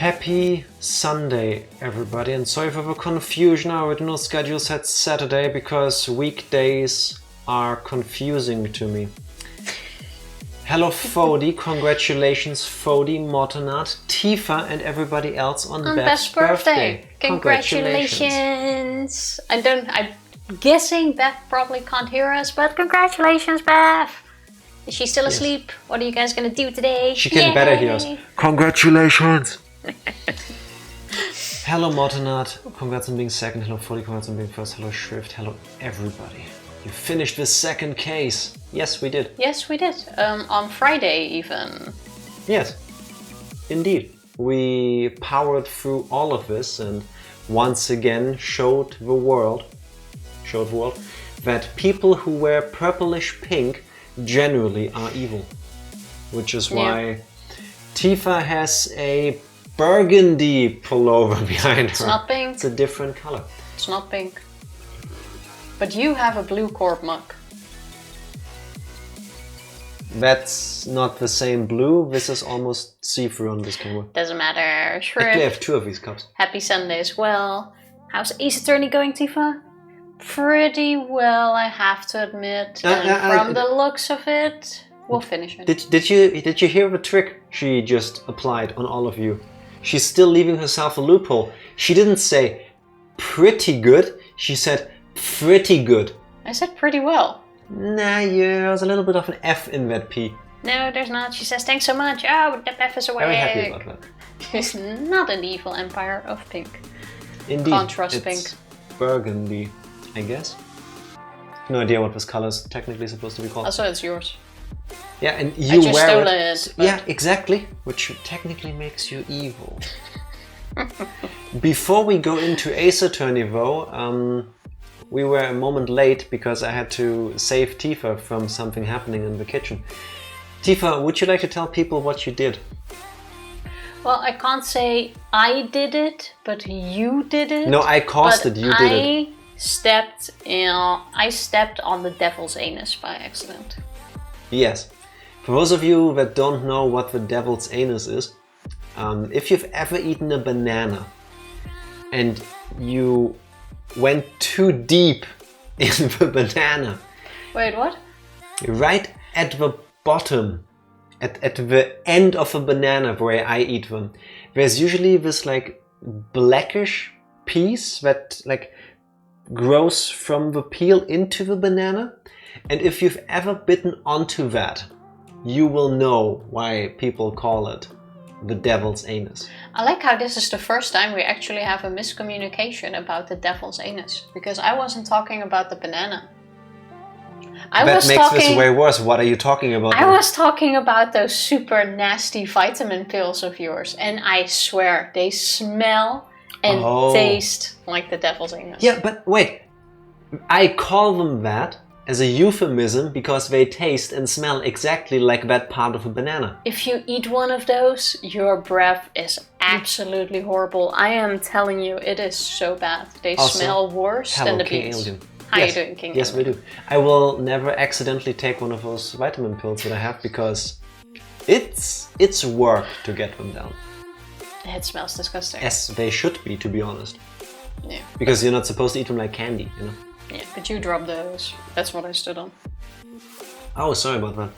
Happy Sunday, everybody, and sorry for the confusion. Our original schedule said Saturday because weekdays are confusing to me. Hello, Fody. Congratulations, Fody, Mortonat, Tifa, and everybody else on Beth's birthday. Congratulations! I'm guessing Beth probably can't hear us, but congratulations, Beth! Is she still asleep? Yes. What are you guys gonna do today? She can better hear us. Congratulations! Hello, Mortonat. Congrats on being second. Hello, Fody. Congrats on being first. Hello, Shrift. Hello, everybody. You finished the second case. Yes, we did. Yes, we did. On Friday, even. Yes, indeed. We powered through all of this and once again showed the world that people who wear purplish pink generally are evil. Which is why Tifa has a burgundy pullover behind her. It's not pink. It's a different color. It's not pink. But you have a blue corp mug. That's not the same blue. This is almost see-through on this camera. Doesn't matter. Sure. Actually, I have two of these cups. Happy Sunday as well. How's Ace Attorney going, Tifa? Pretty well, I have to admit. From the looks of it, we'll finish it. Did you hear the trick she just applied on all of you? She's still leaving herself a loophole. She didn't say pretty good. She said pretty good. I said pretty well. Nah, there's a little bit of an F in that P. No, there's not. She says thanks so much. Oh, the F is away. Very happy about that. She's not an evil empire of pink. Indeed. Contrast it's pink. Burgundy, I guess. No idea what this color is technically supposed to be called. Also, it's yours. Yeah, and you I just wear stole it. Yeah, exactly. Which technically makes you evil. Before we go into Ace Attorney, though, we were a moment late because I had to save Tifa from something happening in the kitchen. Tifa, would you like to tell people what you did? Well, I can't say I did it, but you did it. No, I caused it. You did it. I stepped on the devil's anus by accident. Yes. For those of you that don't know what the devil's anus is, if you've ever eaten a banana and you went too deep in the banana. Wait, what? Right at the bottom, at the end of a banana where I eat them, there's usually this like blackish piece that like grows from the peel into the banana. And if you've ever bitten onto that, you will know why people call it the devil's anus. I like how this is the first time we actually have a miscommunication about the devil's anus, because I wasn't talking about the banana. That makes this way worse. What are you talking about? I was talking about those super nasty vitamin pills of yours, and I swear they smell and taste like the devil's anus. Yeah, but wait. I call them that as a euphemism because they taste and smell exactly like that part of a banana. If you eat one of those, your breath is absolutely horrible. I am telling you, it is so bad. They smell worse than the beans. Alien. How are you doing, King? Yes, we do. I will never accidentally take one of those vitamin pills that I have because it's work to get them down. It smells disgusting. As they should be, to be honest. Yeah. Because you're not supposed to eat them like candy, you know? Yeah, but you dropped those. That's what I stood on. Oh, sorry about that.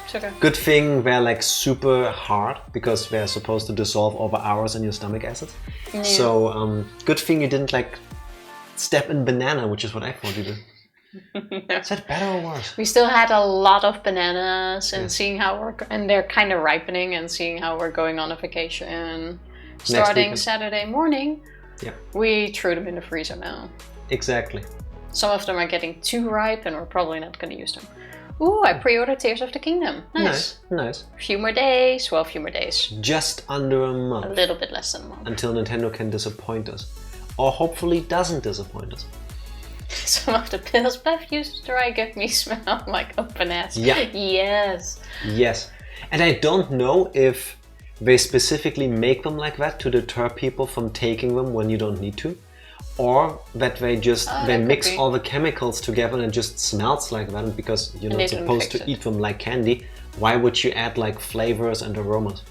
It's okay. Good thing they're like super hard because they're supposed to dissolve over hours in your stomach acids. Yeah. So, good thing you didn't like step in banana, which is what I thought you did. Is that better or worse? We still had a lot of bananas and seeing how and they're kind of ripening and seeing how we're going on a vacation. Starting Saturday morning, we threw them in the freezer now. Exactly. Some of them are getting too ripe and we're probably not going to use them. Ooh, I pre-ordered Tears of the Kingdom. Nice. Nice. A few more days. Well, a few more days. Just under a month. A little bit less than a month. Until Nintendo can disappoint us. Or hopefully doesn't disappoint us. Some of the pills Beth used to try give me smell like open ass. Yeah. Yes. Yes. And I don't know if they specifically make them like that to deter people from taking them when you don't need to. Or that they just they mix all the chemicals together and it just smells like that, and because you're not supposed to eat them like candy, why would you add like flavors and aromas?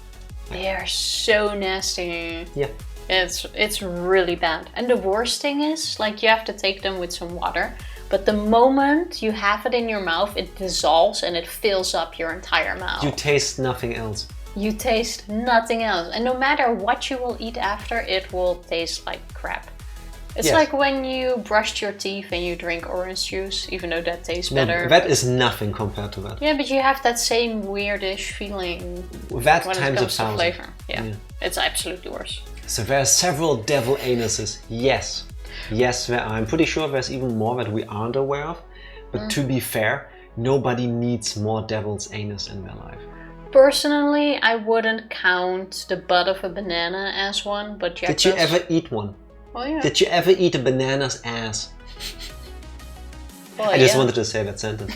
They are so nasty. Yeah. It's really bad. And the worst thing is, like, you have to take them with some water. But the moment you have it in your mouth, it dissolves and it fills up your entire mouth. You taste nothing else. You taste nothing else. And no matter what you will eat after, it will taste like crap. It's like when you brushed your teeth and you drink orange juice, even though that tastes better. No, that is nothing compared to that. Yeah, but you have that same weirdish feeling that when times it comes to 1,000. flavor. Yeah, it's absolutely worse. So there are several devil anuses. Yes. Yes, there are. I'm pretty sure there's even more that we aren't aware of. But to be fair, nobody needs more devil's anus in their life. Personally, I wouldn't count the butt of a banana as one, but Jack Did you ever eat one? Oh, yeah. Did you ever eat a banana's ass? Well, I just wanted to say that sentence.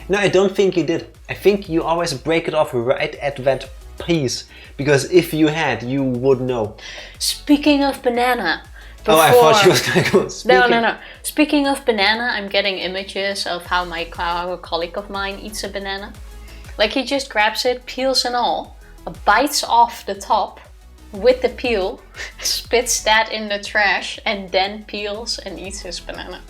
No, I don't think you did. I think you always break it off right at that piece. Because if you had, you would know. Speaking of banana. Oh, I thought you was going to go. No. Speaking of banana, I'm getting images of how a colleague of mine eats a banana. Like, he just grabs it, peels and all, bites off the top with the peel, spits that in the trash, and then peels and eats his banana.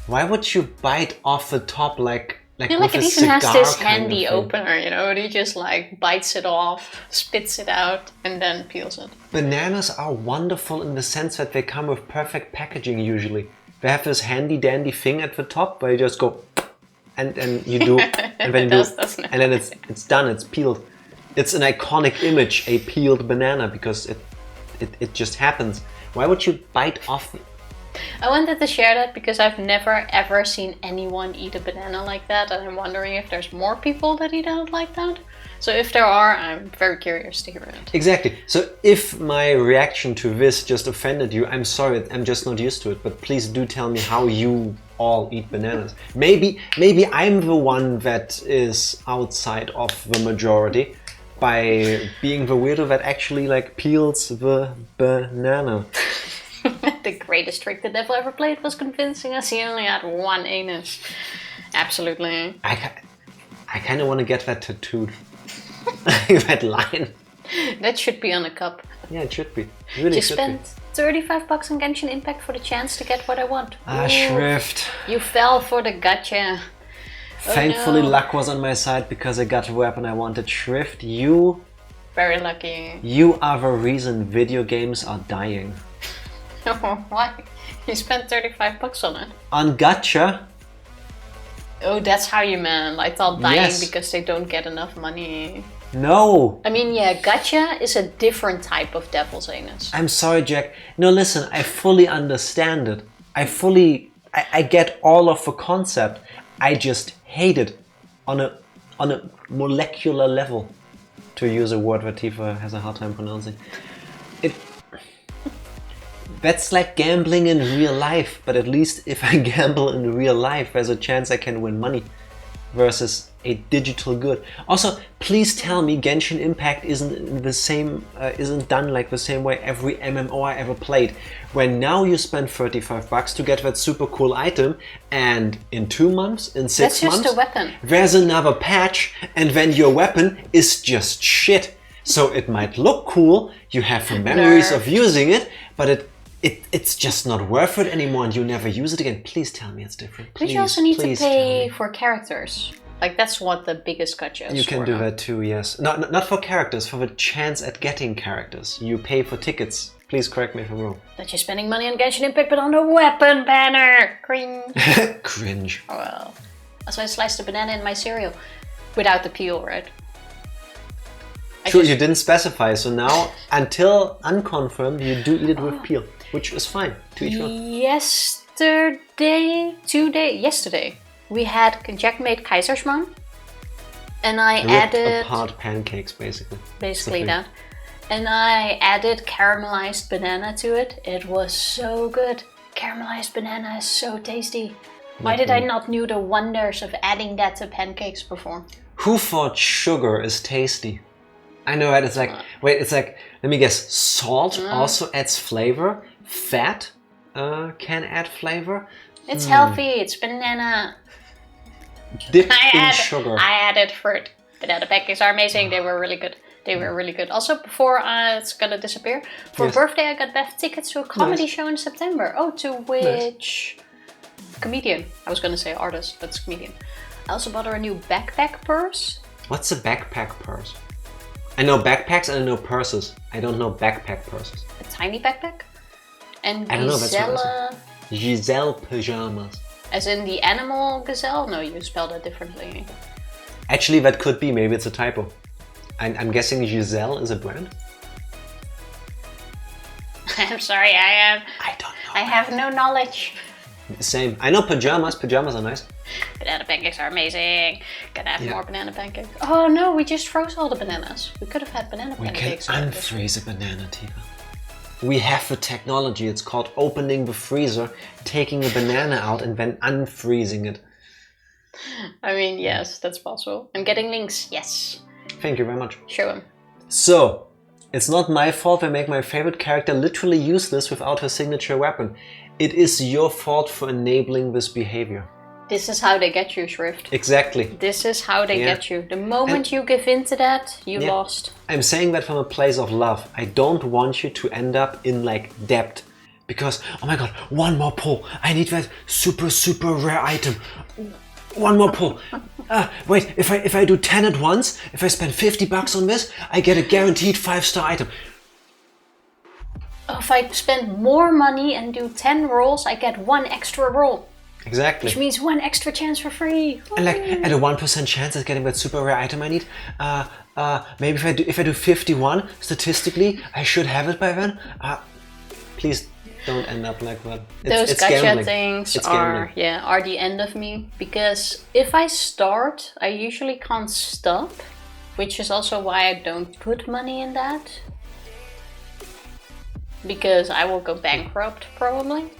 Why would you bite off the top like I feel like it even has this handy opener, you know, and he just like bites it off, spits it out, and then peels it. Bananas are wonderful in the sense that they come with perfect packaging usually. They have this handy dandy thing at the top where you just go and you do and then you do and then it's done, it's peeled. It's an iconic image, a peeled banana, because it just happens. Why would you bite off? I wanted to share that because I've never ever seen anyone eat a banana like that, and I'm wondering if there's more people that eat it like that. So if there are, I'm very curious to hear it. Exactly. So if my reaction to this just offended you, I'm sorry, I'm just not used to it. But please do tell me how you all eat bananas. Maybe I'm the one that is outside of the majority by being the weirdo that actually like peels the banana. The greatest trick the devil ever played was convincing us he only had one anus. Absolutely. I kind of want to get that tattooed. That line. That should be on a cup. Yeah, it should be. It really Just spent $35 on Genshin Impact for the chance to get what I want. Ah, Shrift. You fell for the gotcha. Thankfully, luck was on my side because I got the weapon I wanted. Shrift, you... Very lucky. You are the reason video games are dying. Why? You spent $35 on it. On gacha? Oh, that's how you meant. I thought dying because they don't get enough money. No! I mean, yeah, gacha is a different type of devil's anus. I'm sorry, Jack. No, listen, I fully understand it. I get all of the concept. I just hate it on a molecular level, to use a word that Tifa has a hard time pronouncing. That's like gambling in real life, but at least if I gamble in real life, there's a chance I can win money versus a digital good. Also, please tell me Genshin Impact isn't done like the same way every MMO I ever played, where now you spend $35 to get that super cool item, and in 2 months, in 6 months, that's just a weapon. There's another patch, and then your weapon is just shit. So it might look cool, you have the memories of using it, but it's just not worth it anymore and you never use it again. Please tell me it's different. Please, but you also need to pay for characters. Like, that's what the biggest gacha is. You can do that too, yes. Not for characters, for the chance at getting characters. You pay for tickets. Please correct me if I'm wrong. That you're spending money on Genshin Impact, but on the weapon banner. Cringe. Cringe. Oh, well. So I sliced a banana in my cereal. Without the peel, right? Sure, you didn't specify, so now, until unconfirmed, you do eat it with peel. Which is fine, to each one. Yesterday, we had Jack made Kaiserschmarrn, and I ripped added apart pancakes, basically. Basically that, and I added caramelized banana to it. It was so good. Caramelized banana is so tasty. Why did I not know the wonders of adding that to pancakes before? Who thought sugar is tasty? I know, right? It's like, wait, it's like, let me guess, salt also adds flavor? Fat can add flavor? It's healthy, it's banana. Dipped in sugar. I added fruit. Banana pancakes are amazing. They were really good. They were really good. Also, before it's gonna disappear, for birthday I got Beth tickets to a comedy show in September. Oh, to which comedian? I was gonna say artist, but it's comedian. I also bought her a new backpack purse. What's a backpack purse? I know backpacks and I know purses. I don't know backpack purses. A tiny backpack. And I don't know, that's what Giselle pajamas. As in the animal gazelle? No, you spelled it differently. Actually, that could be. Maybe it's a typo. I'm guessing Giselle is a brand? I'm sorry, I don't know. I have no knowledge. Same. I know pajamas. Pajamas are nice. Banana pancakes are amazing. Gotta have more banana pancakes. Oh no, we just froze all the bananas. We could have had banana pancakes. We can unfreeze a banana, Tifa. We have the technology. It's called opening the freezer, taking a banana out and then unfreezing it. I mean, yes, that's possible. I'm getting links. Yes. Thank you very much. Show him. So, it's not my fault I make my favorite character literally useless without her signature weapon. It is your fault for enabling this behavior. This is how they get you, Shrift. Exactly. This is how they get you. The moment you give in to that, you lost. I'm saying that from a place of love. I don't want you to end up in like debt. Because, oh my god, one more pull. I need that super, super rare item. One more pull. Wait, if I do 10 at once, if I spend $50 on this, I get a guaranteed 5-star item. If I spend more money and do 10 rolls, I get 1 extra roll. Exactly. Which means 1 extra chance for free. And like at a 1% chance of getting that super rare item I need, maybe if I do 51, statistically, I should have it by then. Please don't end up like that. Those gacha things are the end of me, because if I start, I usually can't stop, which is also why I don't put money in that, because I will go bankrupt probably.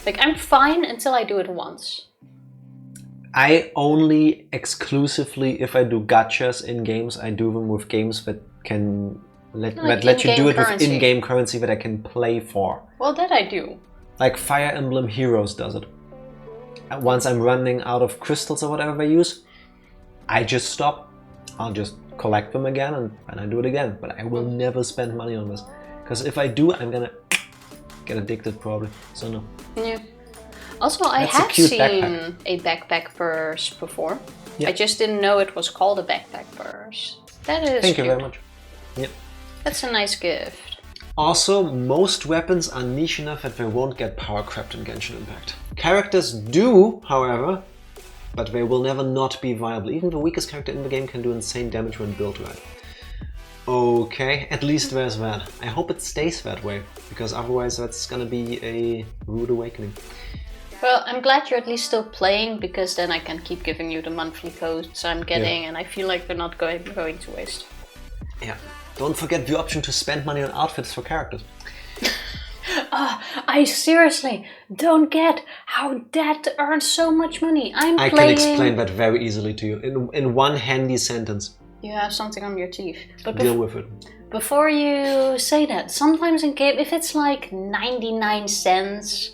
Like, I'm fine until I do it once. I only exclusively, if I do gachas in games, I do them with games that can let you do it with in-game currency that I can play for. Well, that I do. Like Fire Emblem Heroes does it. Once I'm running out of crystals or whatever I use, I just stop. I'll just collect them again and I do it again. But I will never spend money on this. Because if I do, I'm gonna get addicted probably. So no. Yeah. Also, I have seen a backpack purse before. Yeah. I just didn't know it was called a backpack purse. That is Thank you very much. Yeah. That's a nice gift. Also, most weapons are niche enough that they won't get power crept in Genshin Impact. Characters do, however, but they will never not be viable. Even the weakest character in the game can do insane damage when built right. Okay, at least there's that. I hope it stays that way, because otherwise that's gonna be a rude awakening. Well, I'm glad you're at least still playing, because then I can keep giving you the monthly codes I'm getting, and I feel like they're not going to waste. Yeah. Don't forget the option to spend money on outfits for characters. I seriously don't get how that earns so much money. I can explain that very easily to you in one handy sentence. You have something on your teeth. But deal with it. Before you say that, sometimes in game, if it's like 99 cents,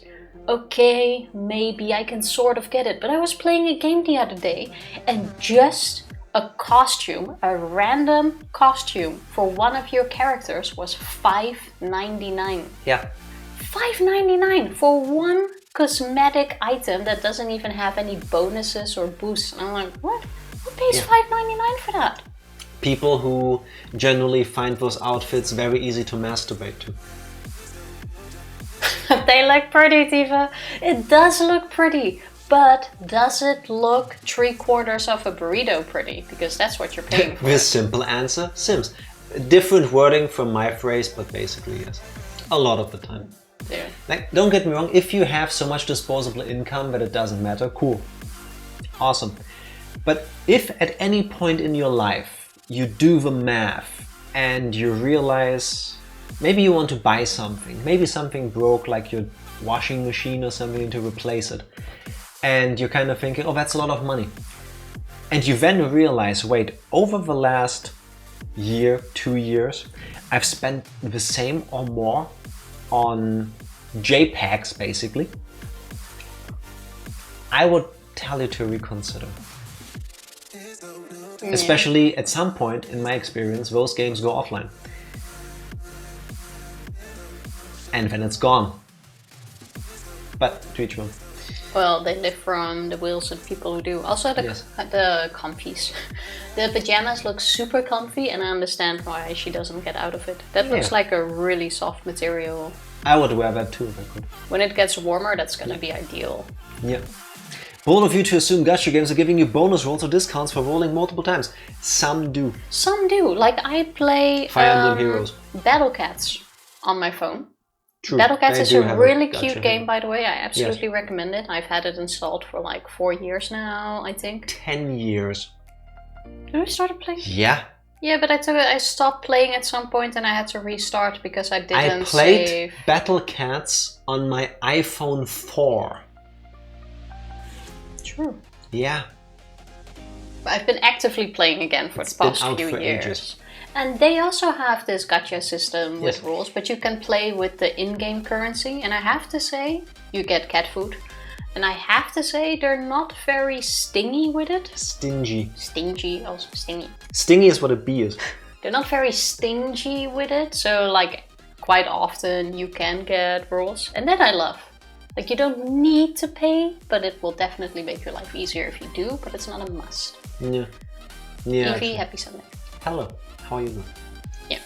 okay, maybe I can sort of get it. But I was playing a game the other day, and just a costume, a random costume for one of your characters was $5.99. Yeah. $5.99 for one cosmetic item that doesn't even have any bonuses or boosts. And I'm like, what? Who pays $5.99 for that? People who generally find those outfits very easy to masturbate to. They look pretty, Tifa. It does look pretty. But does it look 3/4 of a burrito pretty? Because that's what you're paying for. The simple answer, Sims. Different wording from my phrase, but basically yes. A lot of the time. Yeah. Like, don't get me wrong, if you have so much disposable income that it doesn't matter, cool. Awesome. But if at any point in your life you do the math and you realize maybe you want to buy something, maybe something broke like your washing machine or something to replace it, and you're kind of thinking, oh, that's a lot of money. And you then realize, wait, over the last year, 2 years, I've spent the same or more on JPEGs, basically. I would tell you to reconsider. Especially at some point, in my experience, those games go offline. And then it's gone. But to each one. Well, they live from the wheels of people who do. Also the comfies. The pajamas look super comfy, and I understand why she doesn't get out of it. That looks like a really soft material. I would wear that too if I could. When it gets warmer, that's gonna be ideal. Yeah. Bold of you to assume gacha games are giving you bonus rolls or discounts for rolling multiple times. Some do. Some do. Like I play Fire Emblem Heroes. Battle Cats on my phone. True. Battle Cats is a really cute game, here. by the way. I absolutely recommend it. I've had it installed for like 4 years now, I think. 10 years. Did I start playing? Yeah. Yeah, but I stopped playing at some point and I had to restart because I didn't I played save. Battle Cats on my iPhone 4. True. Yeah. I've been actively playing again for the past few years. Ages. And they also have this gacha system with rules, but you can play with the in-game currency. And I have to say, you get cat food. And I have to say, they're not very stingy with it. Stingy. Stingy, also stingy. Stingy is what a bee is. They're not very stingy with it. So like, quite often you can get rules. And that I love. Like you don't need to pay, but it will definitely make your life easier if you do, but it's not a must. Yeah. Yeah. Evie, happy Sunday. Hello. How are you doing? Yeah.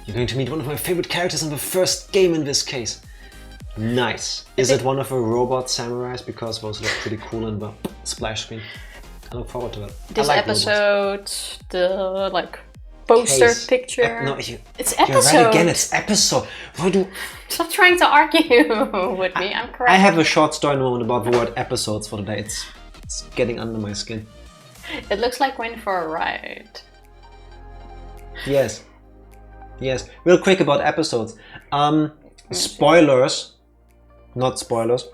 You're going to meet one of my favorite characters in the first game in this case. Nice. Is it one of the robot samurais? Because those look pretty cool in the splash screen. I look forward to it. This episode, the like poster picture. No, it's episode. You're right again, it's episode. Why do... Stop trying to argue with me, I'm correct. I have a short story moment about the word episodes for today. It's getting under my skin. It looks like Win for a Ride. Yes. Yes. Real quick about episodes. Spoilers. Not spoilers.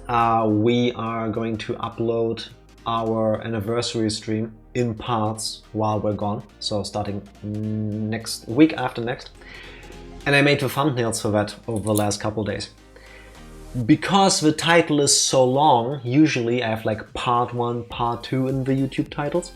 We are going to upload our anniversary stream in parts while we're gone. So starting next week after next. And I made the thumbnails for that over the last couple days. Because the title is so long, usually I have like part 1, part 2 in the YouTube titles.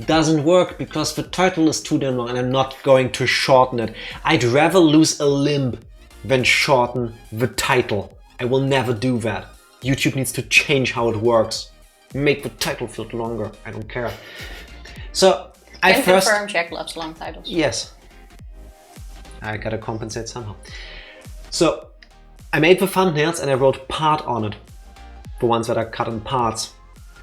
Doesn't work because the title is too damn long and I'm not going to shorten it. I'd rather lose a limb than shorten the title. I will never do that. YouTube needs to change how it works. Make the title feel longer. I don't care. So I first confirm Jack loves long titles. Yes. I gotta compensate somehow. So I made the thumbnails and I wrote part on it. The ones that are cut in parts.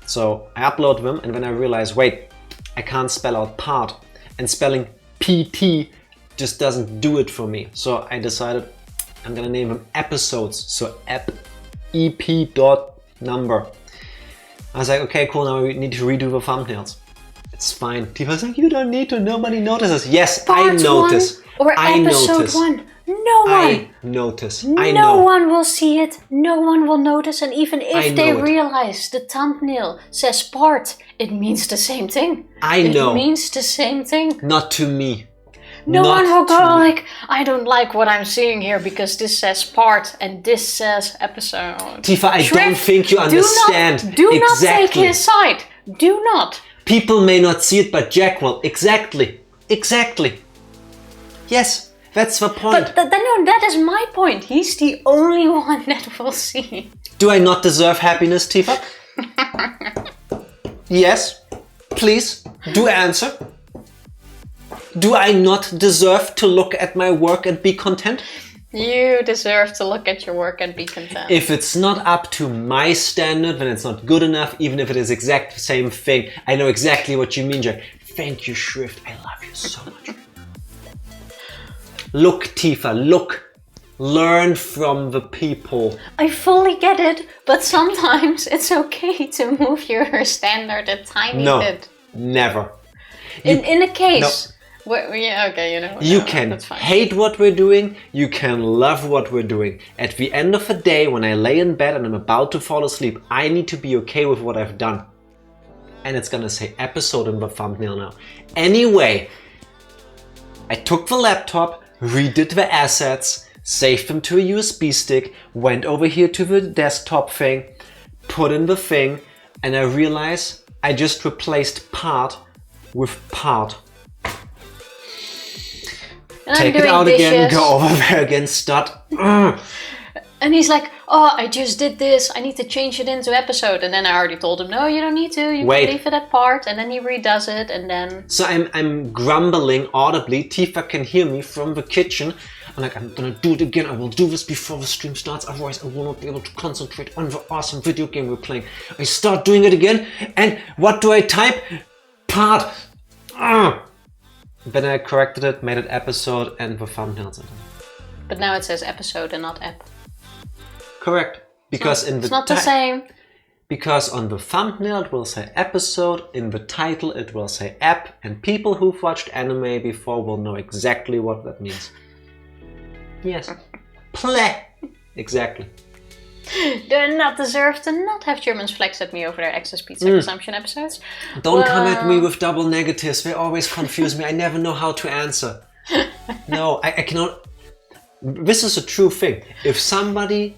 So I upload them and then I realize, wait, I can't spell out part, and spelling PT just doesn't do it for me. So I decided I'm gonna name them episodes. So EP dot number. I was like, okay, cool, now we need to redo the thumbnails. It's fine. Tifa's like, you don't need to, nobody notices. Yes, Part I notice. Or I episode notice. 1. No one. I notice. I know. No one will see it. No one will notice. And even if they realize the thumbnail says part, it means the same thing. I know. It means the same thing. Not to me. No one will go like, I don't like what I'm seeing here because this says part and this says episode. Tifa, I don't think you understand. Do not take his side. Do not. People may not see it, but Jack will. Exactly. Exactly. Yes, that's the point. But no, that is my point. He's the only one that will see. Do I not deserve happiness, Tifa? Yes. Please, do answer. Do I not deserve to look at my work and be content? You deserve to look at your work and be content. If it's not up to my standard, then it's not good enough, even if it is exact same thing. I know exactly what you mean, Jack. Thank you, Shrift. I love you so much. Look, Tifa, look. Learn from the people. I fully get it, but sometimes it's okay to move your standard a tiny bit. Never. In a case... No. Well, yeah, okay, you know. You can hate what we're doing, you can love what we're doing. At the end of the day, when I lay in bed and I'm about to fall asleep, I need to be okay with what I've done. And it's gonna say episode in the thumbnail now. Anyway, I took the laptop, redid the assets, saved them to a USB stick, went over here to the desktop thing, put in the thing, and I realized I just replaced part with part. And Take it out again, go over there again, start. And he's like, oh, I just did this. I need to change it into episode. And then I already told him, no, you don't need to. You can leave it at part. And then he redoes it. And then... So I'm grumbling audibly. Tifa can hear me from the kitchen. I'm like, I'm gonna do it again. I will do this before the stream starts. Otherwise, I will not be able to concentrate on the awesome video game we're playing. I start doing it again. And what do I type? Part. Then I corrected it, made it episode, and the thumbnails. But now it says episode and not app. Correct. Because it's not the same. Because on the thumbnail it will say episode, in the title it will say app, and people who've watched anime before will know exactly what that means. Yes. Play. Exactly. Do I not deserve to not have Germans flex at me over their excess pizza consumption episodes? Don't come at me with double negatives. They always confuse me. I never know how to answer. No, I cannot. This is a true thing. If somebody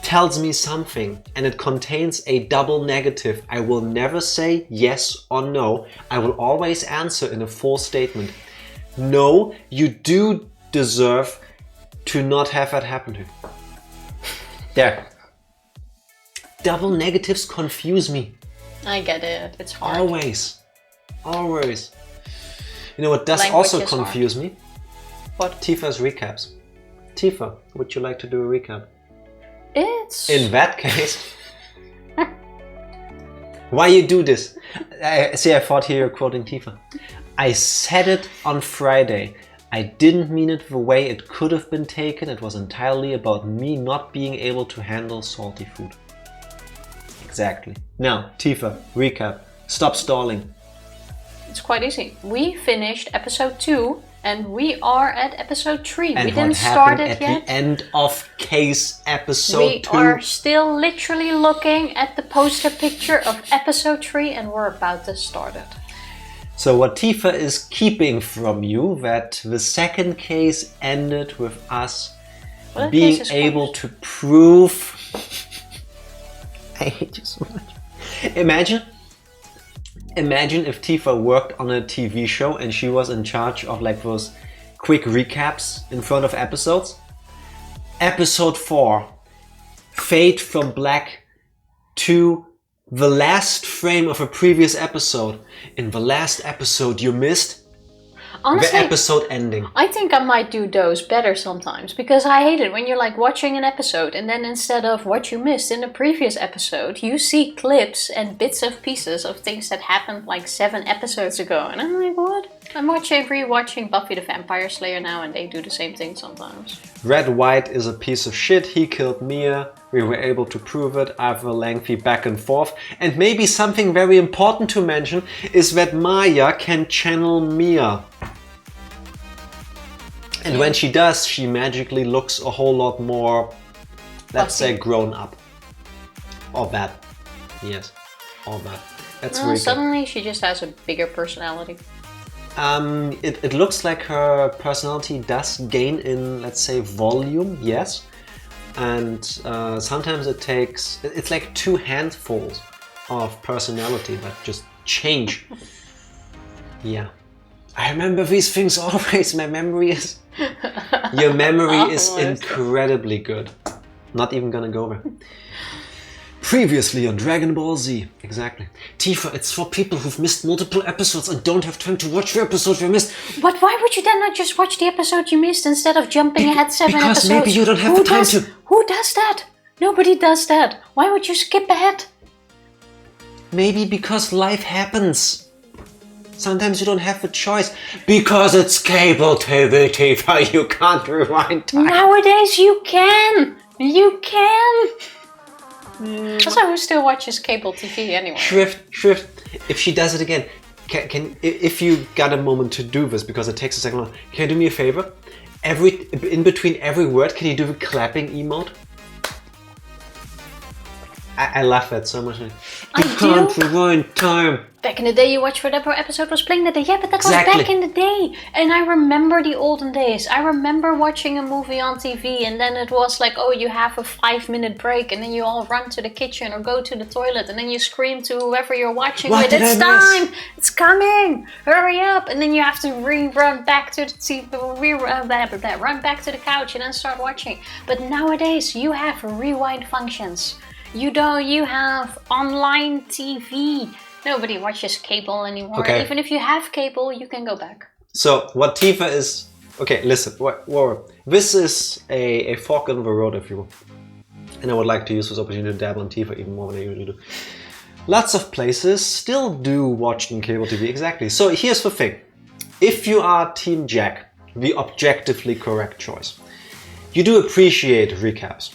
tells me something and it contains a double negative, I will never say yes or no. I will always answer in a full statement. No, you do deserve to not have that happen to you. There. Double negatives confuse me. I get it. It's hard. Always. Always. You know what does Language also is confuse hard. me? What? Tifa's recaps. Tifa, would you like to do a recap? It's... In that case. Why you do this? I thought here you're quoting Tifa. I said it on Friday. I didn't mean it the way it could have been taken. It was entirely about me not being able to handle salty food. Exactly. Now, Tifa, recap. Stop stalling. It's quite easy. We finished episode 2 and we are at episode 3. And we didn't start it yet. At the end of case episode 2. We are still literally looking at the poster picture of episode 3 and we're about to start it. So what Tifa is keeping from you, that the second case ended with us being able to prove... I hate you so much. Imagine if Tifa worked on a TV show and she was in charge of like those quick recaps in front of episodes. Episode 4, fade from black to the last frame of a previous episode. In the last episode you missed honestly, the episode ending. I think I might do those better sometimes because I hate it when you're like watching an episode and then instead of what you missed in the previous episode, you see clips and bits of pieces of things that happened like 7 episodes ago. And I'm like, what? I'm rewatching Buffy the Vampire Slayer now and they do the same thing sometimes. Red White is a piece of shit. He killed Mia. We were able to prove it after a lengthy back and forth. And maybe something very important to mention is that Maya can channel Mia. And when she does, she magically looks a whole lot more, let's say, grown up. Or that. Yes. Or that. That's really suddenly good. She just has a bigger personality. It looks like her personality does gain in, let's say, volume, yes. And sometimes it takes, it's like 2 handfuls of personality that just change. Yeah. I remember these things always. My memory is... Your memory is incredibly good. Not even gonna go there. Previously on Dragon Ball Z. Exactly. Tifa, it's for people who've missed multiple episodes and don't have time to watch the episode you missed. But why would you then not just watch the episode you missed instead of jumping ahead 7 episodes? Because maybe you don't have the time to... Who does that? Nobody does that. Why would you skip ahead? Maybe because life happens. Sometimes you don't have a choice. Because it's cable TV, Tifa. You can't rewind time. Nowadays you can. You can. Also, who still watches cable TV anyway? Shrift. If she does it again, if you got a moment to do this, because it takes a second long, can you do me a favor? In between every word, can you do the clapping emote? I love that so much. You can't rewind time. Back in the day, you watched whatever episode was playing that day. Yeah, but that was back in the day. And I remember the olden days. I remember watching a movie on TV and then it was like, oh, you have a 5-minute break and then you all run to the kitchen or go to the toilet and then you scream to whoever you're watching with, it's time! It's coming! Hurry up! And then you have to run back to the TV, run back to the couch and then start watching. But nowadays, you have rewind functions. You have online TV. Nobody watches cable anymore. Okay. Even if you have cable, you can go back. So what Tifa is... Okay, listen. This is a fork in the road, if you will. And I would like to use this opportunity to dab on Tifa even more than I usually do. Lots of places still do watch on cable TV, exactly. So here's the thing. If you are Team Jack, the objectively correct choice, you do appreciate recaps.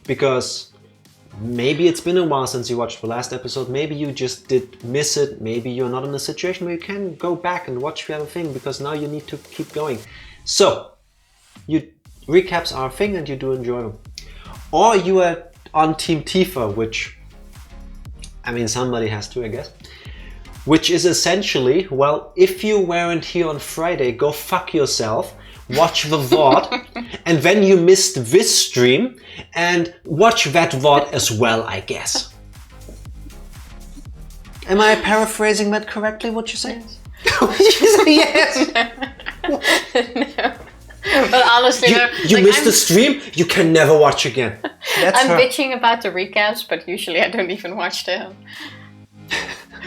Because... maybe it's been a while since you watched the last episode, maybe you just did miss it, maybe you're not in a situation where you can go back and watch the other thing because now you need to keep going. So, recaps are a thing and you do enjoy them. Or you are on Team Tifa, which, I mean, somebody has to, I guess. Which is essentially, well, if you weren't here on Friday, go fuck yourself. Watch the VOD, and then you missed this stream, and watch that VOD as well, I guess. Am I paraphrasing that correctly, what you say? Yes. No. But honestly, you missed the stream, you can never watch again. I'm bitching about the recaps, but usually I don't even watch them.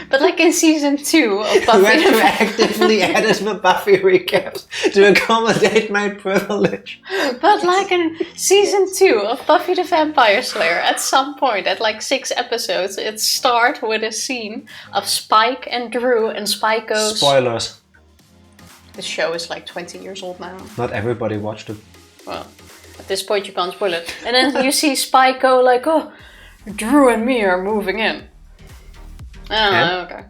But like in season 2 of Buffy... retroactively added the Buffy recaps to accommodate my privilege. But like in season 2 of Buffy the Vampire Slayer, at some point, at like 6 episodes, it starts with a scene of Spike and Drew, and Spike goes... Spoilers. The show is like 20 years old now. Not everybody watched it. Well, at this point you can't spoil it. And then you see Spike go like, oh, Drew and me are moving in. Oh, okay.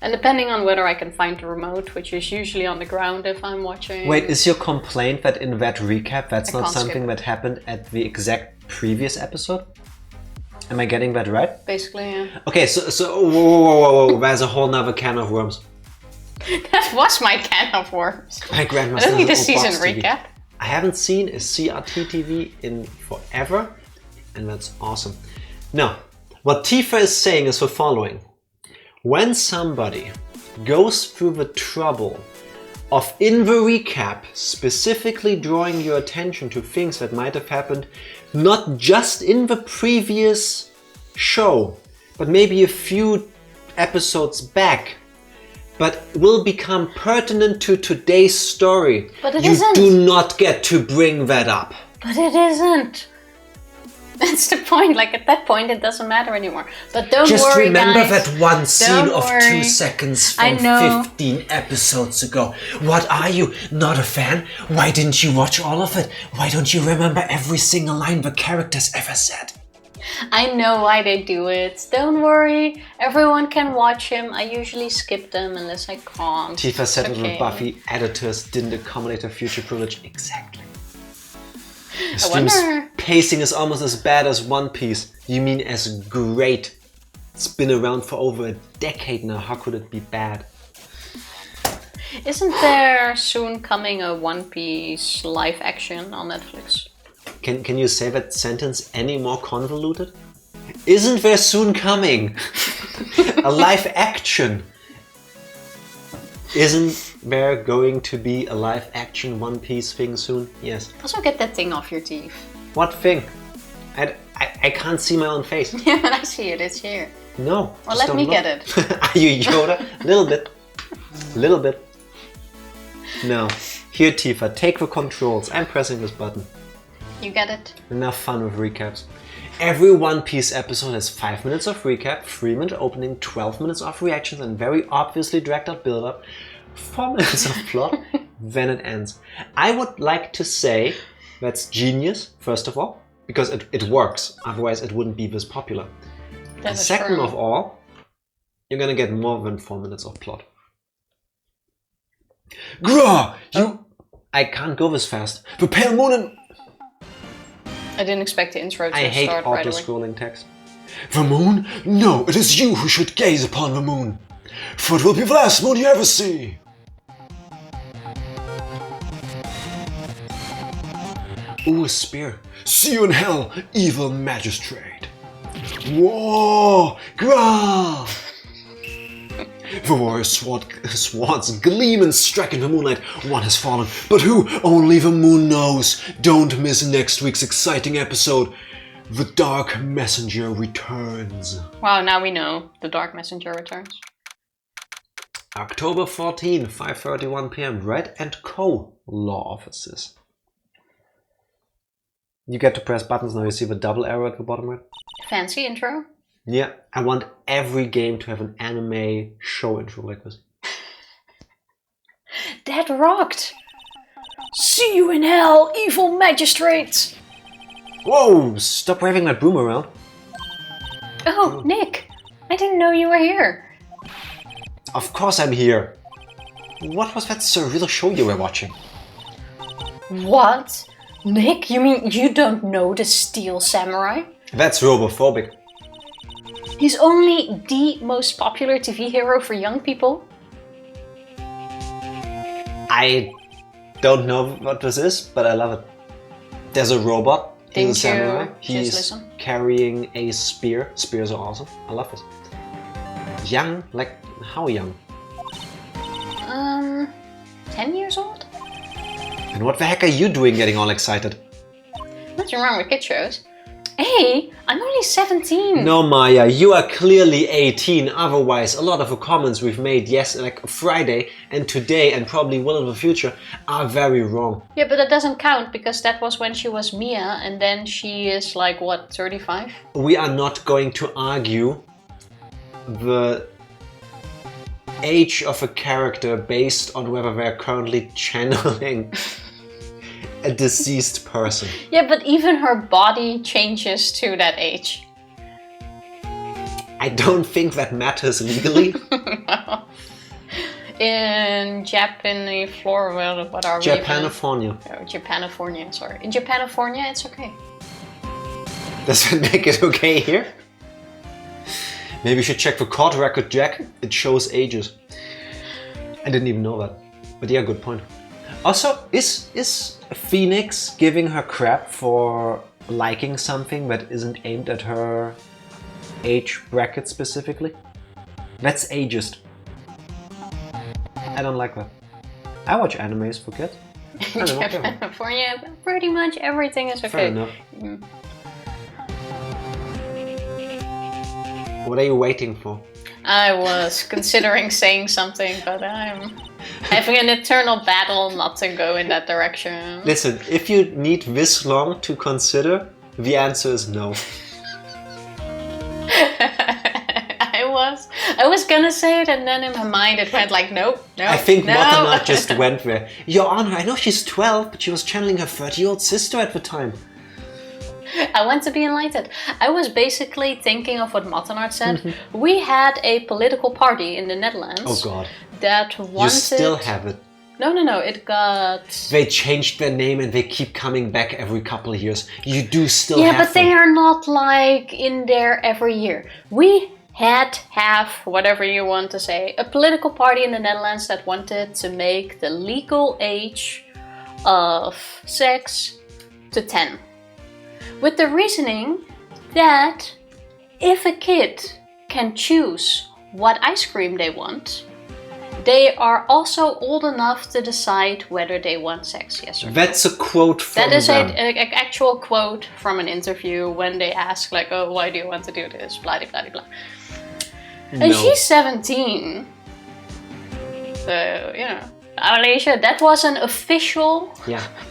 And depending on whether I can find the remote, which is usually on the ground if I'm watching... Wait, is your complaint that in that recap that's not something that happened at the exact previous episode? Am I getting that right? Basically, yeah. Okay, so whoa, there's a whole nother can of worms. That was my can of worms. My grandma's I don't need a season recap. I haven't seen a CRT TV in forever, and that's awesome. Now, what Tifa is saying is the following. When somebody goes through the trouble of, in the recap, specifically drawing your attention to things that might have happened not just in the previous show, but maybe a few episodes back, but will become pertinent to today's story, but you do not get to bring that up. But it isn't. That's the point. Like at that point, it doesn't matter anymore. But don't just worry, remember guys. That one scene of 2 seconds from 15 episodes ago. What are you, not a fan? Why didn't you watch all of it? Why don't you remember every single line the characters ever said? I know why they do it. Don't worry. Everyone can watch him. I usually skip them unless I can't. Tifa said that the Buffy editors didn't accommodate her future privilege. Exactly. The stream's pacing is almost as bad as One Piece. You mean as great? It's been around for over a decade now. How could it be bad? Isn't there soon coming a One Piece live action on Netflix? Can you say that sentence any more convoluted? Isn't there soon coming a live action? Isn't there going to be a live action One Piece thing soon? Yes. Also get that thing off your teeth. What thing? I can't see my own face. Yeah, but I see it. It's here. No. Well, let me get it. Are you Yoda? Little bit. Little bit. No. Here, Tifa, take the controls. I'm pressing this button. You get it. Enough fun with recaps. Every One Piece episode has 5 minutes of recap, 3-minute opening, 12 minutes of reactions, and very obviously dragged out build-up, 4 minutes of plot, then it ends. I would like to say that's genius, first of all, because it works. Otherwise, it wouldn't be this popular. And second of all, you're gonna get more than 4 minutes of plot. Grah! I can't go this fast. The pale moon and... I didn't expect the intro to start right away. I hate auto-scrolling text. The moon? No, it is you who should gaze upon the moon, for it will be the last moon you ever see. Ooh, a spear. See you in hell, evil magistrate. Whoa! Gra! The warrior swords gleam and strike in the moonlight. One has fallen, but who? Only the moon knows. Don't miss next week's exciting episode. The Dark Messenger returns. Wow, now we know. The Dark Messenger returns. October 14, 5:31 p.m. Red & Co. Law offices. You get to press buttons now. You see the double arrow at the bottom right? Fancy intro. Yeah, I want every game to have an anime show intro like this. That rocked! See you in hell, evil magistrates! Whoa! Stop waving that broom around. Oh, Nick! I didn't know you were here. Of course I'm here. What was that surreal show you were watching? What? Nick, you mean you don't know the Steel Samurai? That's robophobic. He's only the most popular TV hero for young people. I don't know what this is, but I love it. There's a robot. He's a samurai. He's carrying a spear. Spears are awesome. I love this. Young? Like, how young? 10 years old? And what the heck are you doing getting all excited? Nothing wrong with kid shows. Hey, I'm only 17. No, Maya, you are clearly 18. Otherwise, a lot of the comments we've made like Friday and today and probably will in the future are very wrong. Yeah, but that doesn't count because that was when she was Mia and then she is like, what, 35? We are not going to argue the age of a character based on whether they're currently channeling a deceased person. Yeah, but even her body changes to that age. I don't think that matters legally. No. In Japan, Florida, what are we? Japanifornia. Oh, Japanifornia, sorry. In Japanifornia, it's okay. Does that make it okay here? Maybe you should check the court record, Jack. It shows ages. I didn't even know that. But yeah, good point. Also, is Phoenix giving her crap for liking something that isn't aimed at her age bracket specifically? That's ageist. I don't like that. I watch animes for kids. California, pretty much everything is okay. Fair enough. What are you waiting for? I was considering saying something, but I'm having an eternal battle not to go in that direction. Listen, if you need this long to consider, the answer is no. I was gonna say it and then in my mind it went like, nope. I think Motama just went there. Your Honor, I know she's 12, but she was channeling her 30-year-old sister at the time. I want to be enlightened. I was basically thinking of what Mattenard said. We had a political party in the Netherlands. Oh God. That wanted... You still have it. No, it got... They changed their name and they keep coming back every couple of years. You do still have Yeah, but they are not like in there every year. We have, whatever you want to say, a political party in the Netherlands that wanted to make the legal age of sex to 10. With the reasoning that if a kid can choose what ice cream they want, they are also old enough to decide whether they want sex, yes or no. That's a quote from them. That is an actual quote from an interview when they ask like, oh, why do you want to do this? Blah, blah, blah, blah. And she's 17. So, you know. Alicia, that was an official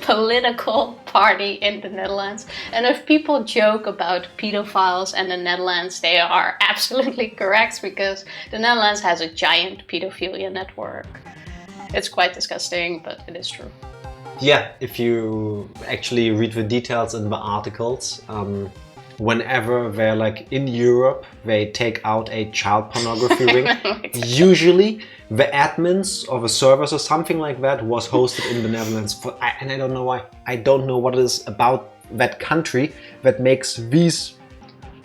political party in the Netherlands. And if people joke about pedophiles and the Netherlands, they are absolutely correct because the Netherlands has a giant pedophilia network. It's quite disgusting, but it is true. Yeah, if you actually read the details in the articles, whenever they're like in Europe, they take out a child pornography ring. Usually the admins of a servers or something like that was hosted in the Netherlands. And I don't know why. I don't know what it is about that country that makes these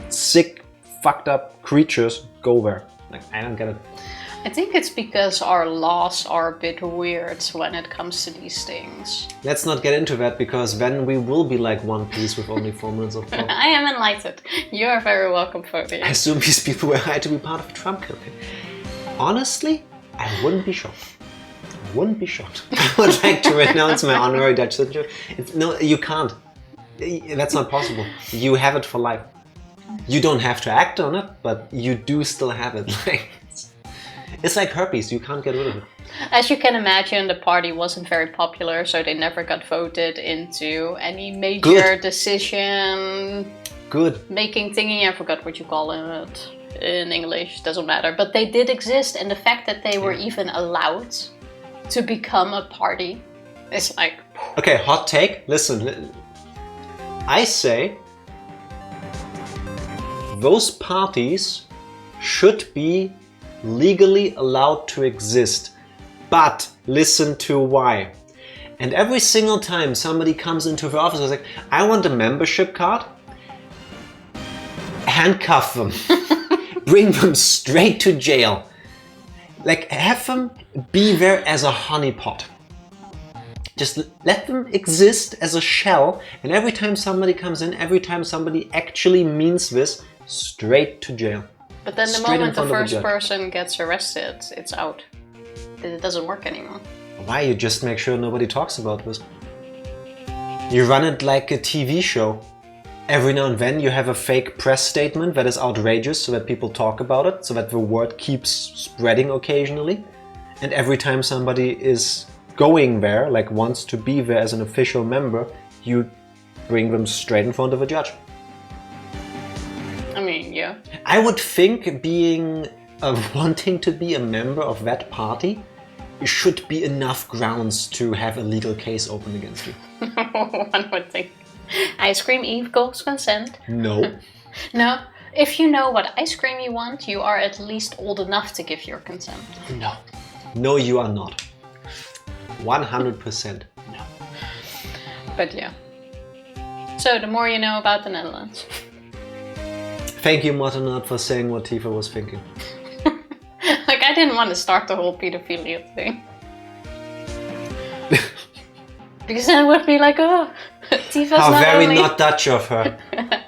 sick fucked up creatures go there. Like, I don't get it. I think it's because our laws are a bit weird when it comes to these things. Let's not get into that, because then we will be like One Piece with only 4 minutes of plot. I am enlightened. You are very welcome, Fody. I assume these people were hired to be part of the Trump campaign. Honestly, I wouldn't be shocked. I wouldn't be shocked. I would like to renounce my honorary Dutch citizenship. No, you can't. That's not possible. You have it for life. You don't have to act on it, but you do still have it. It's like herpes, you can't get rid of it. As you can imagine, the party wasn't very popular, so they never got voted into any major decision making thingy. I forgot what you call it in English, doesn't matter. But they did exist, and the fact that they were even allowed to become a party is like... Okay, hot take. Listen, I say those parties should be legally allowed to exist, but listen to why. And every single time somebody comes into the office and is like, I want a membership card, handcuff them, bring them straight to jail. Like, have them be there as a honeypot. Just let them exist as a shell, and every time somebody comes in, every time somebody actually means this, straight to jail. But then the moment the first person gets arrested, it's out. It doesn't work anymore. Why? You just make sure nobody talks about this. You run it like a TV show. Every now and then you have a fake press statement that is outrageous so that people talk about it, so that the word keeps spreading occasionally. And every time somebody is going there, like wants to be there as an official member, you bring them straight in front of a judge. I mean, yeah. I would think wanting to be a member of that party should be enough grounds to have a legal case open against you. One would think. Ice cream equals consent. No. No. If you know what ice cream you want, you are at least old enough to give your consent. No. No, you are not. 100% no. But yeah. So the more you know about the Netherlands. Thank you, Martinat, for saying what Tifa was thinking. Like, I didn't want to start the whole pedophilia thing. Because then it would be like, oh, Tifa's How not very only... not Dutch of her.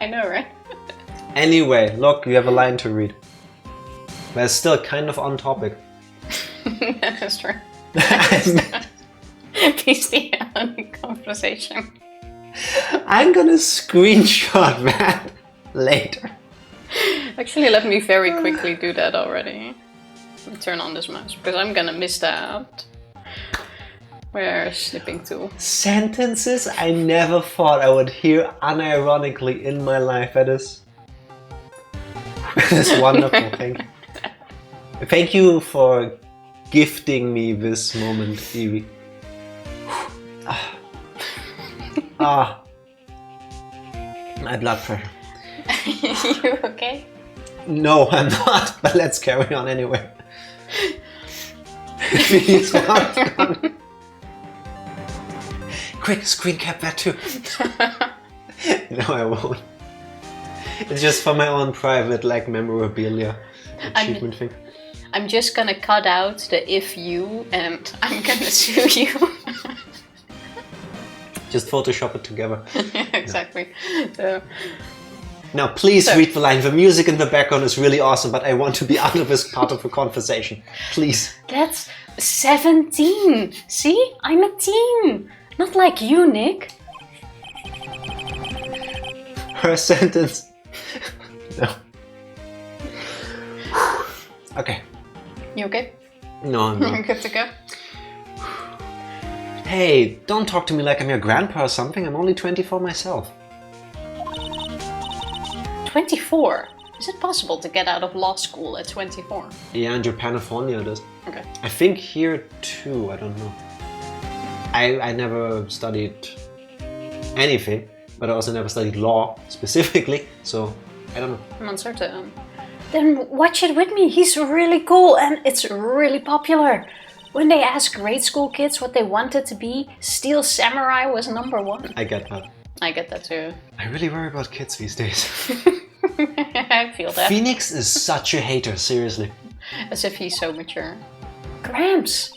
I know, right? Anyway, look, you have a line to read. But it's still kind of on topic. That's true. Please stay on the conversation. I'm gonna screenshot that later. Actually, let me very quickly do that already. Turn on this mouse, because I'm gonna miss that. Where's snipping tool? Sentences I never thought I would hear unironically in my life. That is wonderful. Thank you. Thank you for gifting me this moment, Evie. My blood pressure. You okay? No, I'm not, but let's carry on anyway. Please, God. Quick, screen cap that too. No, I won't. It's just for my own private, like, memorabilia achievement thing. I'm just gonna cut out the if you and I'm gonna sue you. Just Photoshop it together. Yeah, exactly. So, now please read the line. The music in the background is really awesome, but I want to be out of this part of the conversation. Please. That's 17. See? I'm a teen. Not like you, Nick. Her sentence. No. Okay. You okay? No, I'm not. You're good to go? Hey, don't talk to me like I'm your grandpa or something. I'm only 24 myself. 24? Is it possible to get out of law school at 24? Yeah, in Japan-California it is. Okay. I think here too, I don't know. I never studied anything, but I also never studied law specifically, so I don't know. I'm uncertain. Then watch it with me. He's really cool and it's really popular. When they ask grade school kids what they wanted to be, Steel Samurai was #1. I get that. I get that too. I really worry about kids these days. I feel that. Phoenix is such a hater, seriously. As if he's so mature. Gramps!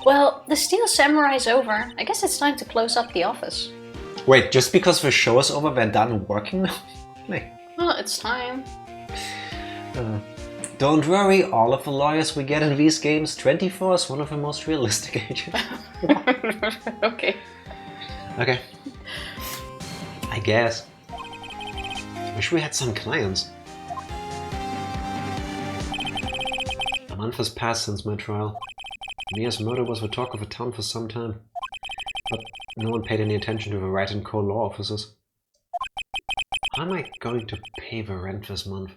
Well, the Steel Samurai's over. I guess it's time to close up the office. Wait, just because the show is over, we're done working now? Like, well, it's time. Don't worry, all of the lawyers we get in these games, 24 is one of the most realistic ages. Okay. Okay. I guess. Wish we had some clients. A month has passed since my trial. Mia's murder was the talk of the town for some time. But no one paid any attention to the Wright and Co. law officers. How am I going to pay the rent this month?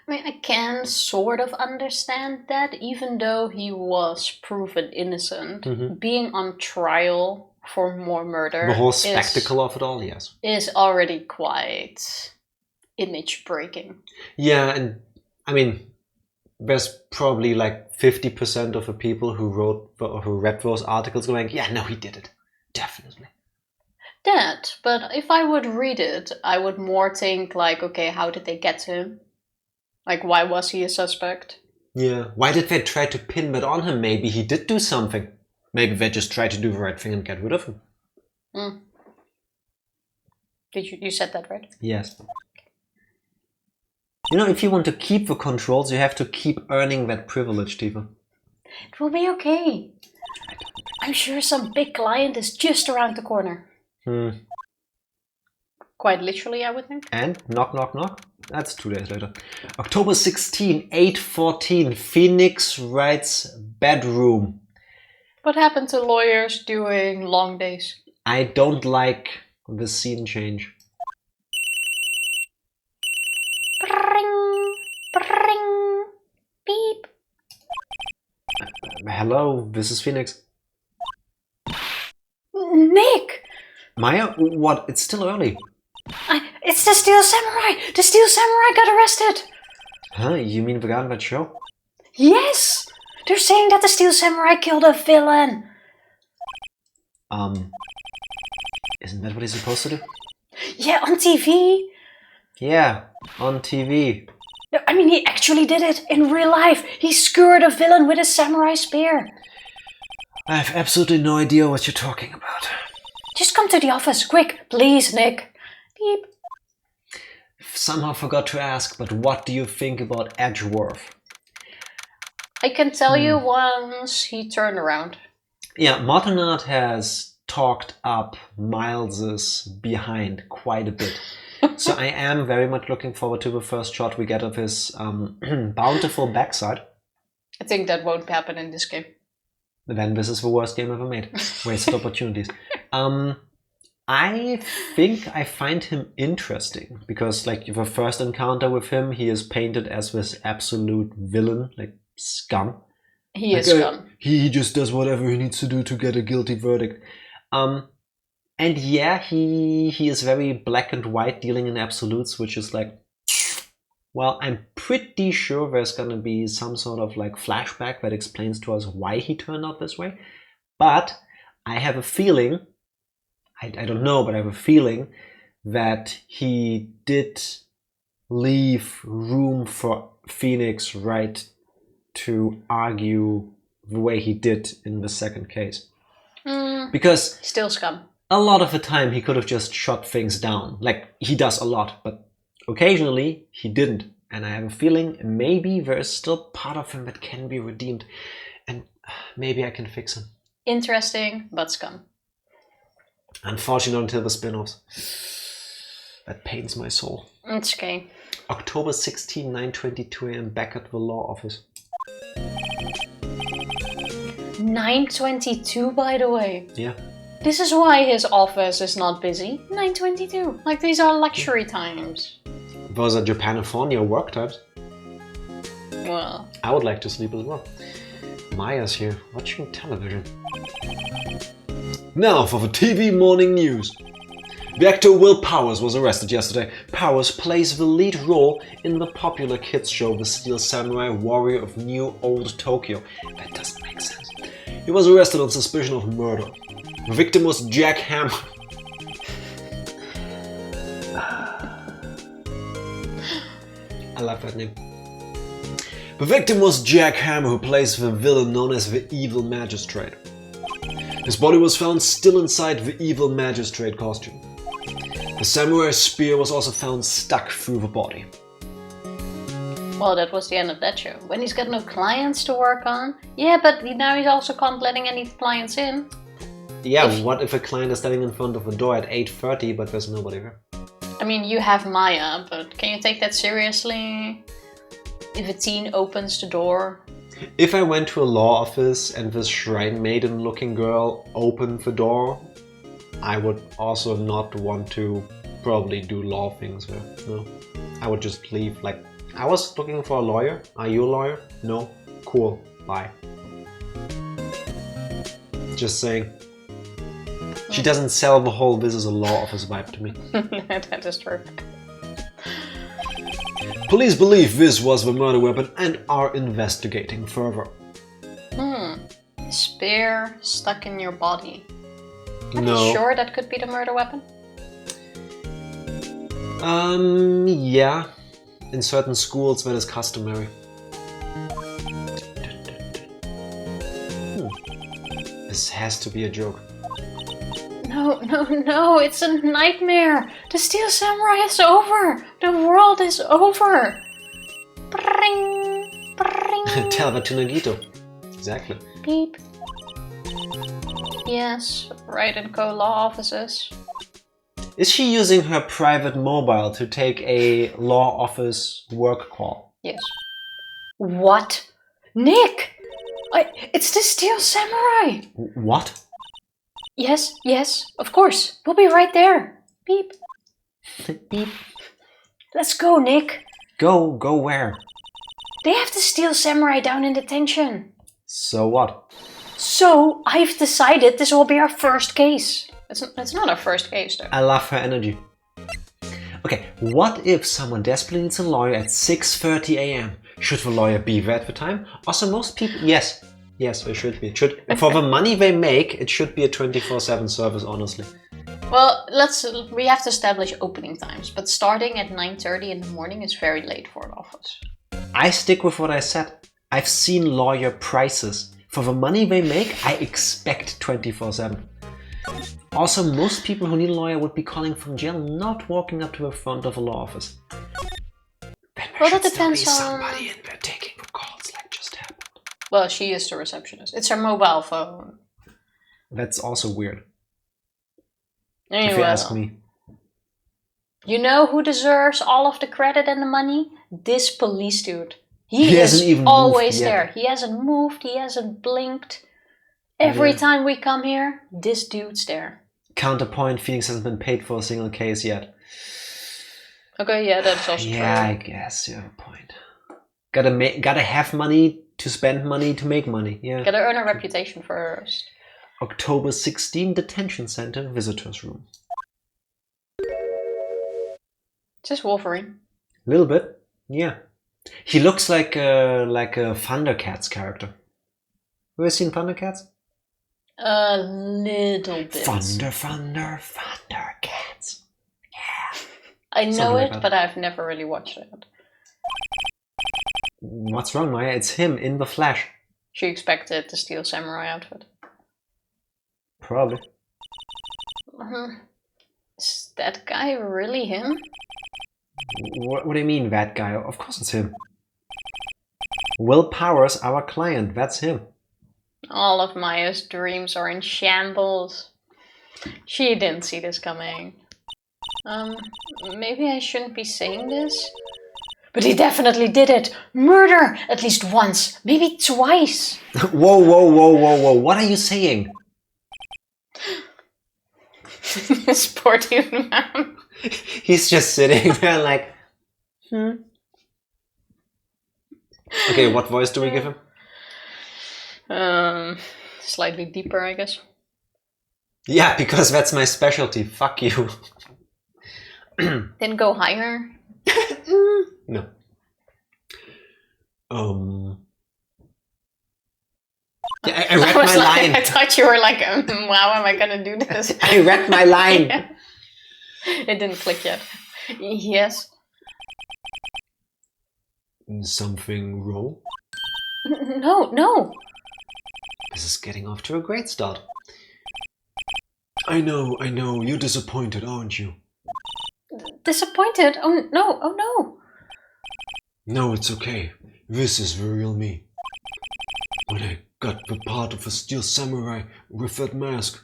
I mean, I can sort of understand that, even though he was proven innocent. Being on trial for more murder. The whole spectacle of it all, yes. Is already quite image breaking. Yeah, and I mean, there's probably like 50% of the people who read those articles going, yeah, no, he did it. Definitely. That, but if I would read it, I would more think like, okay, how did they get to him? Like, why was he a suspect? Yeah, why did they try to pin that on him? Maybe he did do something. Maybe they just tried to do the right thing and get rid of him. Did you said that right? Yes. You know, if you want to keep the controls, you have to keep earning that privilege, Tifa. It will be okay. I'm sure some big client is just around the corner. Quite literally, I would think. And knock, knock, knock. That's 2 days later. October 16, 8:14, Phoenix Wright's bedroom. What happened to lawyers doing long days? I don't like the scene change. Bring, bring, beep. Hello, this is Phoenix. Nick! Maya, what? It's still early. It's the Steel Samurai! The Steel Samurai got arrested! Huh? You mean the guy on that show? Yes! They're saying that the Steel Samurai killed a villain! Isn't that what he's supposed to do? Yeah, on TV! Yeah, on TV. No, I mean, he actually did it in real life! He skewered a villain with a samurai spear! I have absolutely no idea what you're talking about. Just come to the office, quick, please, Nick. Beep. Somehow forgot to ask, but what do you think about Edgeworth? I can tell you once he turned around. Yeah, Martinard has talked up Miles's behind quite a bit. So I am very much looking forward to the first shot we get of his bountiful backside. I think that won't happen in this game. Then this is the worst game ever made. Wasted opportunities. I think I find him interesting because, like, the first encounter with him, he is painted as this absolute villain, like scum. He is scum. He just does whatever he needs to do to get a guilty verdict. And yeah, he is very black and white, dealing in absolutes, which is like, well, I'm pretty sure there's gonna be some sort of like flashback that explains to us why he turned out this way. But I have a feeling, I don't know, but I have a feeling that he did leave room for Phoenix Wright to argue the way he did in the second case. Because still scum. A lot of the time he could have just shot things down. Like, he does a lot, but occasionally he didn't. And I have a feeling maybe there is still part of him that can be redeemed. And maybe I can fix him. Interesting, but scum. Unfortunately, not until the spin-offs. That pains my soul. It's okay. October 16, 9:22 AM, back at the law office. 9:22, by the way. Yeah. This is why his office is not busy. 9:22. Like, these are luxury times. Those are Japanifornia work times. Well, I would like to sleep as well. Maya's here, watching television. Now for the TV morning news. The actor Will Powers was arrested yesterday. Powers plays the lead role in the popular kids show The Steel Samurai Warrior of New Old Tokyo. That doesn't make sense. He was arrested on suspicion of murder. The victim was Jack Hammer. love that name. The victim was Jack Hammer, who plays the villain known as the Evil Magistrate. His body was found still inside the Evil Magistrate costume. The samurai spear was also found stuck through the body. Well, that was the end of that show. When he's got no clients to work on. Yeah, but now he's also can't letting any clients in. Yeah, what if a client is standing in front of the door at 8:30 but there's nobody there? I mean, you have Maya, but can you take that seriously? If a teen opens the door? If I went to a law office and this shrine maiden looking girl opened the door, I would also not want to probably do law things there. No, I would just leave. Like, I was looking for a lawyer. Are you a lawyer? No? Cool. Bye. Just saying. She doesn't sell the whole "this is a law office" vibe to me. That is true. Police believe this was the murder weapon and are investigating further. Spear stuck in your body. Are No. you sure that could be the murder weapon? Yeah. In certain schools that is customary. This has to be a joke. No, it's a nightmare. The Steel Samurai is over. The world is over. Bring, bring. Tell that to Nagito. Exactly. Beep. Yes, Wright & Co. law offices. Is she using her private mobile to take a law office work call? Yes. What? Nick! It's the Steel Samurai! What? Yes, of course. We'll be right there. Beep. Beep. Let's go, Nick. Go where? They have the Steel Samurai down in detention. So what? So, I've decided this will be our first case. It's not our first case, though. I love her energy. Okay, what if someone desperately needs a lawyer at 6:30 a.m.? Should the lawyer be there at the time? Also, most people... Yes, it should be. It should. For the money they make, it should be a 24/7 service, honestly. Well, we have to establish opening times, but starting at 9:30 in the morning is very late for an office. I stick with what I said. I've seen lawyer prices. For the money they make, I expect 24/7. Also, most people who need a lawyer would be calling from jail, not walking up to the front of a law office. Well, that depends on... somebody in there taking the calls like just happened. Well, she is the receptionist. It's her mobile phone. That's also weird. Anyway, if you ask me. You know who deserves all of the credit and the money? This police dude. He is even always moved there. yet. He hasn't moved. He hasn't blinked. Every time we come here, this dude's there. Counterpoint, Phoenix hasn't been paid for a single case yet. Okay, yeah, that's also true. Yeah, I guess you have a point. Gotta have money to spend money to make money. Yeah. Gotta earn a reputation first. October 16, Detention Center, Visitors Room. Just Wolverine. A little bit, yeah. He looks like a Thundercats character. Have you seen Thundercats? A little bit. Thundercats. Yeah. I know Something like it, that. but I've never really watched it. What's wrong, Maya? It's him in the Flash. She expected the Steel Samurai outfit. Probably. Is that guy really him? What do you mean, that guy? Of course it's him. Will Powers, our client, that's him. All of Maya's dreams are in shambles. She didn't see this coming. Maybe I shouldn't be saying this? But he definitely did it! Murder! At least once, maybe twice! Whoa, what are you saying? This poor dude, man. He's just sitting there like... Okay, what voice do we give him? Slightly deeper, I guess. Yeah, because that's my specialty. Fuck you. Then go higher. No. Yeah, I read my line. I thought you were like, how am I gonna do this? I read my line. Yeah. It didn't click yet. Yes. something wrong? No. This is getting off to a great start. I know, you're disappointed, aren't you? Disappointed? Oh no. No, it's okay. This is the real me. When I got the part of a steel samurai with that mask,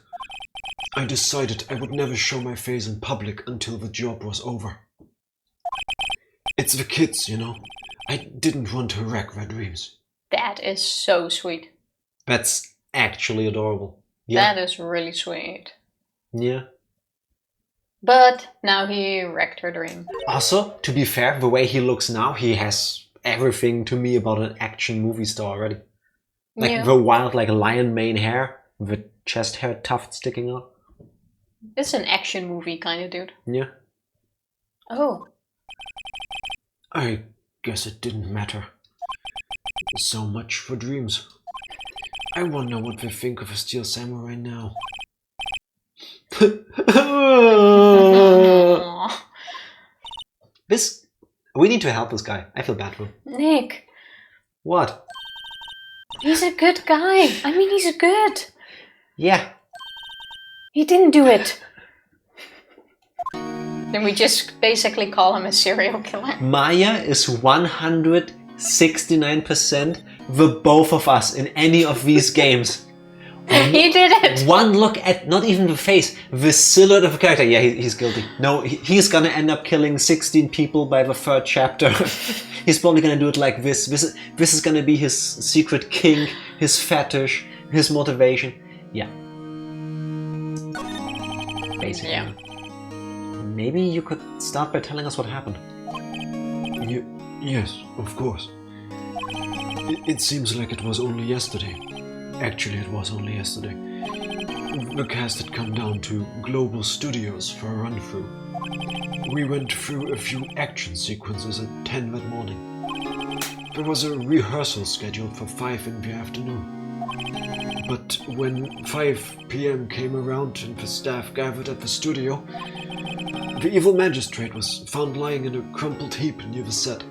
I decided I would never show my face in public until the job was over. It's the kids, you know. I didn't want to wreck their dreams. That is so sweet. That's actually adorable. Yeah. That is really sweet. Yeah. But now he wrecked her dream. Also, to be fair, the way he looks now, he has everything to me about an action movie star already. Like the wild, like lion mane hair, the chest hair tuft sticking out. It's an action movie kind of dude. Yeah. Oh. I guess it didn't matter. So much for dreams. I wonder what they think of a steel samurai now. We need to help this guy. I feel bad for him. Nick. What? He's a good guy. I mean, he's good. Yeah. He didn't do it. Then we just basically call him a serial killer. Maya is 169% the both of us in any of these games. He did it! One look at, not even the face, the silhouette of a character. Yeah, he's guilty. No, he's gonna end up killing 16 people by the third chapter. He's probably gonna do it like this. This is gonna be his secret kink, his fetish, his motivation. Yeah. Basically. Yeah. Maybe you could start by telling us what happened. Yes, of course. It seems like it was only yesterday. Actually, it was only yesterday. The cast had come down to Global Studios for a run-through. We went through a few action sequences at 10 that morning. There was a rehearsal scheduled for 5 in the afternoon. But when 5 p.m. came around and the staff gathered at the studio, the evil magistrate was found lying in a crumpled heap near the set.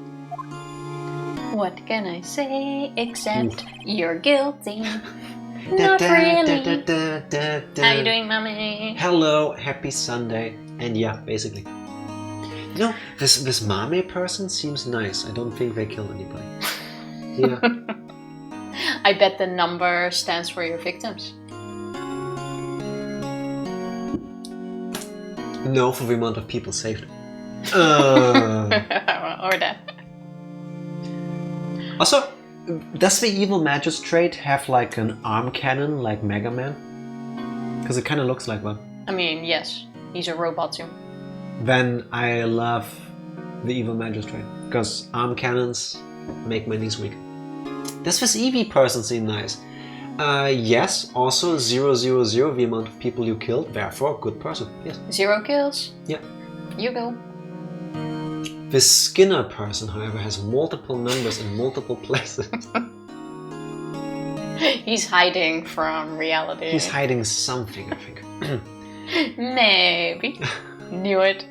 What can I say except you're guilty? Not really. How you doing, mommy? Hello, happy Sunday. And yeah, basically. You know, this mame person seems nice. I don't think they killed anybody. Yeah. I bet the number stands for your victims. No, for the amount of people saved. Or that. Also, does the evil magistrate have like an arm cannon like Mega Man? Because it kind of looks like one. I mean, yes, he's a robot too. Then I love the evil magistrate. Because arm cannons make my knees weak. Does this EV person seem nice? Yes, also 000, the amount of people you killed, therefore good person, yes. 0 kills? Yeah. You go. The Skinner person, however, has multiple numbers in multiple places. He's hiding from reality. He's hiding something, I think. Maybe. Knew it.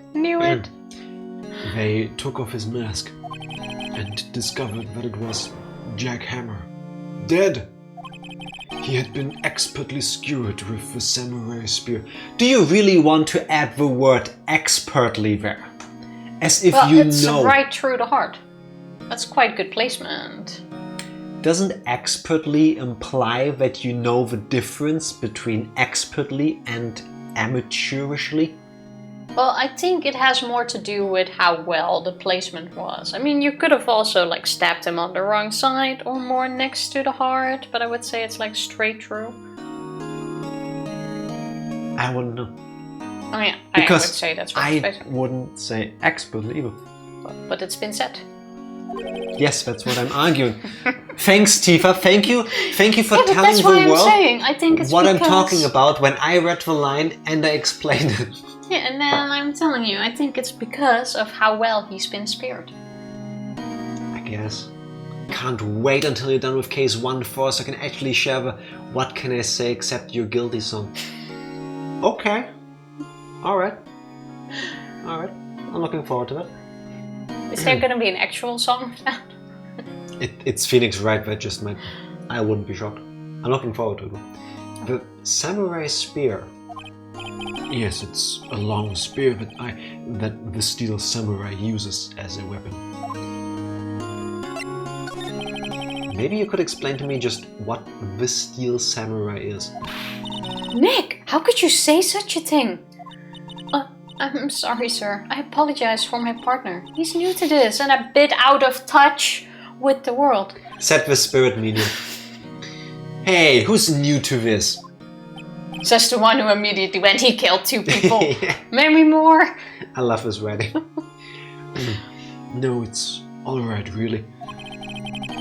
They took off his mask and discovered that it was Jack Hammer. Dead! He had been expertly skewered with the samurai spear. Do you really want to add the word expertly there? As if well, you it's know. Right through the heart. That's quite good placement. Doesn't expertly imply that you know the difference between expertly and amateurishly? Well, I think it has more to do with how well the placement was. I mean, you could have also like stabbed him on the wrong side or more next to the heart, but I would say it's like straight through. I wouldn't know. Oh yeah, because I would say that's what I wouldn't say expertly either. But it's been said. Yes, that's what I'm arguing. Thanks, Tifa. Thank you for telling that's the why I'm world saying. I think it's what because... I'm talking about when I read the line and I explained it. Yeah, and then I'm telling you, I think it's because of how well he's been speared. I guess. Can't wait until you're done with case 1-4 so I can actually share the what can I say except you're guilty song. Okay. Alright. I'm looking forward to it. Is there gonna be an actual song of that? It's Phoenix Wright, that just might... I wouldn't be shocked. I'm looking forward to it. The samurai spear. Yes, it's a long spear that the steel samurai uses as a weapon. Maybe you could explain to me just what the steel samurai is. Nick, how could you say such a thing? I'm sorry, sir. I apologize for my partner. He's new to this and a bit out of touch with the world. Said the spirit medium. Hey, who's new to this? Says the one who immediately went, he killed 2 people. Yeah. Maybe more. I love this writing. No, it's alright, really.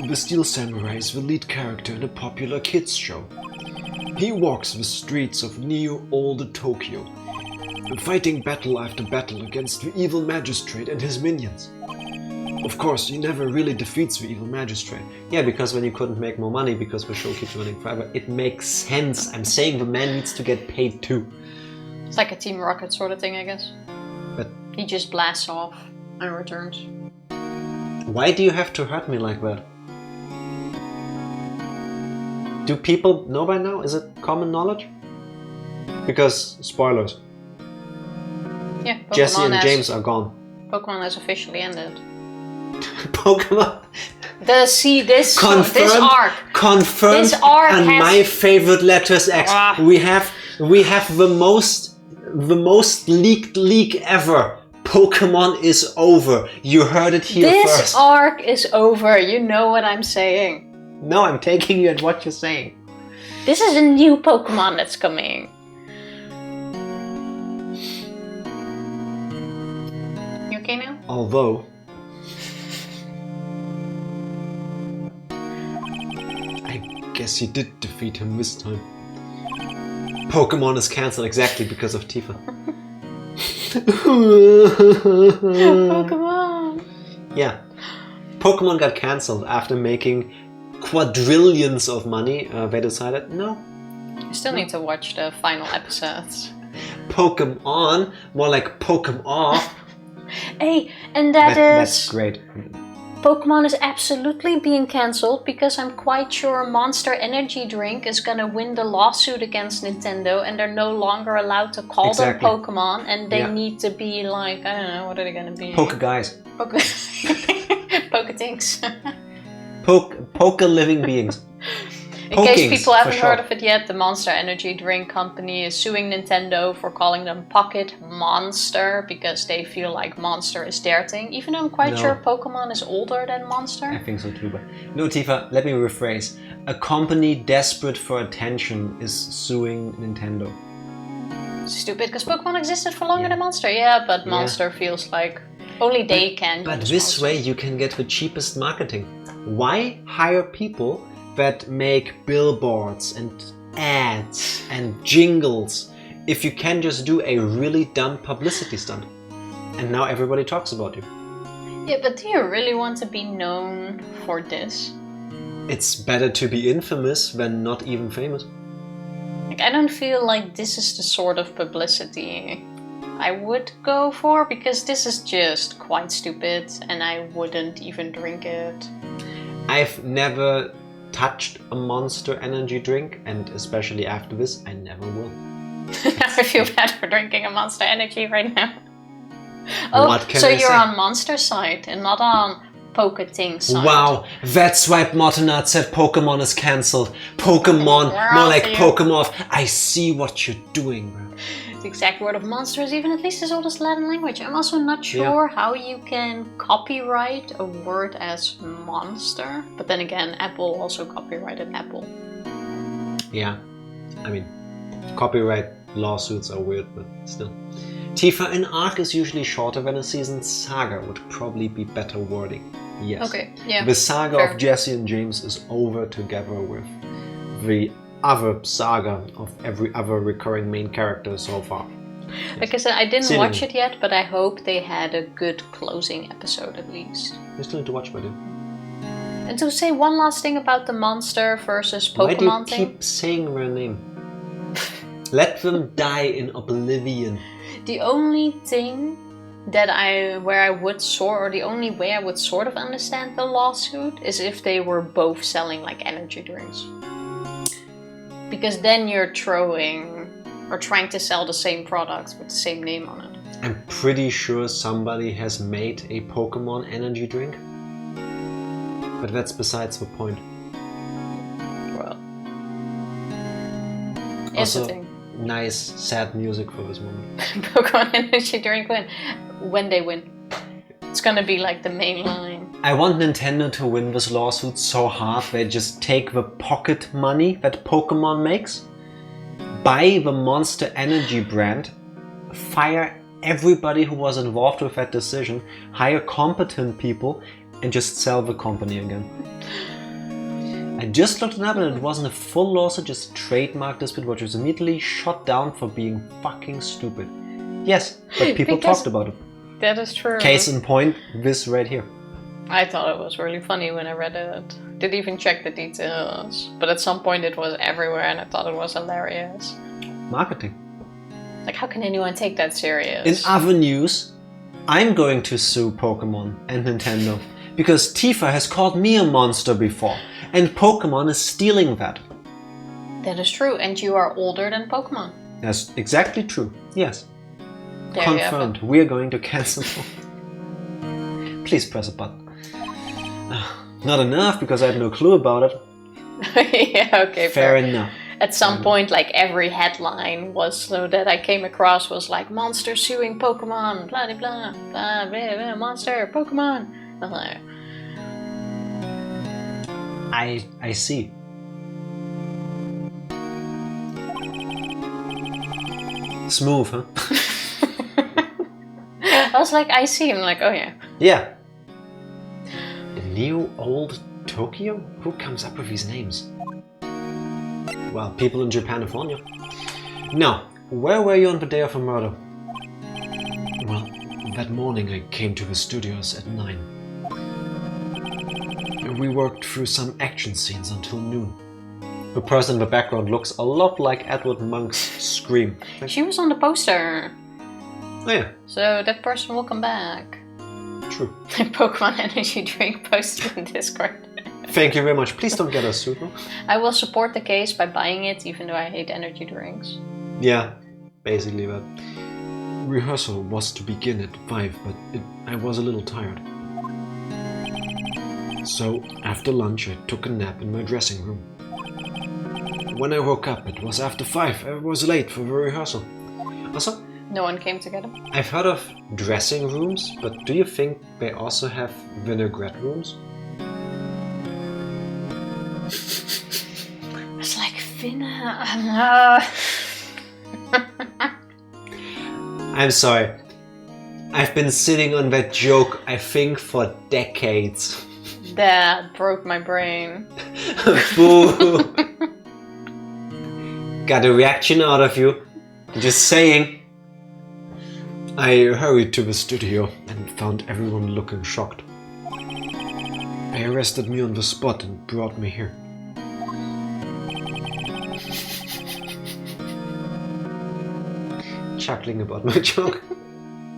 The Steel Samurai is the lead character in a popular kids show. He walks the streets of Neo-Old Tokyo, fighting battle after battle against the evil magistrate and his minions. Of course, he never really defeats the evil magistrate. Yeah, because when you couldn't make more money because the show keeps running forever, it makes sense. I'm saying the man needs to get paid too. It's like a Team Rocket sort of thing, I guess. But he just blasts off and returns. Why do you have to hurt me like that? Do people know by now? Is it common knowledge? Because, spoilers. Yeah, Pokemon Jesse and James are gone. Pokemon has officially ended. Pokemon. This arc. Confirmed. This arc and has... my favorite letters X. We have the most leaked leak ever. Pokemon is over. You heard it here first. This arc is over. You know what I'm saying. No, I'm taking you at what you're saying. This is a new Pokemon that's coming. You okay now? Although I guess you did defeat him this time. Pokemon is cancelled exactly because of Tifa. Pokemon! Yeah. Pokemon got cancelled after making quadrillions of money. They decided, no. You still need to watch the final episodes. Pokemon, more like Pokemon. Hey, and that's great. Pokemon is absolutely being cancelled because I'm quite sure Monster Energy Drink is gonna win the lawsuit against Nintendo and they're no longer allowed to call them Pokemon and they need to be like, I don't know, what are they gonna be? Poke guys. Poketinks. Poke living beings. In case people haven't heard of it yet, the Monster Energy Drink company is suing Nintendo for calling them Pocket Monster because they feel like Monster is their thing. Even though I'm quite sure Pokemon is older than Monster. I think so too, but... No, Tifa, let me rephrase. A company desperate for attention is suing Nintendo. Stupid, because Pokemon existed for longer than Monster. Yeah, but Monster feels like only they can. But this way you can get the cheapest marketing. Why hire people that make billboards and ads and jingles if you can just do a really dumb publicity stunt? And now everybody talks about you. Yeah, but do you really want to be known for this? It's better to be infamous than not even famous. Like, I don't feel like this is the sort of publicity I would go for, because this is just quite stupid and I wouldn't even drink it. I've never touched a Monster Energy drink, and especially after this, I never will. I feel bad for drinking a Monster Energy right now. So you're on Monster side and not on Poketing side. Wow, that's why Motonat said Pokemon is cancelled. Pokemon, more like Pokemon. I see what you're doing, bro. The exact word of monster is even at least as old as Latin language. I'm also not sure how you can copyright a word as monster. But then again, Apple also copyrighted Apple. Yeah, I mean, copyright lawsuits are weird, but still. Tifa, an arc is usually shorter than a season. Saga would probably be better wording. Yes. Okay, yeah. The saga of Jesse and James is over together with the other saga of every other recurring main character so far. Yes. Like I said, I didn't watch it yet, but I hope they had a good closing episode at least. You still need to watch, buddy. And to say one last thing about the monster versus Pokemon Why do you thing. keep saying their name? Let them die in oblivion. The only thing where I would sort, or the only way I would sort of understand the lawsuit is if they were both selling like energy drinks. Because then you're trying to sell the same product with the same name on it. I'm pretty sure somebody has made a Pokemon energy drink. But that's besides the point. Well, Also, interesting. nice, sad music for this moment. Pokemon energy drink when they win. It's gonna be like the main line. I want Nintendo to win this lawsuit so hard they just take the pocket money that Pokemon makes, buy the Monster Energy brand, fire everybody who was involved with that decision, hire competent people, and just sell the company again. I just looked it up and it wasn't a full lawsuit, just a trademark dispute, which was immediately shot down for being fucking stupid. Yes, but people talked about it. That is true. Case in point, this right here. I thought it was really funny when I read it. Didn't even check the details. But at some point it was everywhere and I thought it was hilarious. Marketing. Like, how can anyone take that serious? In other news, I'm going to sue Pokemon and Nintendo because Tifa has called me a monster before and Pokemon is stealing that. That is true, and you are older than Pokemon. That's exactly true, yes. There Confirmed, we're going to cancel. Please press a button. Not enough because I have no clue about it. Yeah, okay. Fair enough. At some point, like every headline was so that I came across was like monster suing Pokemon, blah blah blah, blah, blah, blah monster Pokemon. I was like, I see. Smooth, huh? I was like, I see. I'm like, oh yeah. Yeah. New old Tokyo? Who comes up with these names? Well, people in Japan-California. Now, where were you on the day of the murder? Well, that morning I came to the studios at 9. We worked through some action scenes until noon. The person in the background looks a lot like Edward Monk's Scream. She was on the poster. Oh yeah. So that person will come back. True. Pokemon energy drink posted in Discord. Thank you very much. Please don't get us sued. I will support the case by buying it, even though I hate energy drinks. Yeah, basically that. Rehearsal was to begin at 5, but I was a little tired. So, after lunch, I took a nap in my dressing room. When I woke up, it was after 5. I was late for the rehearsal. Also, no one came to get him. I've heard of dressing rooms, but do you think they also have vinaigrette rooms? It's like I'm sorry. I've been sitting on that joke, I think, for decades. That broke my brain. Boo! Got a reaction out of you. Just saying. I hurried to the studio and found everyone looking shocked. They arrested me on the spot and brought me here. Chuckling about my joke.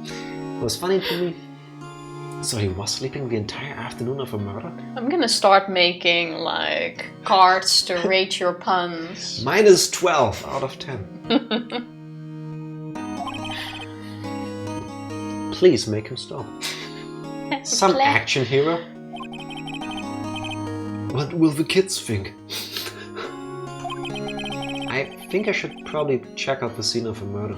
It was funny to me. So he was sleeping the entire afternoon of a murder? I'm gonna start making like cards to rate your puns. Minus 12 out of 10. Please make him stop. Some action hero. What will the kids think? I think I should probably check out the scene of a murder.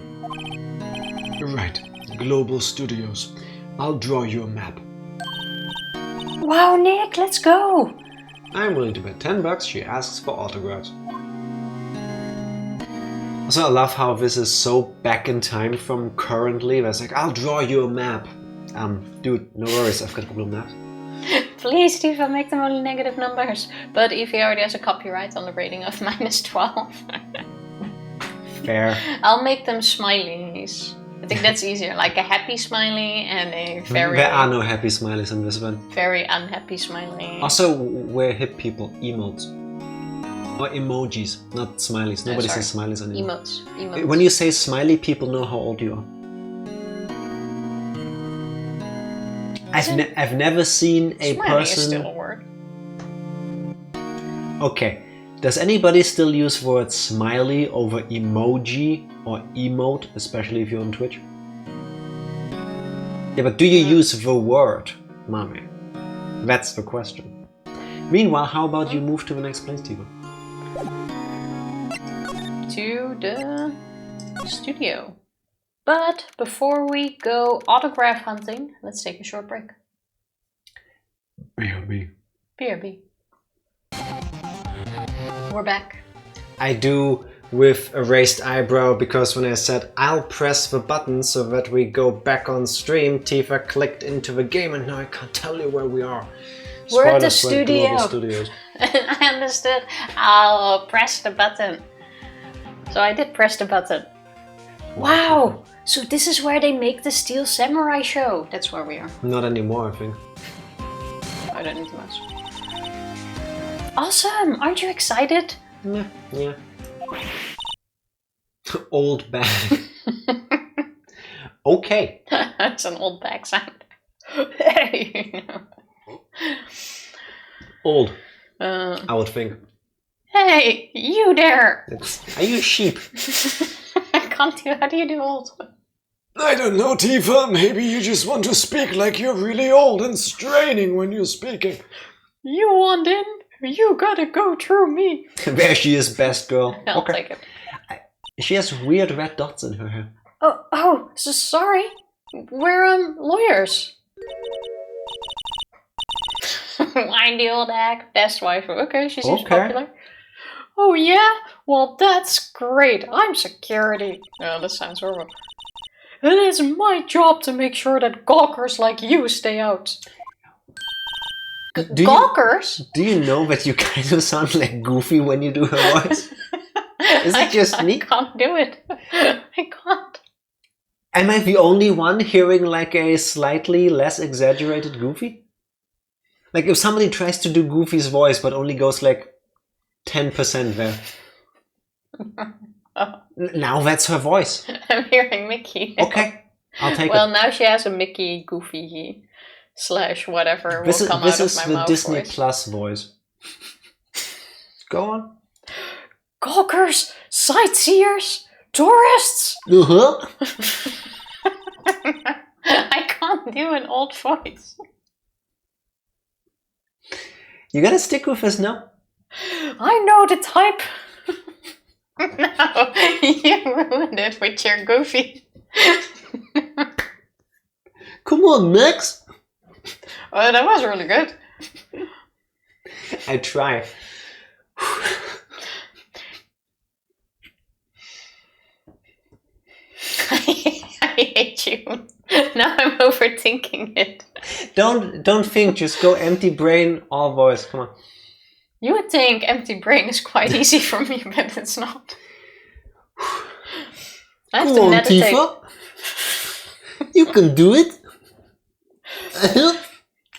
Right, Global Studios. I'll draw you a map. Wow, Nick, let's go! I'm willing to bet $10 she asks for autographs. Also, I love how this is so back in time from currently. That's like, I'll draw you a map. Dude, no worries, I've got Google Maps. Please, Tifa, make them only negative numbers. But if he already has a copyright on the rating of minus 12. Fair. I'll make them smileys. I think that's easier, like a happy smiley and a very... There are no happy smileys in this one. Very unhappy smiley. Also, we're hip people. Emotes. Or emojis, not smileys. Nobody says smileys anymore. Emotes. When you say smiley, people know how old you are. I've never seen a Smiley person. is still a word. Okay. Does anybody still use the word smiley over emoji or emote, especially if you're on Twitch? Yeah, but do you use the word, Mame? That's the question. Meanwhile, how about you move to the next place, Tifa? To the studio. But before we go autograph hunting, let's take a short break. BRB. BRB. We're back. I do with a raised eyebrow because when I said I'll press the button so that we go back on stream, Tifa clicked into the game and now I can't tell you where we are. We're at the Spoilers for studio. Global Studios. I understood. I'll press the button. So I did press the button. Wow! So this is where they make the Steel Samurai show. That's where we are. Not anymore, I think. I don't need to mess. Awesome! Aren't you excited? Yeah. Old bag. Okay. That's an old bag sound. Hey! Old. I would think. Hey! You there! Are you a sheep? I can't do. How do you do old? I don't know, Tifa. Maybe you just want to speak like you're really old and straining when you're speaking. You want in? You gotta go through me. There she is, best girl. I'll take it. She has weird red dots in her hair. Oh, so sorry. We're lawyers. Wine the old hag, best wife. Okay, she seems popular. Oh yeah? Well, that's great. I'm security. Oh, this sounds horrible. It is my job to make sure that gawkers like you stay out. Gawkers? Do you know that you kind of sound like Goofy when you do her voice? Is it just me? I can't do it. I can't. Am I the only one hearing like a slightly less exaggerated Goofy? Like if somebody tries to do Goofy's voice but only goes like 10% there. Oh. Now that's her voice. I'm hearing Mickey. Okay, I'll take well, it. now she has a Mickey, Goofy, / whatever This will come out of my mouth. This is the Disney voice. Plus voice. Go on. Gawkers, sightseers, tourists. Uh-huh. I can't do an old voice. You gotta stick with us now. I know the type. No, you ruined it with your Goofy. Come on, Max. Oh, that was really good. I try. I hate you. Now I'm overthinking it. Don't think, just go empty brain, all voice. Come on. You would think empty brain is quite easy for me, but it's not. I have Come to on, meditate. Tifa. You can do it.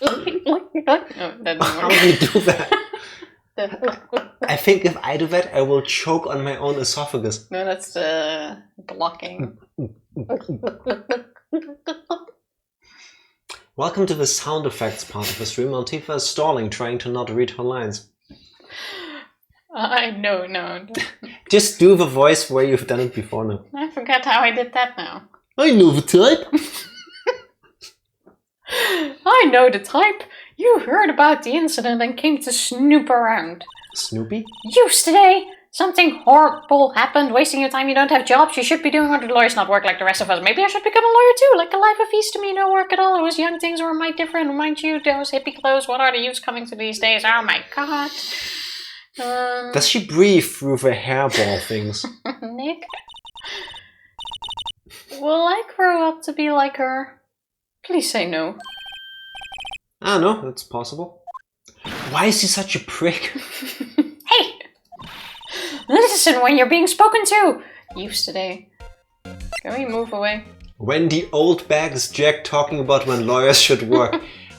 Oh, that didn't How work. do you do that? I think if I do that, I will choke on my own esophagus. No, that's blocking. Welcome to the sound effects part of the stream. While Tifa is stalling, trying to not read her lines. I know, no. Just do the voice where you've done it before now. I forgot how I did that now. I know the type. I know the type. You heard about the incident and came to snoop around. Snoopy? Yesterday, something horrible happened. Wasting your time, you don't have jobs. You should be doing what the lawyers, not work like the rest of us. Maybe I should become a lawyer too. Like a life of ease to me, no work at all. It was young things were might different. Mind you, those hippie clothes, what are the youths coming to these days? Oh my god. Does she breathe through the hairball things? Nick? Will I grow up to be like her? Please say no. Ah, no, that's possible. Why is he such a prick? Hey! Listen when you're being spoken to! Youths today. Can we move away? When the old bag is Jack talking about when lawyers should work.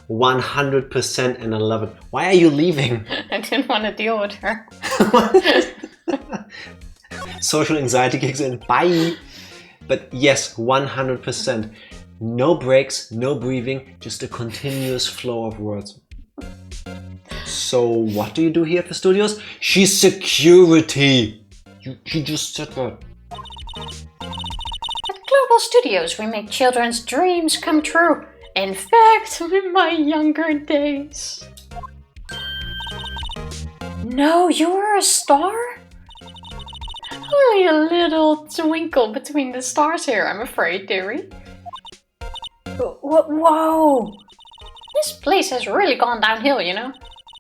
100% and I love it. Why are you leaving? I didn't want to deal with her. Social anxiety kicks in. Bye. But yes, 100%. No breaks, no breathing, just a continuous flow of words. So what do you do here at the studios? She's security! She just said that. At Global Studios, we make children's dreams come true. In fact, in my younger days. No, you were a star? Only a little twinkle between the stars here, I'm afraid, dearie. Whoa! This place has really gone downhill, you know?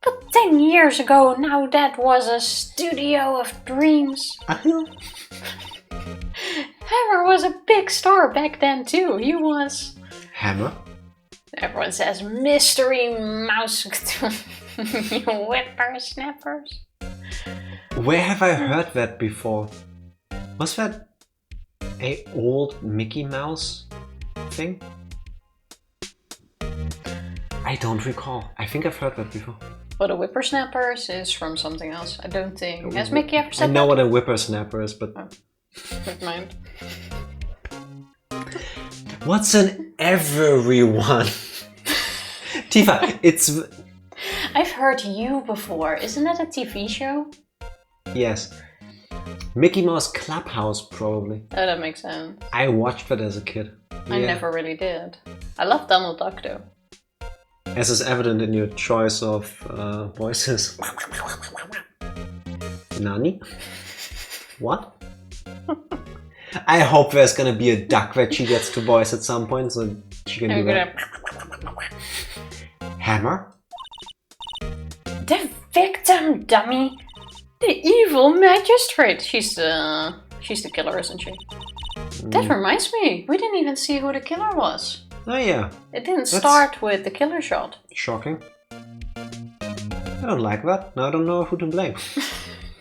But 10 years ago, now that was a studio of dreams. Hammer was a big star back then too, he was. Hammer? Everyone says mystery mouse. You whippersnappers. Where have I heard that before? Was that a old Mickey Mouse thing? I don't recall. I think I've heard that before. Well, the whippersnappers is from something else. I don't think. Has Mickey ever said that? I know what a whippersnapper is, but... Oh. Never mind. What's an everyone? Tifa, it's... I've heard you before. Isn't that a TV show? Yes. Mickey Mouse Clubhouse, probably. Oh, that makes sense. I watched that as a kid. I never really did. I love Donald Duck, though. As is evident in your choice of voices. Nani? What? I hope there's gonna be a duck that she gets to voice at some point, so she can do that. Hammer? The victim, dummy! The evil magistrate! She's the killer, isn't she? That reminds me, we didn't even see who the killer was. Oh yeah. It didn't start with the killer shot. Shocking. I don't like that. Now I don't know who to blame.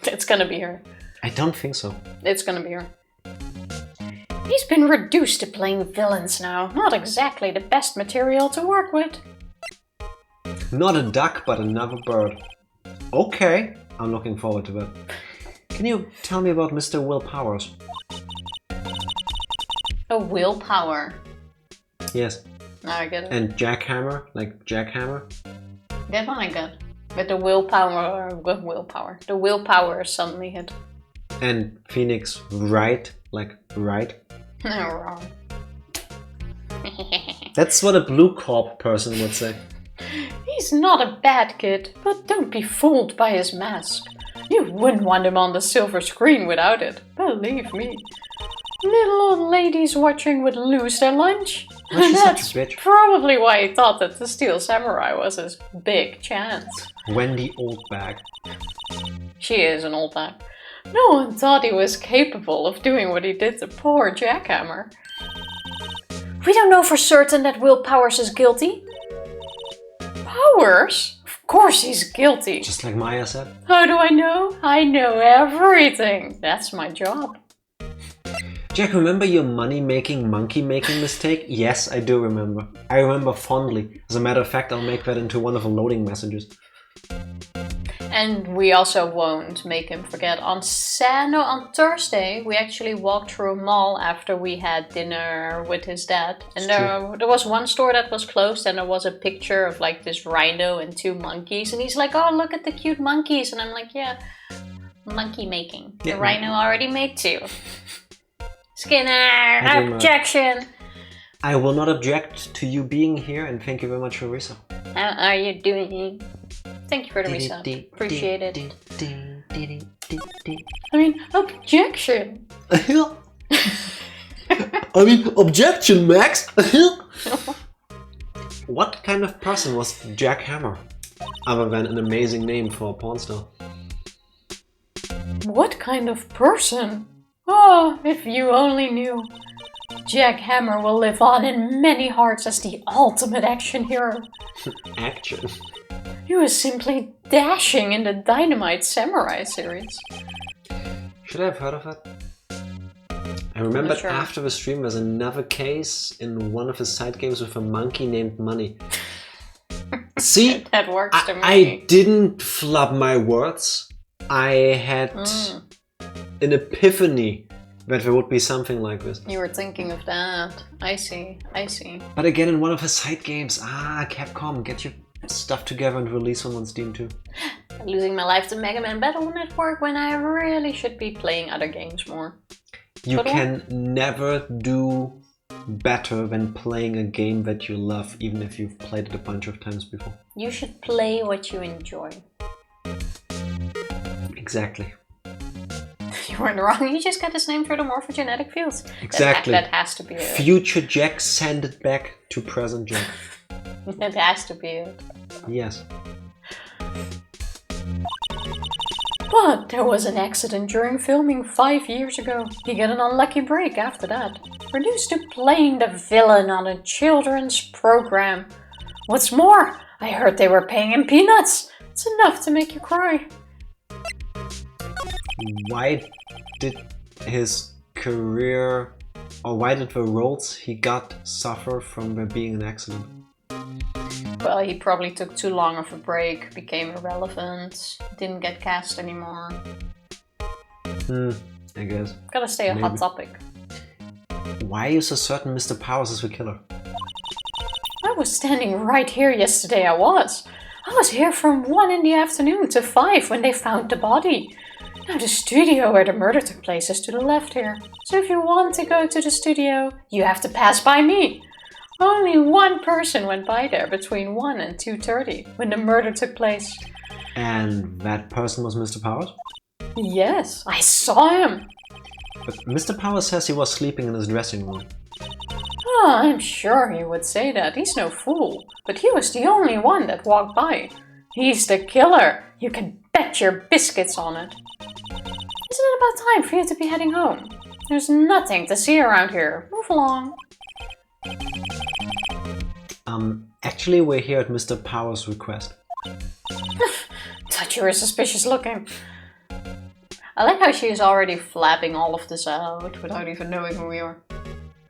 It's gonna be her. I don't think so. It's gonna be her. He's been reduced to playing villains now. Not exactly the best material to work with. Not a duck, but another bird. Okay, I'm looking forward to that. Can you tell me about Mr. Will Powers? A willpower. Yes. Now I get it. And Jackhammer, like Jackhammer. That one I got. But the willpower, the willpower suddenly hit. And Phoenix Wright, like right. No, wrong. That's what a blue corp person would say. He's not a bad kid, but don't be fooled by his mask. You wouldn't want him on the silver screen without it, believe me. Little old ladies watching would lose their lunch. And that's probably why he thought that the Steel Samurai was his big chance. Wendy Oldbag. She is an old bag. No one thought he was capable of doing what he did to poor Jackhammer. We don't know for certain that Will Powers is guilty. Powers? Of course he's guilty. Just like Maya said. How do I know? I know everything. That's my job. Jack, remember your money-making, monkey-making mistake? Yes, I do remember. I remember fondly. As a matter of fact, I'll make that into one of the loading messages. And we also won't make him forget. On Thursday, we actually walked through a mall after we had dinner with his dad. And there was one store that was closed and there was a picture of like this rhino and two monkeys. And he's like, oh, look at the cute monkeys. And I'm like, yeah, monkey making. The rhino already made two. Skinner, objection! I will not object to you being here, and thank you very much for Risa. How are you doing? Thank you for the Risa. Appreciate it. I mean, objection! I mean, objection, Max! What kind of person was Jack Hammer? Other than an amazing name for a porn star. What kind of person? Oh, if you only knew. Jack Hammer will live on in many hearts as the ultimate action hero. Action? He was simply dashing in the Dynamite Samurai series. Should I have heard of it? I remember after the stream there's another case in one of his side games with a monkey named Money. See? That works to me. I didn't flub my words. I had... an epiphany that there would be something like this. You were thinking of that. I see. But again, in one of his side games, Capcom, get your stuff together and release one on Steam too. Losing my life to Mega Man Battle Network when I really should be playing other games more. You can never do better than playing a game that you love, even if you've played it a bunch of times before. You should play what you enjoy. Exactly. You weren't wrong, you just got his name through the morphogenetic fields. Exactly. That has to be it. Future Jack, send it back to present Jack. That has to be it. Yes. But there was an accident during filming 5 years ago. He got an unlucky break after that. Reduced to playing the villain on a children's program. What's more, I heard they were paying him peanuts. It's enough to make you cry. Why did his career, or why did the roles he got suffer from there being an accident? Well, he probably took too long of a break, became irrelevant, didn't get cast anymore. I guess. Gotta stay a hot topic. Why is a certain Mr. Powers as the killer? I was standing right here yesterday, I was here from 1 in the afternoon to 5 when they found the body. Now the studio where the murder took place is to the left here. So if you want to go to the studio, you have to pass by me. Only one person went by there between 1 and 2:30 when the murder took place. And that person was Mr. Powers? Yes, I saw him. But Mr. Powers says he was sleeping in his dressing room. Oh, I'm sure he would say that. He's no fool. But he was the only one that walked by. He's the killer. You can bet your biscuits on it. Isn't it about time for you to be heading home? There's nothing to see around here. Move along. Actually, we're here at Mr. Powers' request. Thought you were suspicious looking. I like how she's already flapping all of this out without even knowing who we are.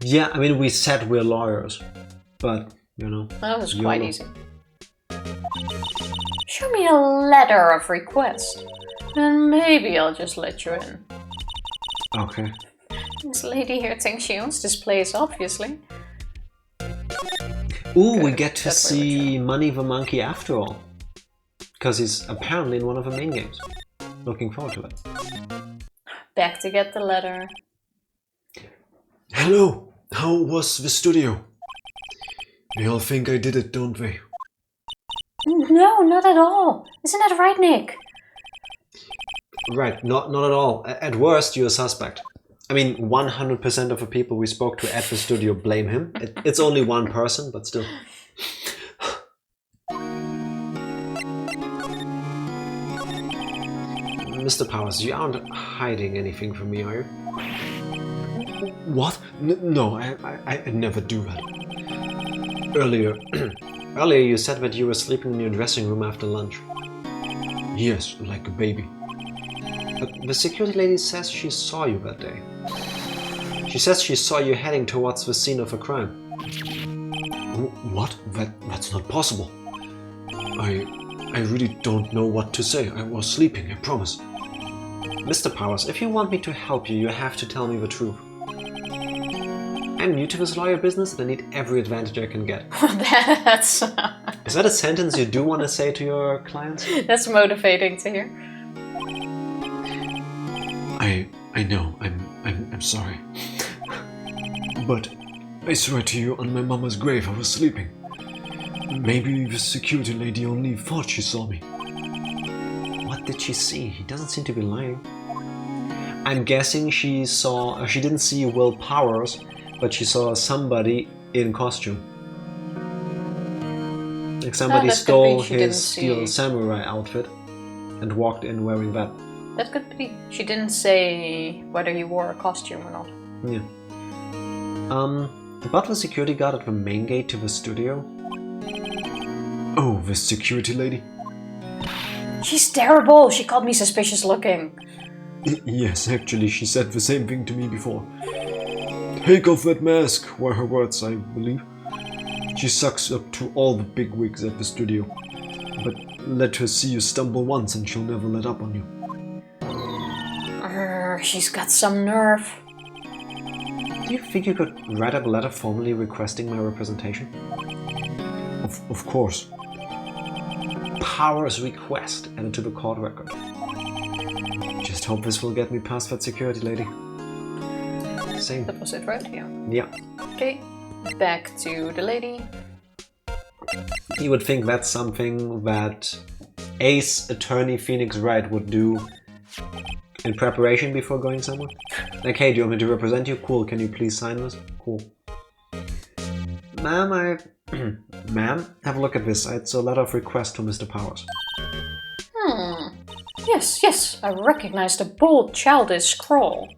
Yeah, I mean, we said we're lawyers, but, you know. That was quite easy. Show me a letter of request, and maybe I'll just let you in. Okay. This lady here thinks she owns this place, obviously. Ooh, we get to see Money the Monkey after all. Because he's apparently in one of the main games. Looking forward to it. Back to get the letter. Hello, how was the studio? They all think I did it, don't they? No, not at all. Isn't that right, Nick? Right, not at all. At worst, you're a suspect. I mean, 100% of the people we spoke to at the studio blame him. It's only one person, but still. Mr. Powers, you aren't hiding anything from me, are you? What? No, I never do that. Earlier you said that you were sleeping in your dressing room after lunch. Yes, like a baby. But the security lady says she saw you that day. She says she saw you heading towards the scene of a crime. What? That's not possible. I really don't know what to say. I was sleeping, I promise. Mr. Powers, if you want me to help you, you have to tell me the truth. I'm new to this lawyer business and I need every advantage I can get. That's... Is that a sentence you do want to say to your clients? That's motivating to hear. I know, I'm sorry. But I swear to you, on my mama's grave I was sleeping. Maybe the security lady only thought she saw me. What did she see? He doesn't seem to be lying. I'm guessing she didn't see Will Powers, but she saw somebody in costume. Like somebody stole his steel samurai outfit and walked in wearing that. That could be. She didn't say whether he wore a costume or not. Yeah. About the security guard at the main gate to the studio. Oh, the security lady? She's terrible. She called me suspicious looking. Yes, actually, she said the same thing to me before. Take off that mask, were her words, I believe. She sucks up to all the big wigs at the studio. But let her see you stumble once and she'll never let up on you. She's got some nerve. Do you think you could write up a letter formally requesting my representation? Of course. Powers request added to the court record. Just hope this will get me past that security lady. Same. That was it, right? Yeah. Yeah. Okay, back to the lady. You would think that's something that Ace Attorney Phoenix Wright would do in preparation before going somewhere. Like, hey, do you want me to represent you? Cool, can you please sign this? Cool. Ma'am, Ma'am, have a look at this. It's a letter of request to Mr. Powers. Yes, I recognize the bold, childish scrawl.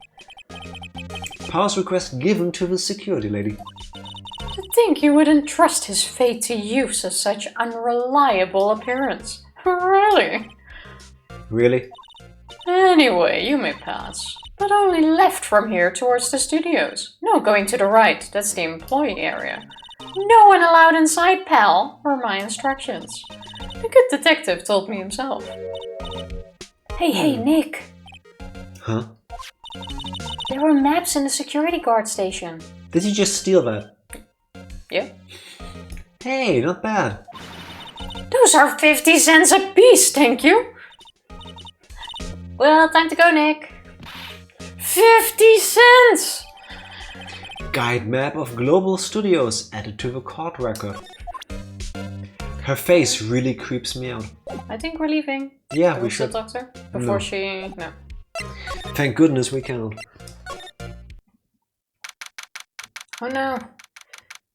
Powers request given to the security lady. To think you would entrust his fate to use of such unreliable appearance. Really? Really? Anyway, you may pass. But only left from here towards the studios. No going to the right, that's the employee area. No one allowed inside, pal, were my instructions. The good detective told me himself. Hey, Nick. Huh? There were maps in the security guard station. Did you just steal that? Yeah. Hey, not bad. Those are 50 cents a piece, thank you. Well, time to go, Nick. 50 cents! Guide map of global studios added to the court record. Her face really creeps me out. I think we're leaving. Yeah, Can we should. talk to her before she... No. Thank goodness we cannot. Oh no.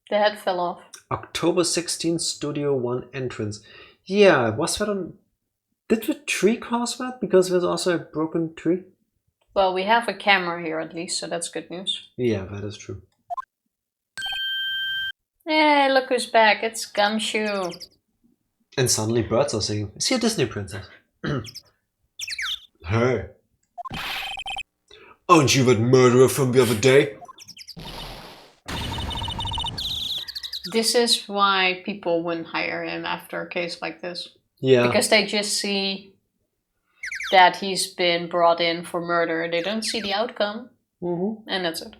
The head fell off. October 16th, Studio 1 entrance. Yeah, was that on... Did the tree cause that? Because there's also a broken tree? Well, we have a camera here at least, so that's good news. Yeah, that is true. Hey, look who's back. It's Gumshoe. And suddenly birds are singing. Is he a Disney princess? Hey. Aren't you that murderer from the other day? This is why people wouldn't hire him after a case like this. Yeah. Because they just see that he's been brought in for murder. They don't see the outcome. Mm-hmm. And that's it.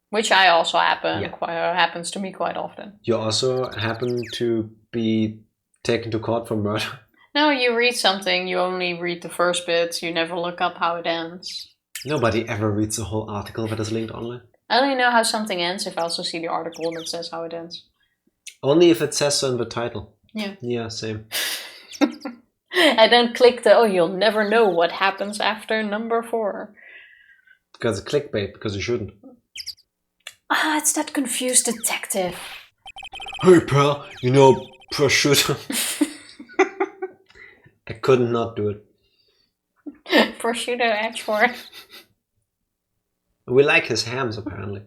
Which I also happens to me quite often. You also happen to be taken to court for murder? No, you read something, you only read the first bit, you never look up how it ends. Nobody ever reads the whole article that is linked online. I only know how something ends if I also see the article that says how it ends. Only if it says so in the title. Yeah. Yeah, same. I don't click the, oh, you'll never know what happens after number 4. Because it's clickbait, because you shouldn't. Ah, it's that confused detective. Hey pal, you know, prosciutto. I couldn't not do it. Prosciutto Edgeworth. We like his hams, apparently.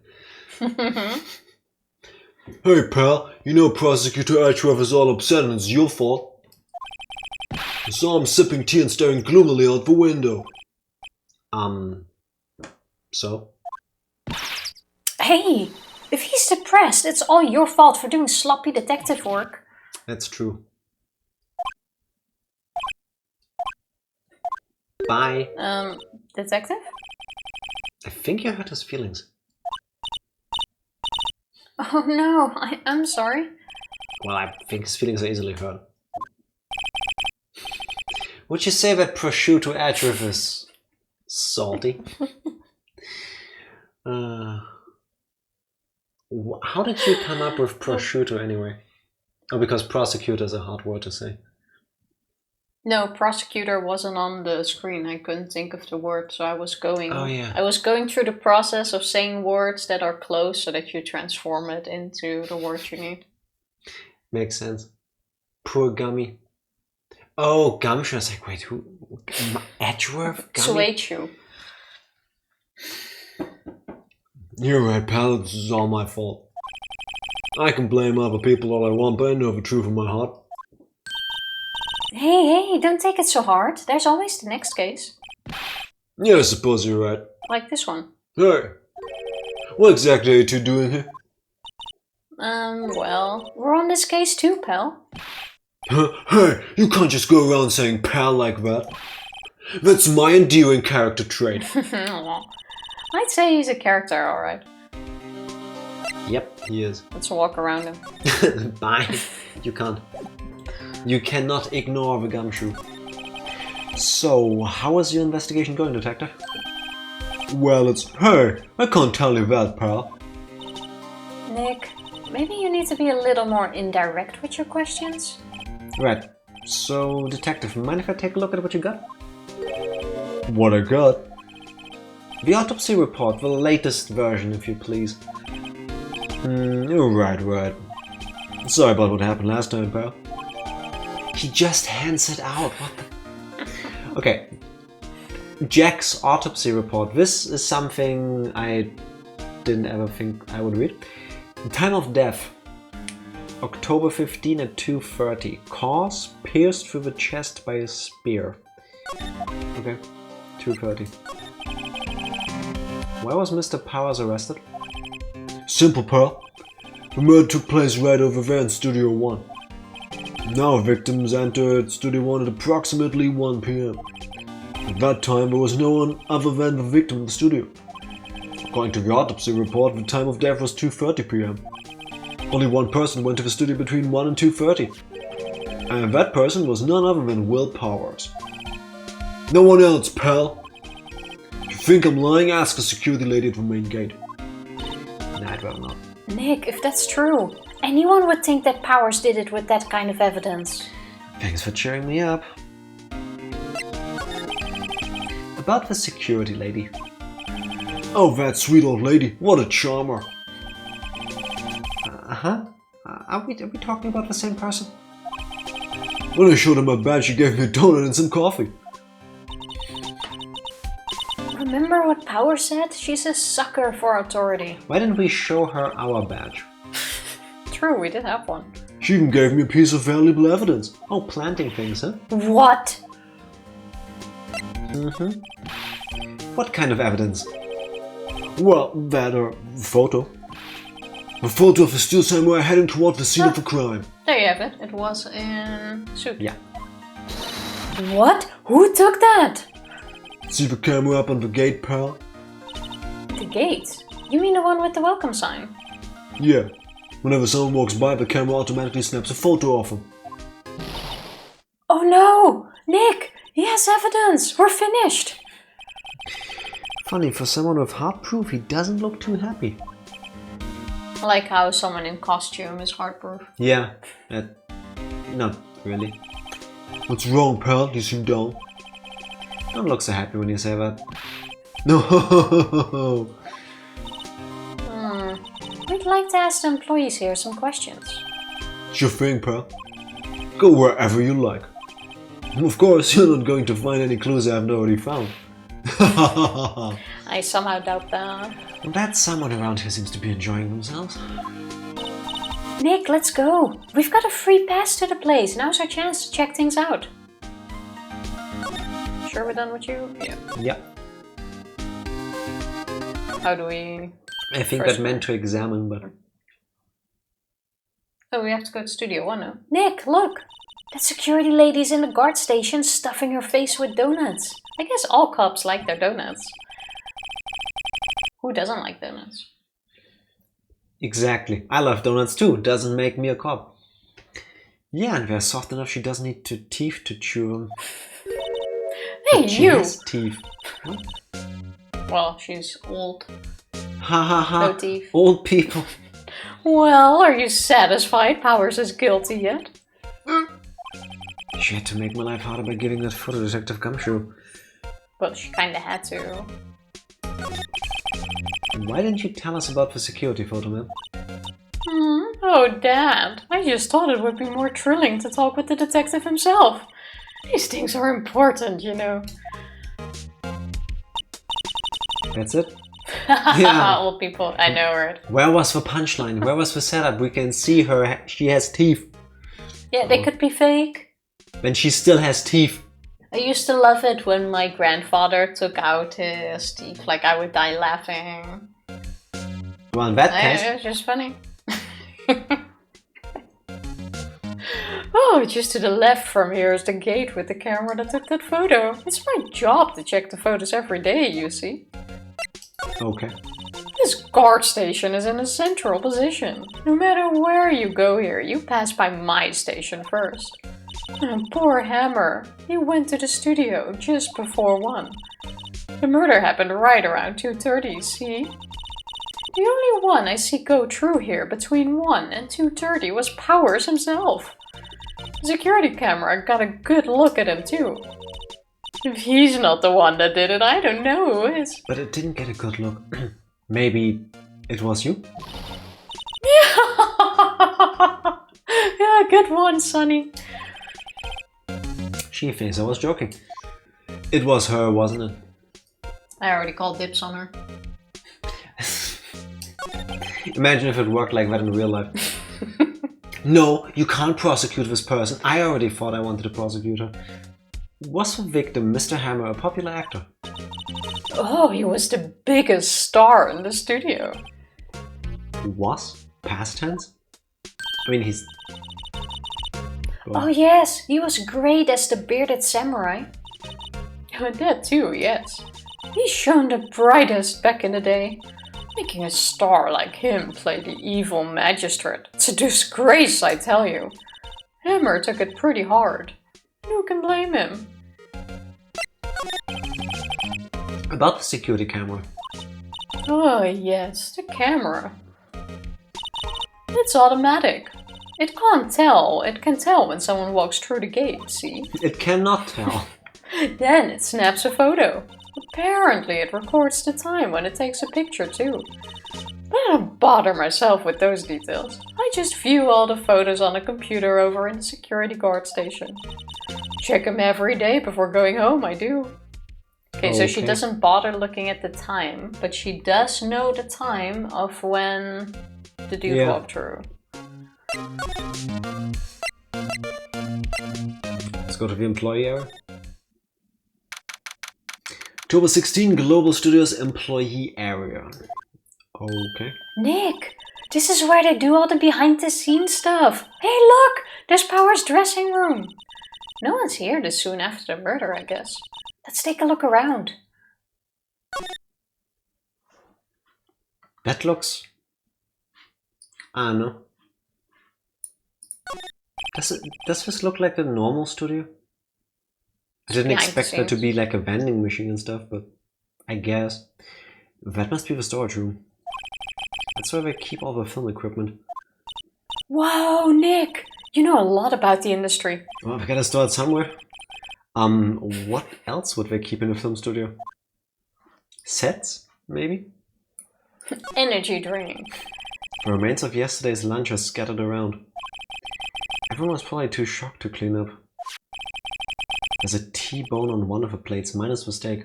Hey pal, you know Prosecutor Edgeworth is all upset and it's your fault. I saw him sipping tea and staring gloomily out the window. So? Hey, if he's depressed, it's all your fault for doing sloppy detective work. That's true. Bye. Detective? I think you hurt his feelings. Oh no, I'm sorry. Well, I think his feelings are easily hurt. Would you say that prosciutto Edgeworth is salty? How did you come up with prosciutto anyway? Oh, because prosecutor is a hard word to say. No, prosecutor wasn't on the screen. I couldn't think of the word, so I was going. Oh yeah. I was going through the process of saying words that are close, so that you transform it into the word you need. Makes sense. Poor Gummy. Oh, Gumshoe. I was like, wait, who? Edgeworth? Gummy? Suechu. You're right, pal, this is all my fault. I can blame other people all I want, but I know the truth in my heart. Hey, don't take it so hard. There's always the next case. Yeah, I suppose you're right. Like this one. Hey, what exactly are you two doing here? Well, we're on this case too, pal. Hey, you can't just go around saying pal like that. That's my endearing character trait. I'd say he's a character, alright. Yep, he is. Let's walk around him. Bye. You can't. You cannot ignore the gumshoe. So, how is your investigation going, Detective? Well, hey, I can't tell you that, pal. Nick, maybe you need to be a little more indirect with your questions? Right. So, Detective, mind if I take a look at what you got? What I got? The autopsy report, the latest version, if you please. Right. Sorry about what happened last time, pal. He just hands it out. What the... Okay. Jack's autopsy report. This is something I didn't ever think I would read. Time of death. October 15 at 2:30. Cause pierced through the chest by a spear. Okay. 2:30. Why was Mr. Powers arrested? Simple, pal. The murder took place right over there in Studio 1. Now victims entered Studio 1 at approximately 1 PM. At that time, there was no one other than the victim in the studio. According to the autopsy report, the time of death was 2:30 PM. Only one person went to the studio between 1 and 2:30. And that person was none other than Will Powers. No one else, pal. If you think I'm lying, ask the security lady at the main gate. Nah, I'd rather not. Nick, if that's true, anyone would think that Powers did it with that kind of evidence. Thanks for cheering me up. About the security lady. Oh, that sweet old lady. What a charmer. Are we talking about the same person? When I showed her my badge, she gave me a donut and some coffee. Remember what Powers said? She's a sucker for authority. Why didn't we show her our badge? True, we did have one. She even gave me a piece of valuable evidence. Oh, planting things, huh? What? What kind of evidence? Well, that photo. A photo of a steel samurai heading toward the scene of the crime. There you have it. It was in Soup. Yeah. What? Who took that? See the camera up on the gate, pal? The gate? You mean the one with the welcome sign? Yeah. Whenever someone walks by, the camera automatically snaps a photo of them. Oh no! Nick! He has evidence! We're finished! Funny, for someone with hard proof, he doesn't look too happy. I like how someone in costume is hard proof. Yeah, not really. What's wrong, pal? You seem down. Don't look so happy when you say that. No. We'd like to ask the employees here some questions. Sure thing, pal. Go wherever you like. Of course, you're not going to find any clues I haven't already found. I somehow doubt that. That someone around here seems to be enjoying themselves. Nick, let's go. We've got a free pass to the place. Now's our chance to check things out. Sure we're done with you? Yeah. Yep. How do we... I think that meant to examine, but... Oh, we have to go to Studio 1 now. Nick, look! That security lady's in the guard station stuffing her face with donuts. I guess all cops like their donuts. Who doesn't like donuts? Exactly. I love donuts too. Doesn't make me a cop. Yeah, and they're soft enough she doesn't need teeth to chew them. Hey, she you! has teeth. What? Well, she's old. Ha ha ha. No teeth. Old people. Well, are you satisfied Powers is guilty yet? She had to make my life harder by giving that photo detective gumshoe. Well, she kinda had to. Why didn't you tell us about the security photo, man? Oh, Dad. I just thought it would be more thrilling to talk with the detective himself. These things are important, you know. That's it? Yeah. Old people, I know, right? Where was the punchline? Where was the setup? We can see her, she has teeth. Yeah, they could be fake. And she still has teeth. I used to love it when my grandfather took out his teeth. Like, I would die laughing. Well, in that case... It was just funny. Oh, just to the left from here is the gate with the camera that took that photo. It's my job to check the photos every day, you see. Okay. This This guard station is in a central position. No matter where you go here, you pass by my station first. And poor Hammer. He went to the studio just before 1. The murder happened right around 2:30, see? The only one I see go through here between 1 and 2:30 was Powers himself. The security camera got a good look at him too. If he's not the one that did it, I don't know who is. But it didn't get a good look. Maybe it was you? Yeah, good one, Sonny. She thinks I was joking. It was her, wasn't it? I already called dibs on her. Imagine if it worked like that in real life. No, you can't prosecute this person. I already thought I wanted to prosecute her. Was the victim, Mr. Hammer, a popular actor? Oh, he was the biggest star in the studio. Was? Past tense? I mean, he's... Oh yes, he was great as the bearded samurai. And that too, yes. He shone the brightest back in the day. Making a star like him play the evil magistrate. It's a disgrace, I tell you. Hammer took it pretty hard. Who can blame him? About the security camera. Oh yes, the camera. It's automatic. It can't tell. It can tell when someone walks through the gate, see? It cannot tell. Then it snaps a photo. Apparently it records the time when it takes a picture too. But I don't bother myself with those details. I just view all the photos on a computer over in the security guard station. Check them every day before going home, I do. Okay, so she doesn't bother looking at the time, but she does know the time of when the dude walked through. Let's go to the employee area. October 16, Global Studios employee area. Okay. Nick, this is where they do all the behind the scenes stuff. Hey look, there's Power's dressing room. No one's here this soon after the murder, I guess. Let's take a look around. That looks... I don't know. Does this look like a normal studio? I didn't expect there to be like a vending machine and stuff, but I guess. That must be the storage room. That's where they keep all the film equipment. Whoa, Nick! You know a lot about the industry. Well, we gotta store it somewhere. What else would they keep in a film studio? Sets, maybe? Energy drink. The remains of yesterday's lunch are scattered around. Everyone was probably too shocked to clean up. There's a T-bone on one of the plates, minus the steak.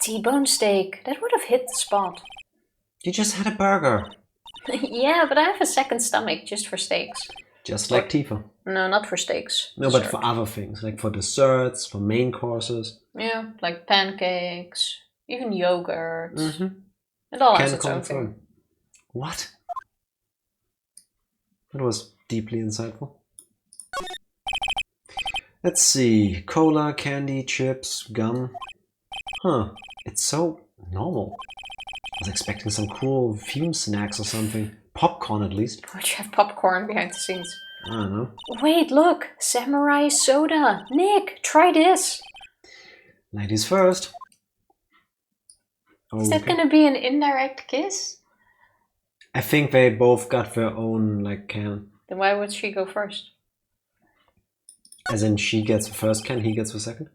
T-bone steak. That would have hit the spot. You just had a burger. Yeah, but I have a second stomach just for steaks. Just like Tifa. No, not for steaks. No, but for other things, like for desserts, for main courses. Yeah, like pancakes, even yogurt. It all has its own thing. What? That was deeply insightful. Let's see. Cola, candy, chips, gum. Huh. It's so normal. I was expecting some cool theme snacks or something. Popcorn at least. Would you have popcorn behind the scenes? I don't know. Wait, look! Samurai soda! Nick, try this! Ladies first. Is that gonna be an indirect kiss? I think they both got their own, like, can. Then why would she go first? As in, she gets the first can, he gets the second.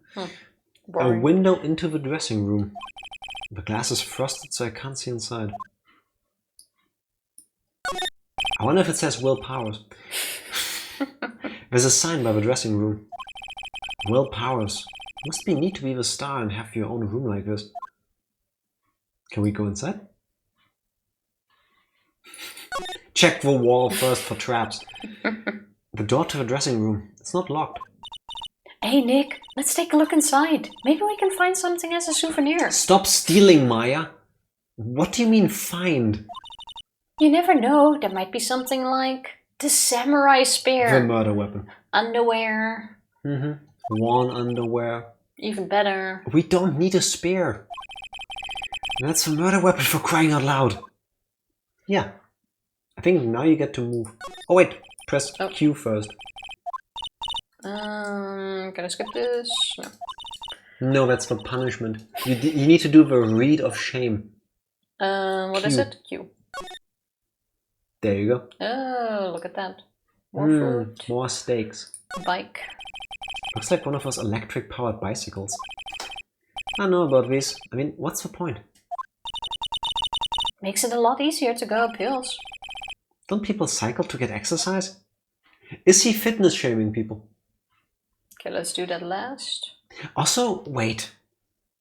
A window into the dressing room. The glass is frosted, so I can't see inside. I wonder if it says Will Powers. There's a sign by the dressing room. Will Powers. Must be neat to be the star and have your own room like this. Can we go inside? Check the wall first for traps. The door to the dressing room. It's not locked. Hey Nick, let's take a look inside. Maybe we can find something as a souvenir. Stop stealing, Maya. What do you mean find? You never know. There might be something like the samurai spear. The murder weapon. Underwear. Worn underwear. Even better. We don't need a spear. That's a murder weapon for crying out loud. Yeah. I think now you get to move. Oh wait, press Q first. Can I skip this? No. No, that's for punishment. You need to do the read of shame. What is it? Q. There you go. Oh, look at that. More food. More steaks. Bike. Looks like one of those electric-powered bicycles. I know about these. I mean, what's the point? Makes it a lot easier to go up hills. Don't people cycle to get exercise? Is he fitness shaming people? Okay, let's do that last. Also, wait.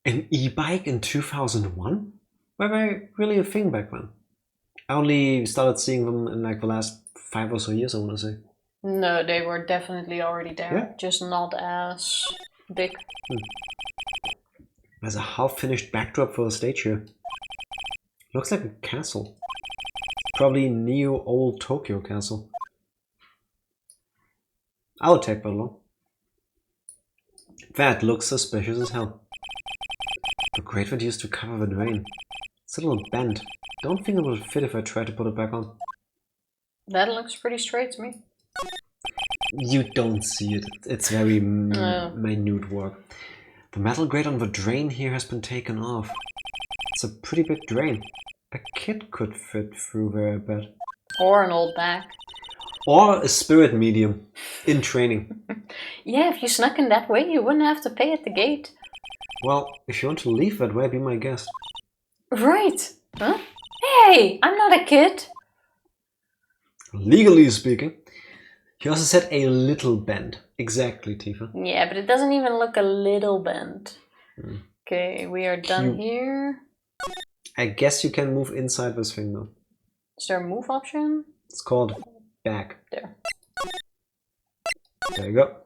An e-bike in 2001? Were they really a thing back then? I only started seeing them in like the last 5 or so years, I want to say. No, they were definitely already there. Yeah? Just not as big. There's a half-finished backdrop for a stage here. Looks like a castle. Probably Neo Old Tokyo Castle. I'll take that along. That looks suspicious as hell. The grate would used to cover the drain. It's a little bent. Don't think it would fit if I tried to put it back on. That looks pretty straight to me. You don't see it. It's very minute work. The metal grate on the drain here has been taken off. It's a pretty big drain. A kid could fit through there, I bet. Or an old bag. Or a spirit medium in training. Yeah, if you snuck in that way, you wouldn't have to pay at the gate. Well, if you want to leave that way, be my guest. Right. Huh? Hey, I'm not a kid. Legally speaking. He also said a little bend. Exactly, Tifa. Yeah, but it doesn't even look a little bent. Okay, we are done here. I guess you can move inside this thing though. Is there a move option? It's called back. There. There you go.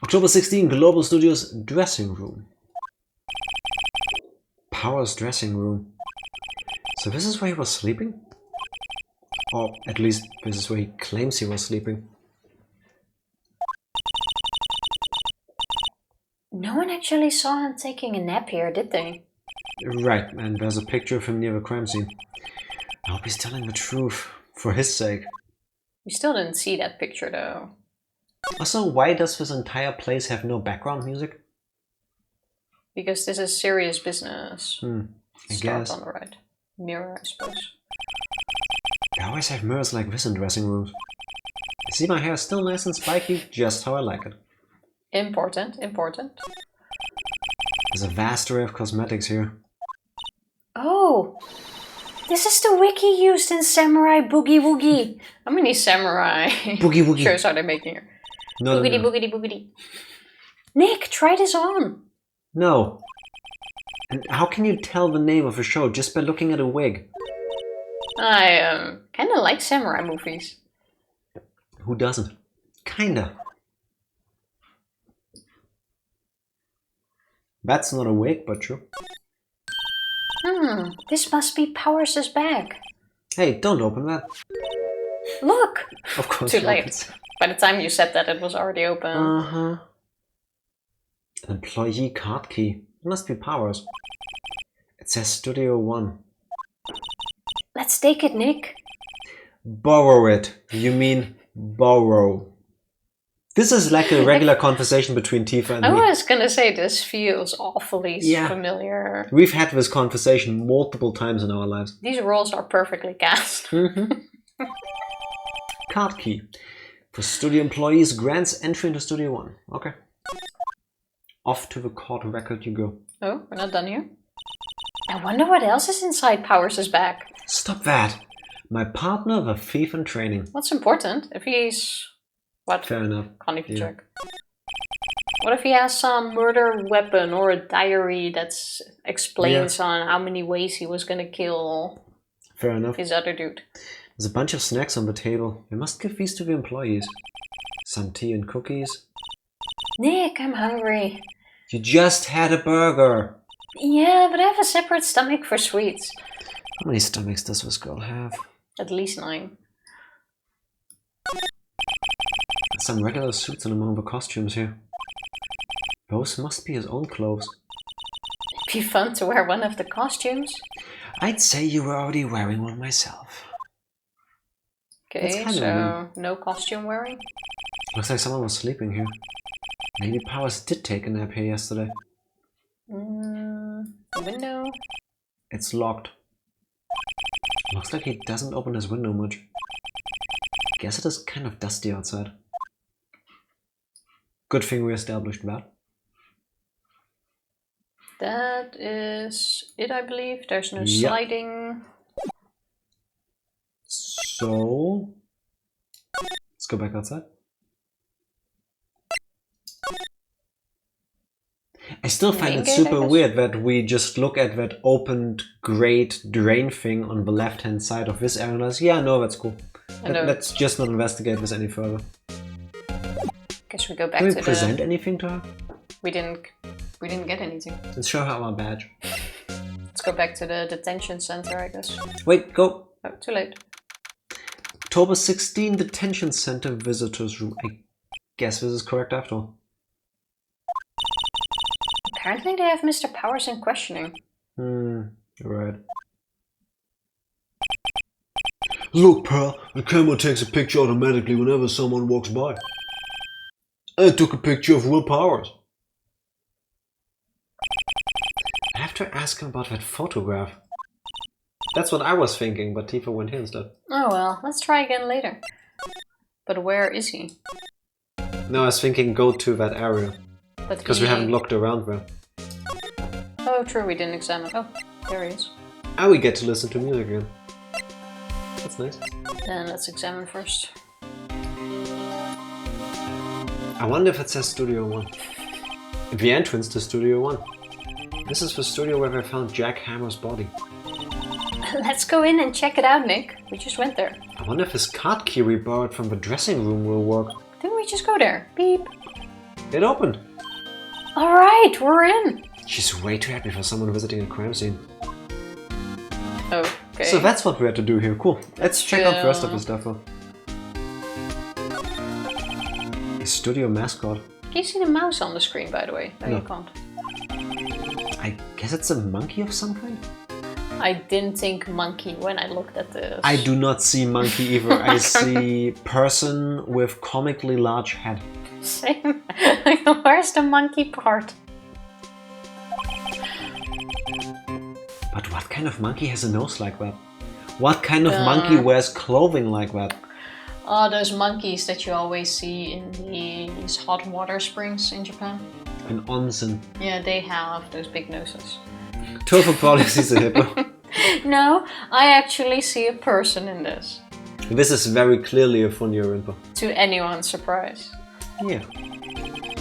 October 16, Global Studios dressing room. Power's dressing room. So this is where he was sleeping? Or at least this is where he claims he was sleeping. No one actually saw him taking a nap here, did they? Right, and there's a picture of him near the crime scene. I hope he's telling the truth, for his sake. We still didn't see that picture though. Also, why does this entire place have no background music? Because this is serious business. I Start guess. on the right. Mirror, I suppose. They always have mirrors like this in dressing rooms. See, my hair is still nice and spiky, just how I like it. Important, important. There's a vast array of cosmetics here. Oh! This is the wiki used in Samurai Boogie Woogie. How many samurai Boogie Woogie. shows are they making here? No, boogity, no. boogity, boogity. Nick, try this on. No. And how can you tell the name of a show just by looking at a wig? I kind of like samurai movies. Who doesn't? Kinda. That's not a wig, but true. This must be Powers' bag. Hey, don't open that. Look! Of course. Too it late. opens. By the time you said that, it was already open. An employee card key. It must be Powers. It says Studio 1. Let's take it, Nick. Borrow it. You mean borrow. This is like a regular conversation between Tifa and I me. was gonna say, this feels awfully familiar. We've had this conversation multiple times in our lives. These roles are perfectly cast. Card key. For studio employees, grants entry into Studio 1. Okay. Off to the court record you go. Oh, we're not done here? I wonder what else is inside Powers' bag. Stop that. My partner, the thief in training. What's important? If he's... What? Fair enough. Can't even check. What if he has some murder weapon or a diary that explains on how many ways he was gonna kill Fair enough. his other dude? There's a bunch of snacks on the table. We must give these to the employees. Some tea and cookies. Nick, I'm hungry. You just had a burger. Yeah, but I have a separate stomach for sweets. How many stomachs does this girl have? At least 9. Some regular suits and among the costumes here. Those must be his own clothes. Be fun to wear one of the costumes. I'd say you were already wearing one myself. Okay, so no costume wearing? Looks like someone was sleeping here. Maybe Powers did take a nap here yesterday. Window? It's locked. Looks like he doesn't open his window much. Guess it is kind of dusty outside. Good thing we established that. That is it, I believe. There's no sliding. So let's go back outside. I still find it super weird that we just look at that opened great drain thing on the left hand side of this area and realize, yeah, no, that's cool. Let's just not investigate this any further. Guess we go back to to we present anything to her? We didn't get anything. Let's show her our badge. Let's go back to the detention center, I guess. Wait, go. Oh, too late. October 16, detention center visitors room. I guess this is correct after all. Apparently they have Mr. Powers in questioning. You're right. Look, Pearl, the camera takes a picture automatically whenever someone walks by. I took a picture of Will Powers. I have to ask him about that photograph. That's what I was thinking, but Tifa went here instead. Oh well, let's try again later. But where is he? No, I was thinking go to that area. Because we haven't looked around there. Oh, true, we didn't examine. Oh, there he is. And we get to listen to music again. That's nice. Then let's examine first. I wonder if it says Studio 1. The entrance to Studio 1. This is the studio where they found Jack Hammer's body. Let's go in and check it out, Nick. We just went there. I wonder if his card key we borrowed from the dressing room will work. Didn't we just go there? Beep. It opened. Alright, we're in. She's way too happy for someone visiting a crime scene. Okay. So that's what we had to do here. Cool. Let's check out the rest of the stuff though. A studio mascot. Can you see the mouse on the screen, by the way? No, you can't. I guess it's a monkey of some kind? I didn't think monkey when I looked at this. I do not see monkey either. I see person with comically large head. Same. Where's the monkey part? But what kind of monkey has a nose like that? What kind of monkey wears clothing like that? Oh, those monkeys that you always see in these hot water springs in Japan. An onsen. Yeah, they have those big noses. Tofu probably sees a hippo. No, I actually see a person in this. This is very clearly a Funyo Rinpo. To anyone's surprise. Yeah.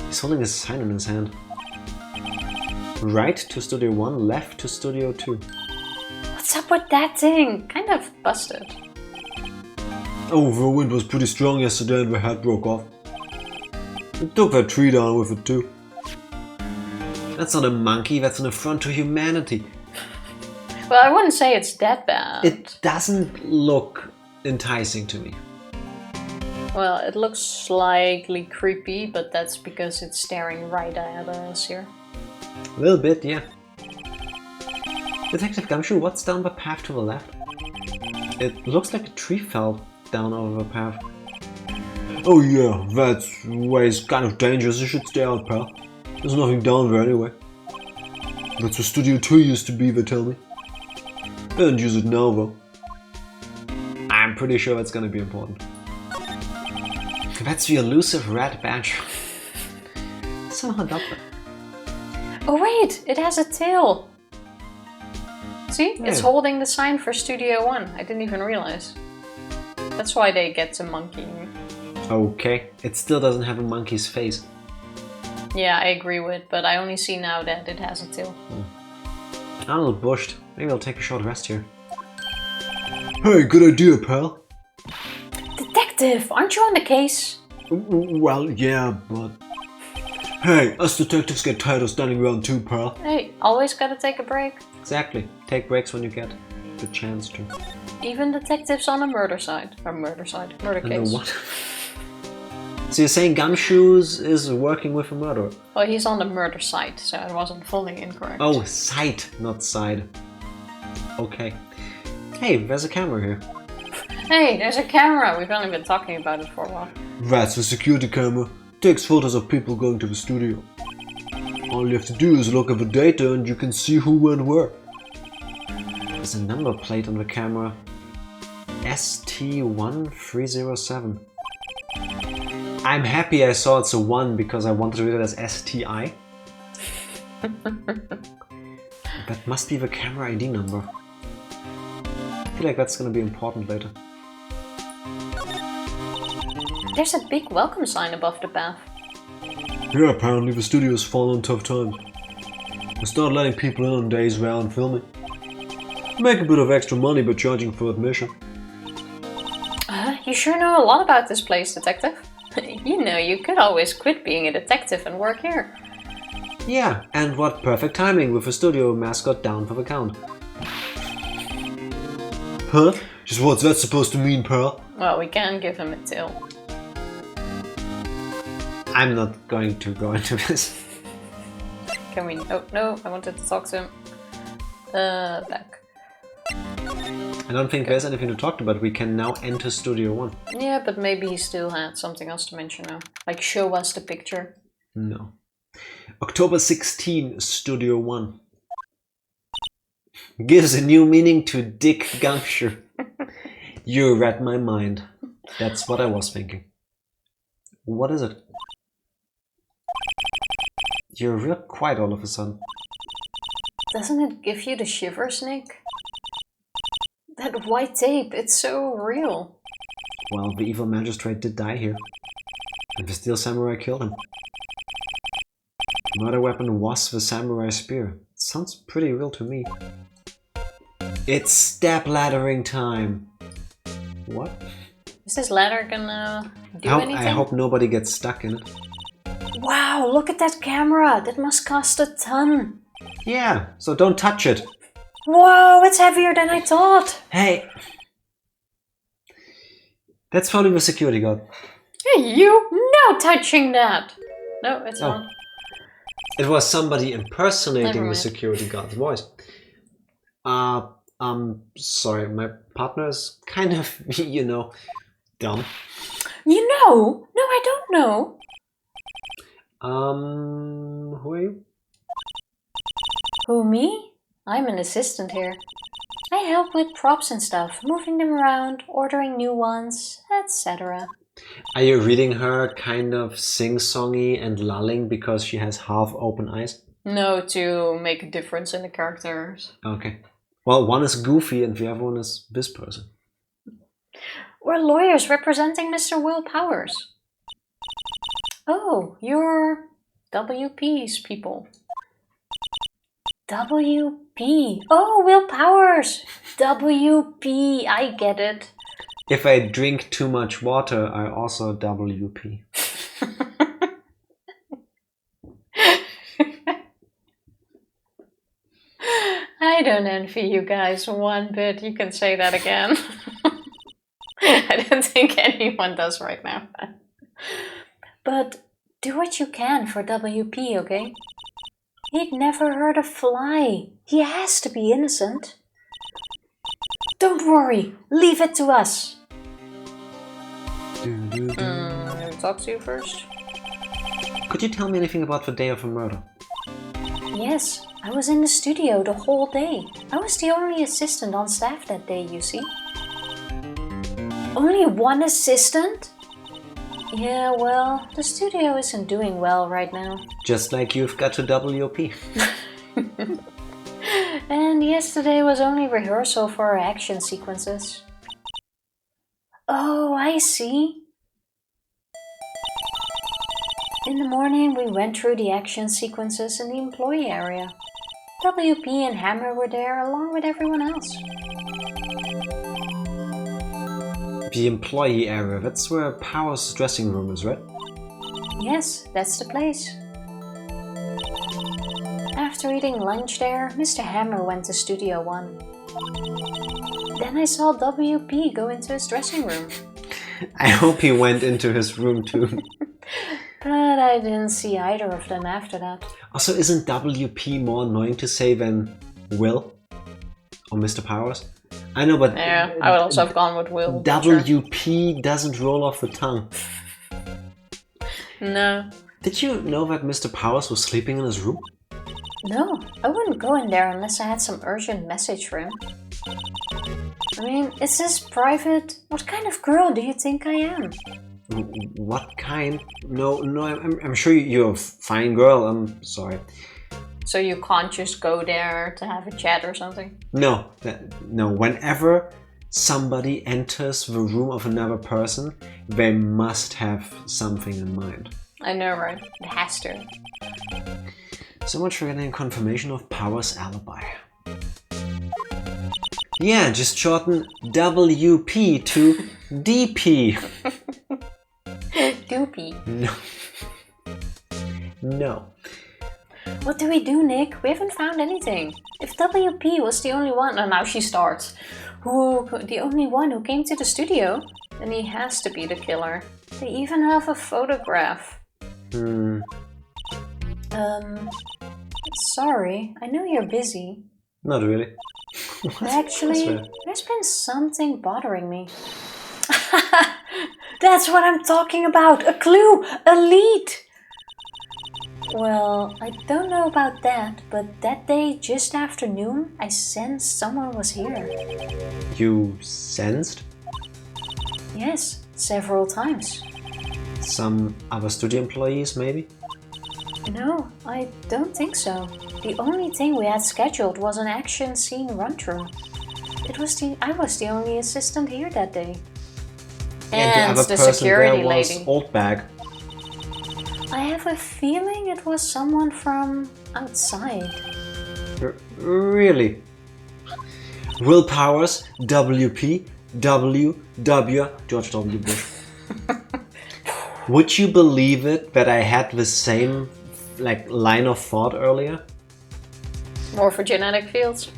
He's holding a sign in his hand. Right to Studio 1, left to Studio 2. What's up with that thing? Kind of busted. Oh, the wind was pretty strong yesterday and the hat broke off. It took that tree down with it too. That's not a monkey, that's an affront to humanity. Well, I wouldn't say it's that bad. It doesn't look enticing to me. Well, it looks slightly creepy, but that's because it's staring right at us here. A little bit, yeah. Detective Gumshoe, what's down the path to the left? It looks like a tree fell down over the path. Oh yeah, that way's kind of dangerous. You should stay out, pal. There's nothing down there anyway. That's where Studio 2 used to be, they tell me. I don't use it now though. I'm pretty sure that's gonna be important. That's the elusive red badge. Somehow double. Oh wait, it has a tail. See, Yeah. it's holding the sign for Studio 1. I didn't even realize. That's why they get some monkey. Okay, it still doesn't have a monkey's face. Yeah, I agree with, but I only see now that it has a tail. I'm a little bushed. Maybe I'll take a short rest here. Hey, good idea, pal. Detective, aren't you on the case? Well, yeah, but... Hey, us detectives get tired of standing around too, pal. Hey, always gotta take a break. Exactly. Take breaks when you get the chance to. Even detectives on a murder side. Or murder case. What? So you're saying Gumshoes is working with a murderer? Well, he's on the murder site, so it wasn't fully incorrect. Oh, site, not side. Okay. Hey, there's a camera here. Hey, there's a camera! We've only been talking about it for a while. That's the security camera. Takes photos of people going to the studio. All you have to do is look at the data and you can see who went where. There's a number plate on the camera. ST1307. I'm happy I saw it's a 1 because I wanted to read it as STI. That must be the camera ID number. I feel like that's gonna be important later. There's a big welcome sign above the path. Yeah, apparently the studio's fallen on tough times. They start letting people in on days where aren't filming. Make a bit of extra money by charging for admission. You sure know a lot about this place, detective. You know, you could always quit being a detective and work here. Yeah, and what perfect timing with the studio mascot down for the count. Huh? Just what's that supposed to mean, Pearl? Well, we can give him a tail. I'm not going to go into this. Can we? Oh no, I wanted to talk to him. Back. I don't think there's anything to talk about. We can now enter Studio 1. Yeah, but maybe he still had something else to mention now. Like show us the picture. No. October 16, Studio 1. Gives a new meaning to Dick Gumshoe. You read my mind. That's what I was thinking. What is it? You're real quiet all of a sudden. Doesn't it give you the shivers, Nick? That white tape, it's so real. Well, the evil magistrate did die here. And the steel samurai killed him. The murder weapon was the samurai spear. Sounds pretty real to me. It's step laddering time. What? Is this ladder gonna do anything? I hope nobody gets stuck in it. Wow, look at that camera! That must cost a ton! Yeah, so don't touch it. Whoa, it's heavier than I thought! Hey! That's probably the security guard. Hey, you! No touching that! No, it's not. It was somebody impersonating Never the mind. security guard's voice. Sorry, my partner is kind of, you know, dumb. You know? No, I don't know. Who are you? Who, me? I'm an assistant here. I help with props and stuff, moving them around, ordering new ones, etc. Are you reading her kind of sing-songy and lulling because she has half-open eyes? No, to make a difference in the characters. Okay. Well, one is Goofy and the other one is this person. We're lawyers representing Mr. Will Powers. Oh, you're WP's people. WP. Oh, Will Powers. WP. I get it. If I drink too much water, I also WP. I don't envy you guys one bit. You can say that again. I don't think anyone does right now. But do what you can for WP, okay? He'd never hurt a fly. He has to be innocent. Don't worry. Leave it to us. I'll talk to you first. Could you tell me anything about the day of the murder? Yes, I was in the studio the whole day. I was the only assistant on staff that day, you see. Only one assistant? Yeah, well, the studio isn't doing well right now. Just like you've got to WP. And yesterday was only rehearsal for our action sequences. Oh, I see. In the morning we went through the action sequences in the employee area. WP and Hammer were there along with everyone else. The employee area, that's where Powers' dressing room is, right? Yes, that's the place. After eating lunch there, Mr. Hammer went to Studio 1. Then I saw WP go into his dressing room. I hope he went into his room too. But I didn't see either of them after that. Also, isn't WP more annoying to say than Will? Or Mr. Powers? I know, but... Yeah, I would also have gone with Will. WP doesn't roll off the tongue. No. Did you know that Mr. Powers was sleeping in his room? No, I wouldn't go in there unless I had some urgent message for him. I mean, is this private? What kind of girl do you think I am? What kind? No, I'm sure you're a fine girl, I'm sorry. So you can't just go there to have a chat or something? No, whenever somebody enters the room of another person, they must have something in mind. I know, right? It has to. So much for getting confirmation of Powers' alibi. Yeah, just shorten WP to DP. Doopy. No. No. What do we do, Nick? We haven't found anything. If WP was the only one, and now she starts, the only one who came to the studio, then he has to be the killer. They even have a photograph. Sorry, I know you're busy. Not really. But actually, there's been something bothering me. That's what I'm talking about! A clue! A lead! Well, I don't know about that, but that day, just after noon, I sensed someone was here. You sensed? Yes, several times. Some other studio employees, maybe? No, I don't think so. The only thing we had scheduled was an action scene run-through. I was the only assistant here that day. And the other the person security there was lady. Old Bag. I have a feeling it was someone from outside. Really? Will Powers, WP, W, George W. Bush. Would you believe it that I had the same line of thought earlier? More for genetic fields?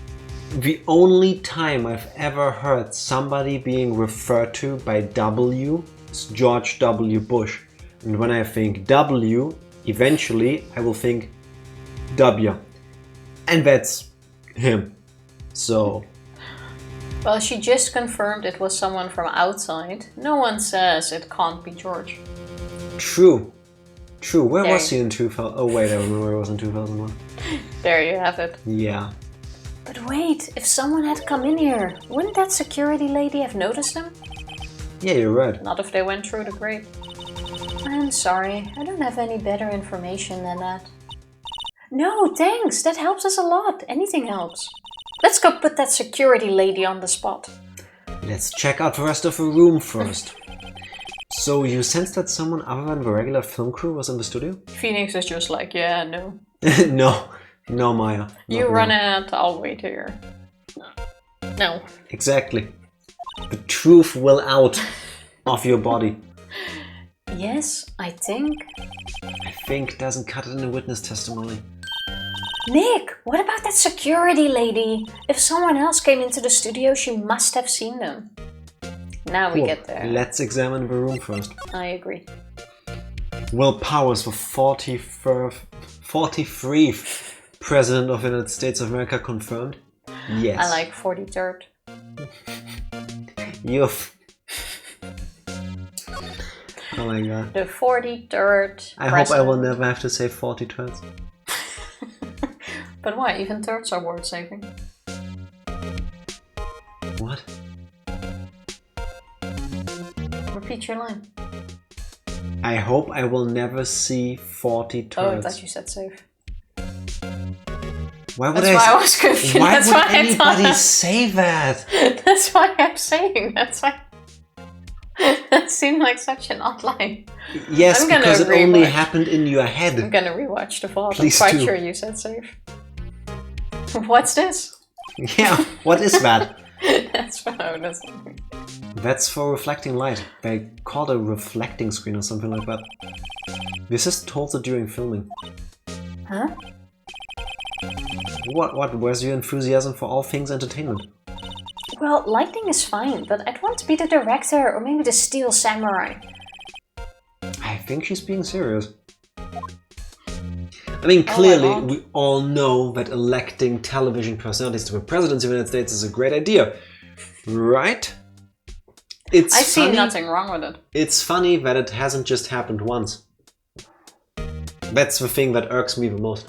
The only time I've ever heard somebody being referred to by W is George W. Bush. And when I think W, eventually I will think W. And that's him. So... Well, she just confirmed it was someone from outside. No one says it can't be George. True. Where was he in 2000? Oh wait, I remember where it was in 2001. There you have it. Yeah. But wait, if someone had come in here, wouldn't that security lady have noticed him? Yeah, you're right. Not if they went through the grate. I'm sorry, I don't have any better information than that. No, thanks, that helps us a lot. Anything helps. Let's go put that security lady on the spot. Let's check out the rest of the room first. So you sensed that someone other than the regular film crew was in the studio? Phoenix is just like, yeah, no. No, Maya. You run out, I'll wait here. No. Exactly. The truth will out of your body. Yes, I think. I think doesn't cut it in a witness testimony. Nick, what about that security lady? If someone else came into the studio, she must have seen them. Now we get there. Let's examine the room first. I agree. Will Powers, the 43rd President of the United States of America, confirmed? Yes. I like 43rd. Oh my god. The 43rd I hope I will never have to say 43rd. But why? Even thirds are word saving. What? Repeat your line. I hope I will never see 43rd. Oh, I thought you said save. Why would That's why I was confused. Why That's would why anybody say that? That's why I'm saying. That's why. That seemed like such an odd line. Yes, because it only happened in your head. I'm gonna rewatch the VOD. Please I'm quite do. sure you said save. What's this? Yeah, what is that? That's for reflecting light. They call it a reflecting screen or something like that. This is told during filming. Huh? What? Where's your enthusiasm for all things entertainment? Well, lighting is fine, but I'd want to be the director or maybe the Steel Samurai. I think she's being serious. I mean, clearly, we all know that electing television personalities to be president of the United States is a great idea, right? I see nothing wrong with it. It's funny that it hasn't just happened once. That's the thing that irks me the most.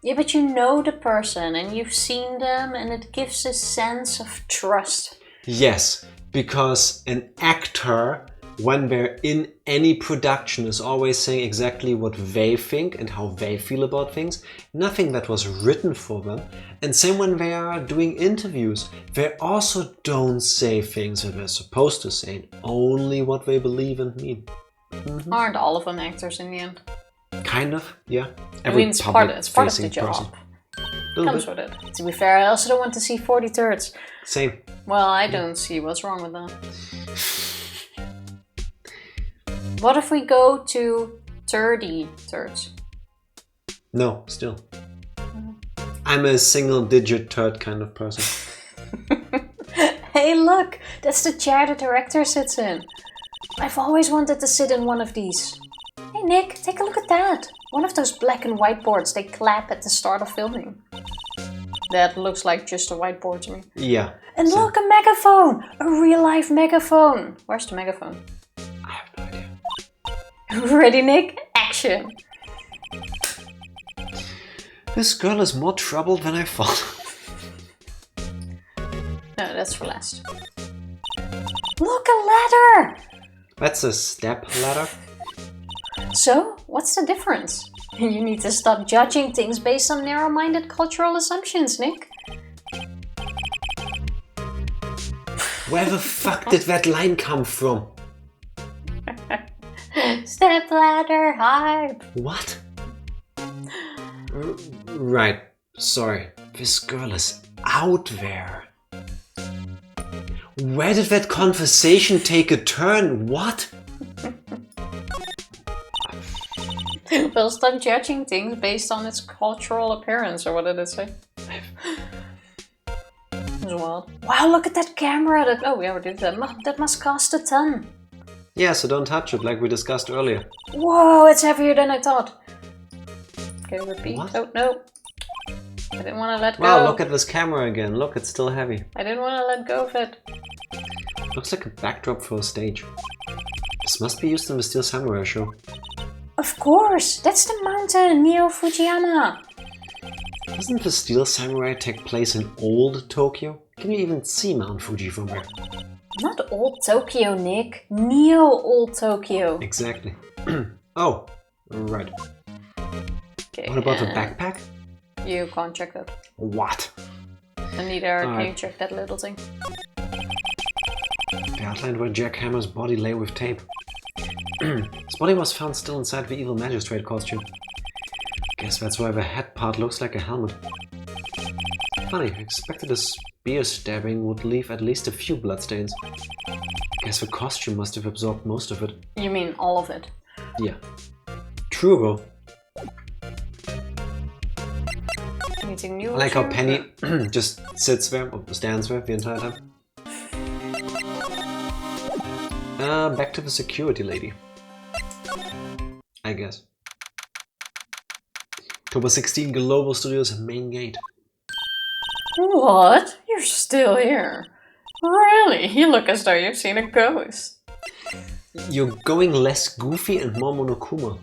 Yeah, but you know the person and you've seen them and it gives a sense of trust. Yes, because an actor, when they're in any production, is always saying exactly what they think and how they feel about things. Nothing that was written for them. And same when they are doing interviews. They also don't say things that they're supposed to say, only what they believe and mean. Mm-hmm. Aren't all of them actors in the end? Kind of, yeah. It's part of the job. Comes with it. To be fair, I also don't want to see 40 turds. Same. Well, I don't see what's wrong with that. What if we go to 30 turds? No, still. I'm a single-digit turd kind of person. Hey, look! That's the chair the director sits in. I've always wanted to sit in one of these. Hey, Nick, take a look at that. One of those black and white boards they clap at the start of filming. That looks like just a whiteboard to me. Yeah. And look, a megaphone! A real-life megaphone! Where's the megaphone? I have no idea. Ready, Nick? Action! This girl is more troubled than I thought. No, that's for last. Look, a ladder! That's a step ladder. So, what's the difference? You need to stop judging things based on narrow-minded cultural assumptions, Nick. Where the fuck did that line come from? Step ladder hype. What? Right, sorry. This girl is out there. Where did that conversation take a turn? What? Well, stop judging things based on its cultural appearance, or what did it say? As well. Wow, look at that camera! Oh, we already did that. That must cost a ton. Yeah, so don't touch it, like we discussed earlier. Whoa, it's heavier than I thought. Okay, repeat. What? Oh, no. I didn't want to let go. Wow, look at this camera again. Look, it's still heavy. I didn't want to let go of it. Looks like a backdrop for a stage. This must be used in the Steel Samurai show. Of course! That's the mountain, Neo Fujiyama! Doesn't the Steel Samurai take place in old Tokyo? Can you even see Mount Fuji from there? Not old Tokyo, Nick. Neo old Tokyo. Exactly. Oh, right. Okay, what about the backpack? You can't check that. What? Anita, can you check that little thing? They outlined where Jack Hammer's body lay with tape. His body was found still inside the evil magistrate costume. Guess that's why the head part looks like a helmet. Funny, I expected a spear stabbing would leave at least a few bloodstains. Guess the costume must have absorbed most of it. You mean all of it? Yeah. True though. Anything new? I like how Penny just sits there, or stands there the entire time. Back to the security lady. I guess. October 16, Global Studios main gate. What? You're still here? Really? You look as though you've seen a ghost. You're going less goofy and more Monokuma.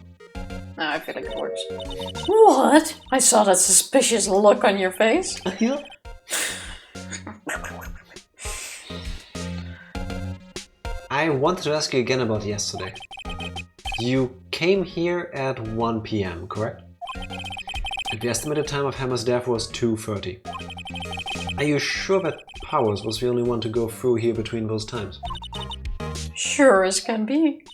No, I feel like it works. What? I saw that suspicious look on your face. Yeah. I wanted to ask you again about yesterday. You came here at 1 PM, correct? And the estimated time of Hammer's death was 2:30. Are you sure that Powers was the only one to go through here between those times? Sure as can be.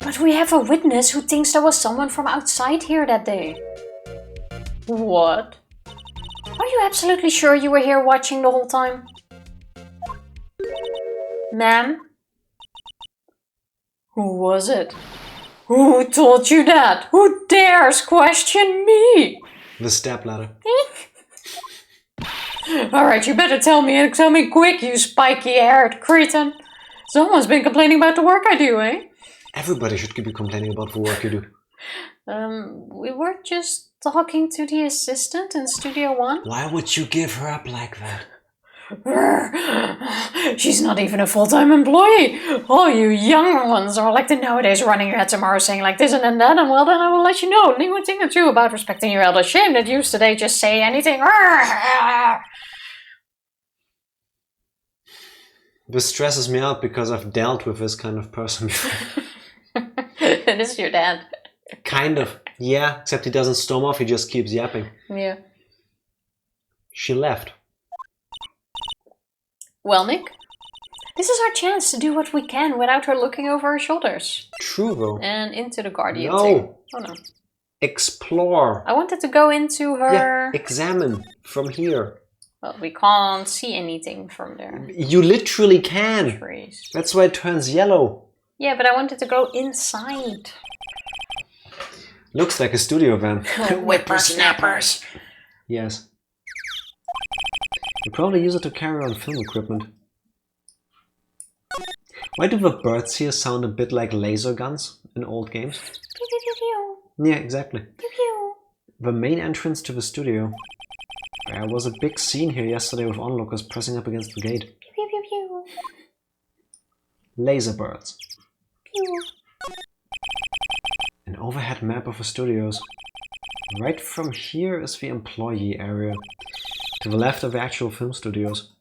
But we have a witness who thinks there was someone from outside here that day. What? Are you absolutely sure you were here watching the whole time? Ma'am? Who was it? Who told you that? Who dares question me? The stepladder. Alright, you better tell me and tell me quick, you spiky-haired cretin. Someone's been complaining about the work I do, eh? Everybody should be complaining about the work you do. We were just talking to the assistant in Studio One. Why would you give her up like that? She's not even a full-time employee. All you young ones are like the nowadays running your head tomorrow saying like this and that, and well then I will let you know one thing or two about respecting your elders. Shame that you today just say anything. This stresses me out because I've dealt with this kind of person before. This is your dad. Kind of. Yeah, except he doesn't storm off, he just keeps yapping. Yeah. She left. Well, Nick, this is our chance to do what we can without her looking over our shoulders. True, though. And into the Guardian No. thing. Oh, no. Explore. I wanted to go into her... Yeah, examine from here. Well, we can't see anything from there. You literally can. Trees. That's why it turns yellow. Yeah, but I wanted to go inside. Looks like a studio van. Whippersnappers. Yes. You probably use it to carry on film equipment. Why do the birds here sound a bit like laser guns in old games? Pew, pew, pew, pew. Yeah, exactly. Pew, pew. The main entrance to the studio. There was a big scene here yesterday with onlookers pressing up against the gate. Pew, pew, pew, pew. Laser birds. Pew. An overhead map of the studios. Right from here is the employee area. To the left are the actual film studios.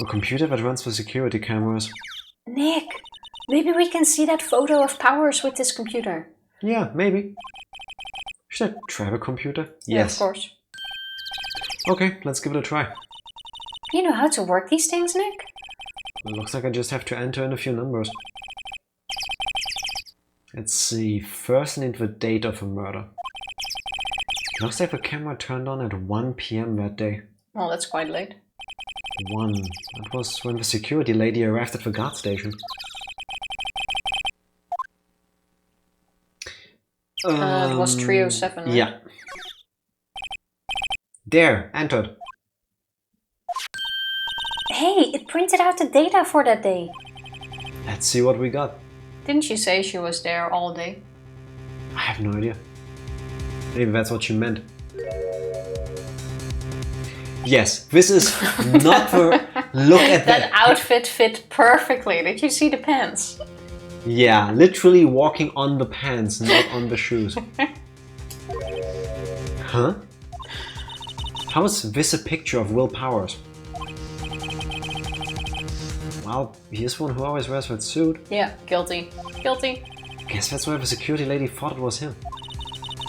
A computer that runs the security cameras. Nick, maybe we can see that photo of Powers with this computer. Yeah, maybe. Should I try the computer? Yeah, of course. Okay, let's give it a try. You know how to work these things, Nick? It looks like I just have to enter in a few numbers. Let's see, first I need the date of the murder. Looks like the camera turned on at 1 PM that day. Well, that's quite late. 1. That was when the security lady arrived at the guard station. It was 3:07, right? Yeah. There, entered. Hey, it printed out the data for that day. Let's see what we got. Didn't she say she was there all day? I have no idea. Maybe that's what she meant. Yes, this is not the... Look at That outfit fit perfectly. Did you see the pants? Yeah, literally walking on the pants, not on the shoes. Huh? How is this a picture of Will Powers? Well, here's one who always wears that suit. Yeah, guilty. Guilty. Guess that's why the security lady thought it was him.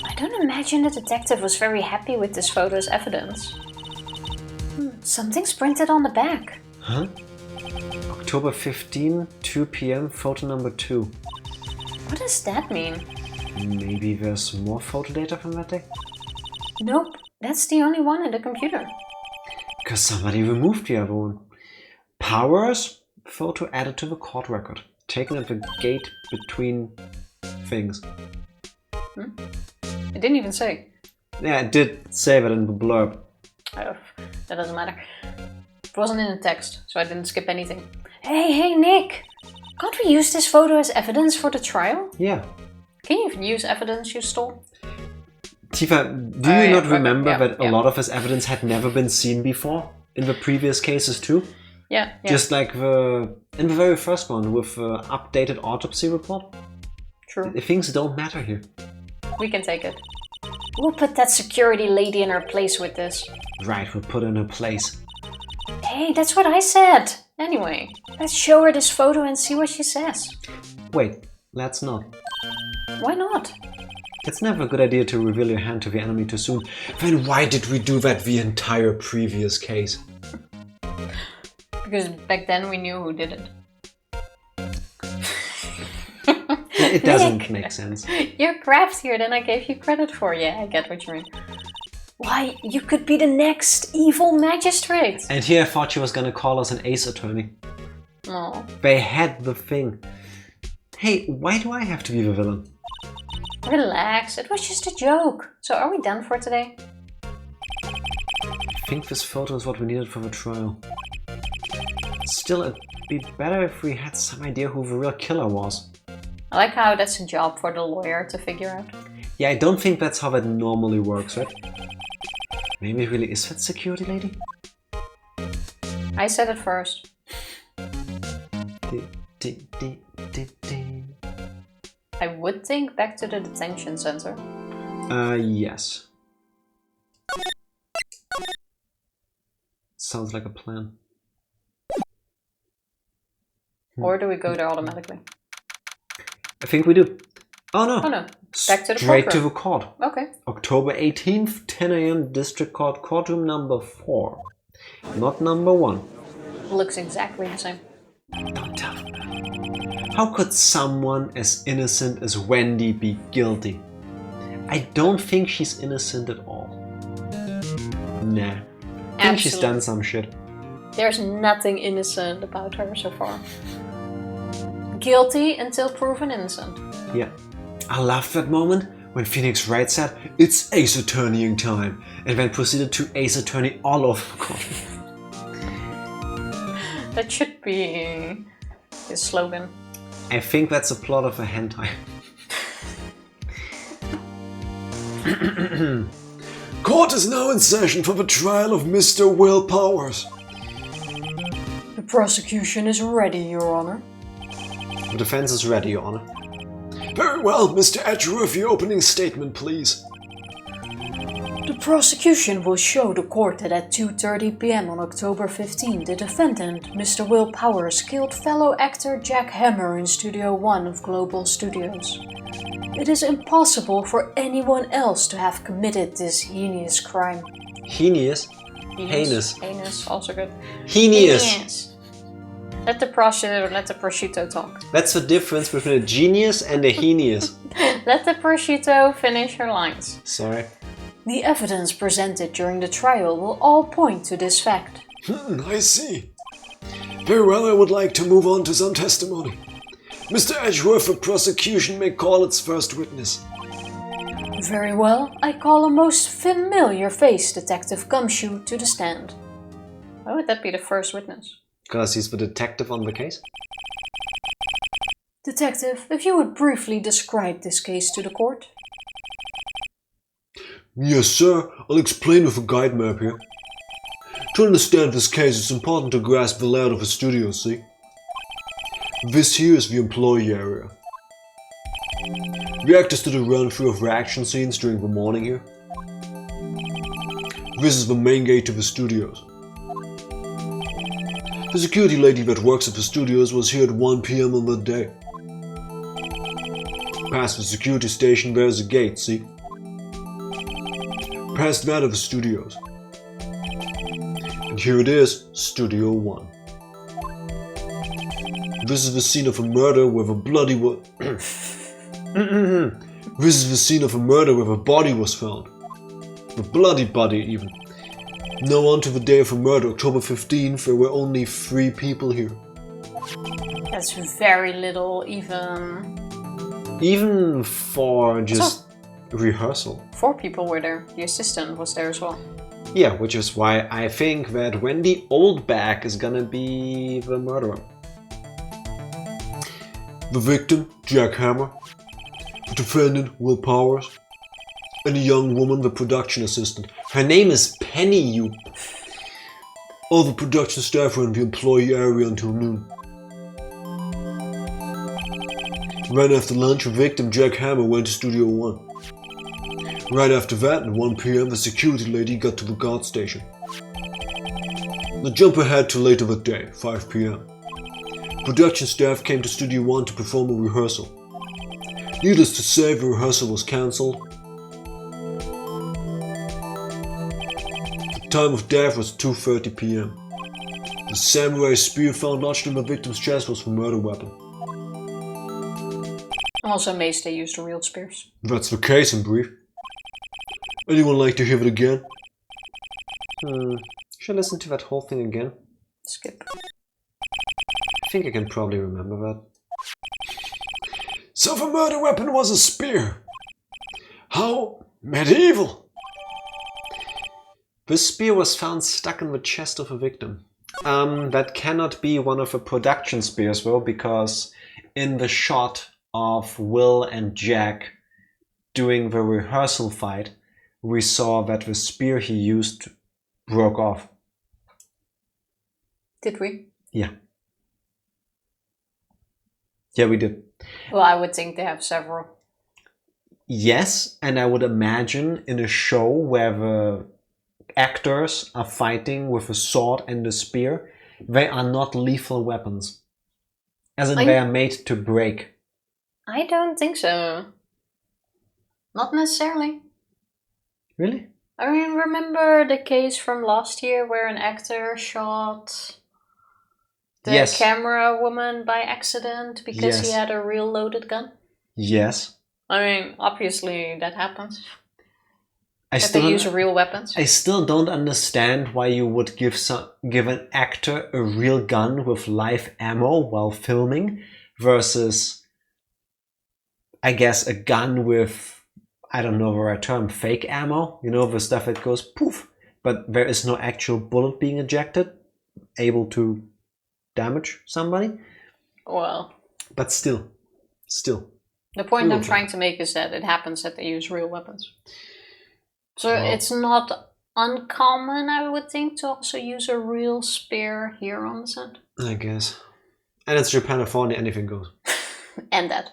I don't imagine the detective was very happy with this photo as evidence. Something's printed on the back. Huh? October 15, 2 PM, photo number 2. What does that mean? Maybe there's more photo data from that day? Nope, that's the only one in the computer. Because somebody removed the other one. Powers, photo added to the court record. Taken at the gate between things. It didn't even say. Yeah, it did say that in the blurb. Oh, that doesn't matter. It wasn't in the text, so I didn't skip anything. Hey, Nick! Can't we use this photo as evidence for the trial? Yeah. Can you even use evidence you stole? Tifa, do you not remember that yeah. a lot of this evidence had never been seen before? In the previous cases too? Yeah. Just like in the very first one with the updated autopsy report? True. Things don't matter here. We can take it. We'll put that security lady in her place with this. Right, we'll put her in her place. Hey, that's what I said! Anyway, let's show her this photo and see what she says. Wait, let's not. Why not? It's never a good idea to reveal your hand to the enemy too soon. Then why did we do that the entire previous case? Because back then we knew who did it. It doesn't Nick, make sense. You're craftier than I gave you credit for. Yeah, I get what you mean. Why, you could be the next evil magistrate. And here I thought she was gonna call us an ace attorney. Oh. They had the thing. Hey, why do I have to be the villain? Relax, it was just a joke. So are we done for today? I think this photo is what we needed for the trial. It's still a be better if we had some idea who the real killer was. I like how that's a job for the lawyer to figure out. Yeah, I don't think that's how that normally works, right? Maybe it really is that security lady? I said it first. I would think back to the detention center. Yes. Sounds like a plan. Or do we go there automatically? I think we do. Oh no. Oh no. Back to the Straight courtroom. to the court. Okay. October 18th, 10 AM, District Court, courtroom number 4. Not number 1. Looks exactly the same. Don't tell them that. How could someone as innocent as Wendy be guilty? I don't think she's innocent at all. Nah. I think she's done some shit. There's nothing innocent about her so far. Guilty until proven innocent. Yeah. I loved that moment when Phoenix Wright said, "It's Ace Attorneying time," and then proceeded to Ace Attorney all over the court. That should be his slogan. I think that's a plot of a hentai. Court is now in session for the trial of Mr. Will Powers. The prosecution is ready, Your Honor. The defense is ready, Your Honor. Very well, Mr. Edgeworth, your opening statement, please. The prosecution will show the court that at 2:30 p.m. on October 15, the defendant, Mr. Will Powers, killed fellow actor Jack Hammer in Studio 1 of Global Studios. It is impossible for anyone else to have committed this heinous crime. Heinous? Heinous. Heinous, also good. Heinous. Let the prosciutto talk. That's the difference between a genius and a heinous. Let the prosciutto finish her lines. Sorry. The evidence presented during the trial will all point to this fact. I see. Very well, I would like to move on to some testimony. Mr. Edgeworth, the prosecution may call its first witness. Very well, I call a most familiar face, Detective Gumshoe, to the stand. Why would that be the first witness? Because he's the detective on the case? Detective, if you would briefly describe this case to the court. Yes, sir. I'll explain with a guide map here. To understand this case, it's important to grasp the layout of the studio, see? This here is the employee area. The actors did a run-through of their action scenes during the morning here. This is the main gate to the studios. The security lady that works at the studios was here at 1 PM on that day. Past the security station there's a gate, see? Past that are the studios. And here it is, Studio 1. This is the scene of a murder with a bloody This is the scene of a murder where a body was found. A bloody body even. Now on to the day of the murder, October 15th, there were only 3 people here. That's very little, even... Even for just rehearsal. 4 people were there. The assistant was there as well. Yeah, which is why I think that Wendy Oldback is gonna be the murderer. The victim, Jack Hammer. The defendant, Will Powers. And a young woman, the production assistant. Her name is Penny, you... All the production staff were in the employee area until noon. Right after lunch, the victim, Jack Hammer, went to Studio 1. Right after that, at 1 PM, the security lady got to the guard station. Now jump ahead to later that day, 5 PM. Production staff came to Studio 1 to perform a rehearsal. Needless to say, the rehearsal was cancelled. The time of death was 2:30 PM. The samurai spear found lodged in the victim's chest was the murder weapon. I'm also amazed they used real spears. That's the case in brief. Anyone like to hear it again? Should I listen to that whole thing again? Skip. I think I can probably remember that. So the murder weapon was a spear. How medieval! This spear was found stuck in the chest of a victim. That cannot be one of the production spears, though, because in the shot of Will and Jack doing the rehearsal fight, we saw that the spear he used broke off. Did we? Yeah. Yeah, we did. Well, I would think they have several. Yes, and I would imagine in a show where the actors are fighting with a sword and a spear, they are not lethal weapons. As in, they are made to break. I don't think so. Not necessarily. Really? I mean, remember the case from last year where an actor shot the camera woman by accident because he had a real loaded gun? Yes. I mean, obviously that happens. They use real weapons. I still don't understand why you would give an actor a real gun with live ammo while filming versus, I guess, a gun with, I don't know the right term, fake ammo. You know, the stuff that goes poof, but there is no actual bullet being ejected, able to damage somebody. Well. But still. The point I'm trying to make is that it happens that they use real weapons. So it's not uncommon, I would think, to also use a real spear here on the set. I guess. And it's Japan, anything goes. And that.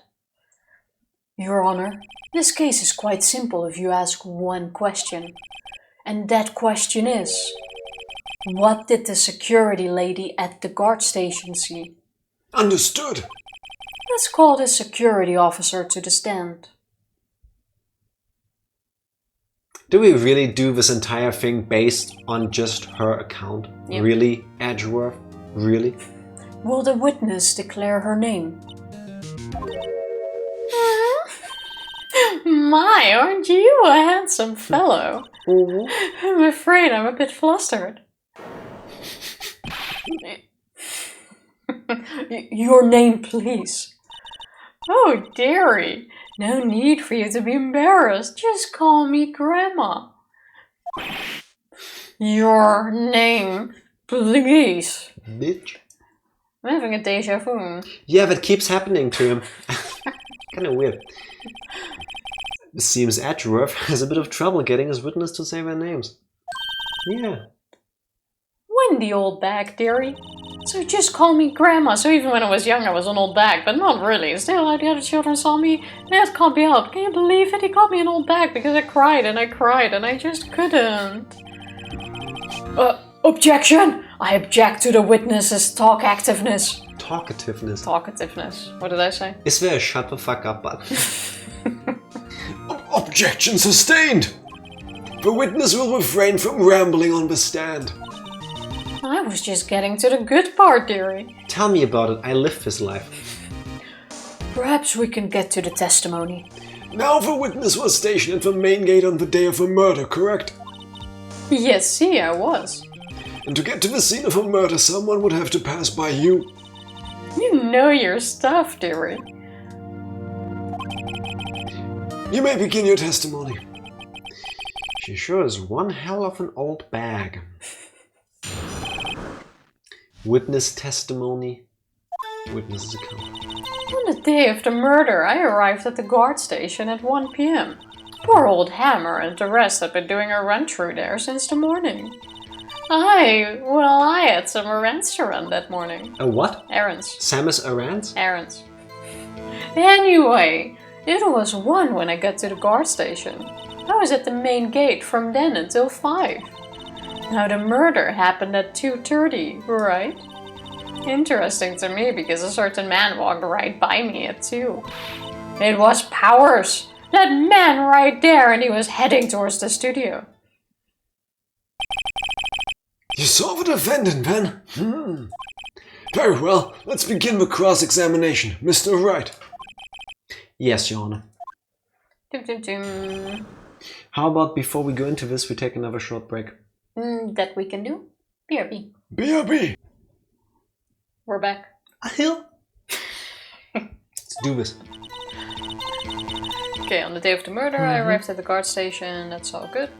Your Honor, this case is quite simple if you ask one question. And that question is, what did the security lady at the guard station see? Understood. Let's call the security officer to the stand. Do we really do this entire thing based on just her account? Yep. Really, Edgeworth? Really? Will the witness declare her name? My, aren't you a handsome fellow? I'm afraid I'm a bit flustered. Your name, please. Oh, dearie. No need for you to be embarrassed. Just call me Grandma. Your name, please. Bitch. I'm having a deja vu. Yeah, that keeps happening to him. Kinda weird. It seems Edgeworth has a bit of trouble getting his witness to say their names. Yeah. When the old bag, dearie. So just call me Grandma. So even when I was young, I was an old bag, but not really. Still, the other children saw me. That can't be helped. Can you believe it? He called me an old bag because I cried and I just couldn't. Objection! I object to the witness's talkativeness. Talkativeness? Talkativeness. What did I say? Is there a shut the fuck up button? Objection sustained! The witness will refrain from rambling on the stand. I was just getting to the good part, dearie. Tell me about it. I lived this life. Perhaps we can get to the testimony. Now the witness was stationed at the main gate on the day of the murder, correct? Yes, see, I was. And to get to the scene of a murder, someone would have to pass by you. You know your stuff, dearie. You may begin your testimony. She sure is one hell of an old bag. Witness testimony. Witness's account. On the day of the murder, I arrived at the guard station at 1 p.m. Poor old Hammer and the rest had been doing a run through there since the morning. I had some errands to run that morning. A what? Errands. Samus errands? Errands. Anyway, it was 1 when I got to the guard station. I was at the main gate from then until 5. Now the murder happened at 2:30, right? Interesting to me because a certain man walked right by me at 2. It was Powers! That man right there, and he was heading towards the studio. You saw the defendant, then? Very well, let's begin the cross-examination. Mr. Wright. Yes, Your Honor. How about before we go into this, we take another short break? That we can do. BRB. BRB. We're back. Let's do this. Okay, on the day of the murder, I arrived at the guard station. That's all good.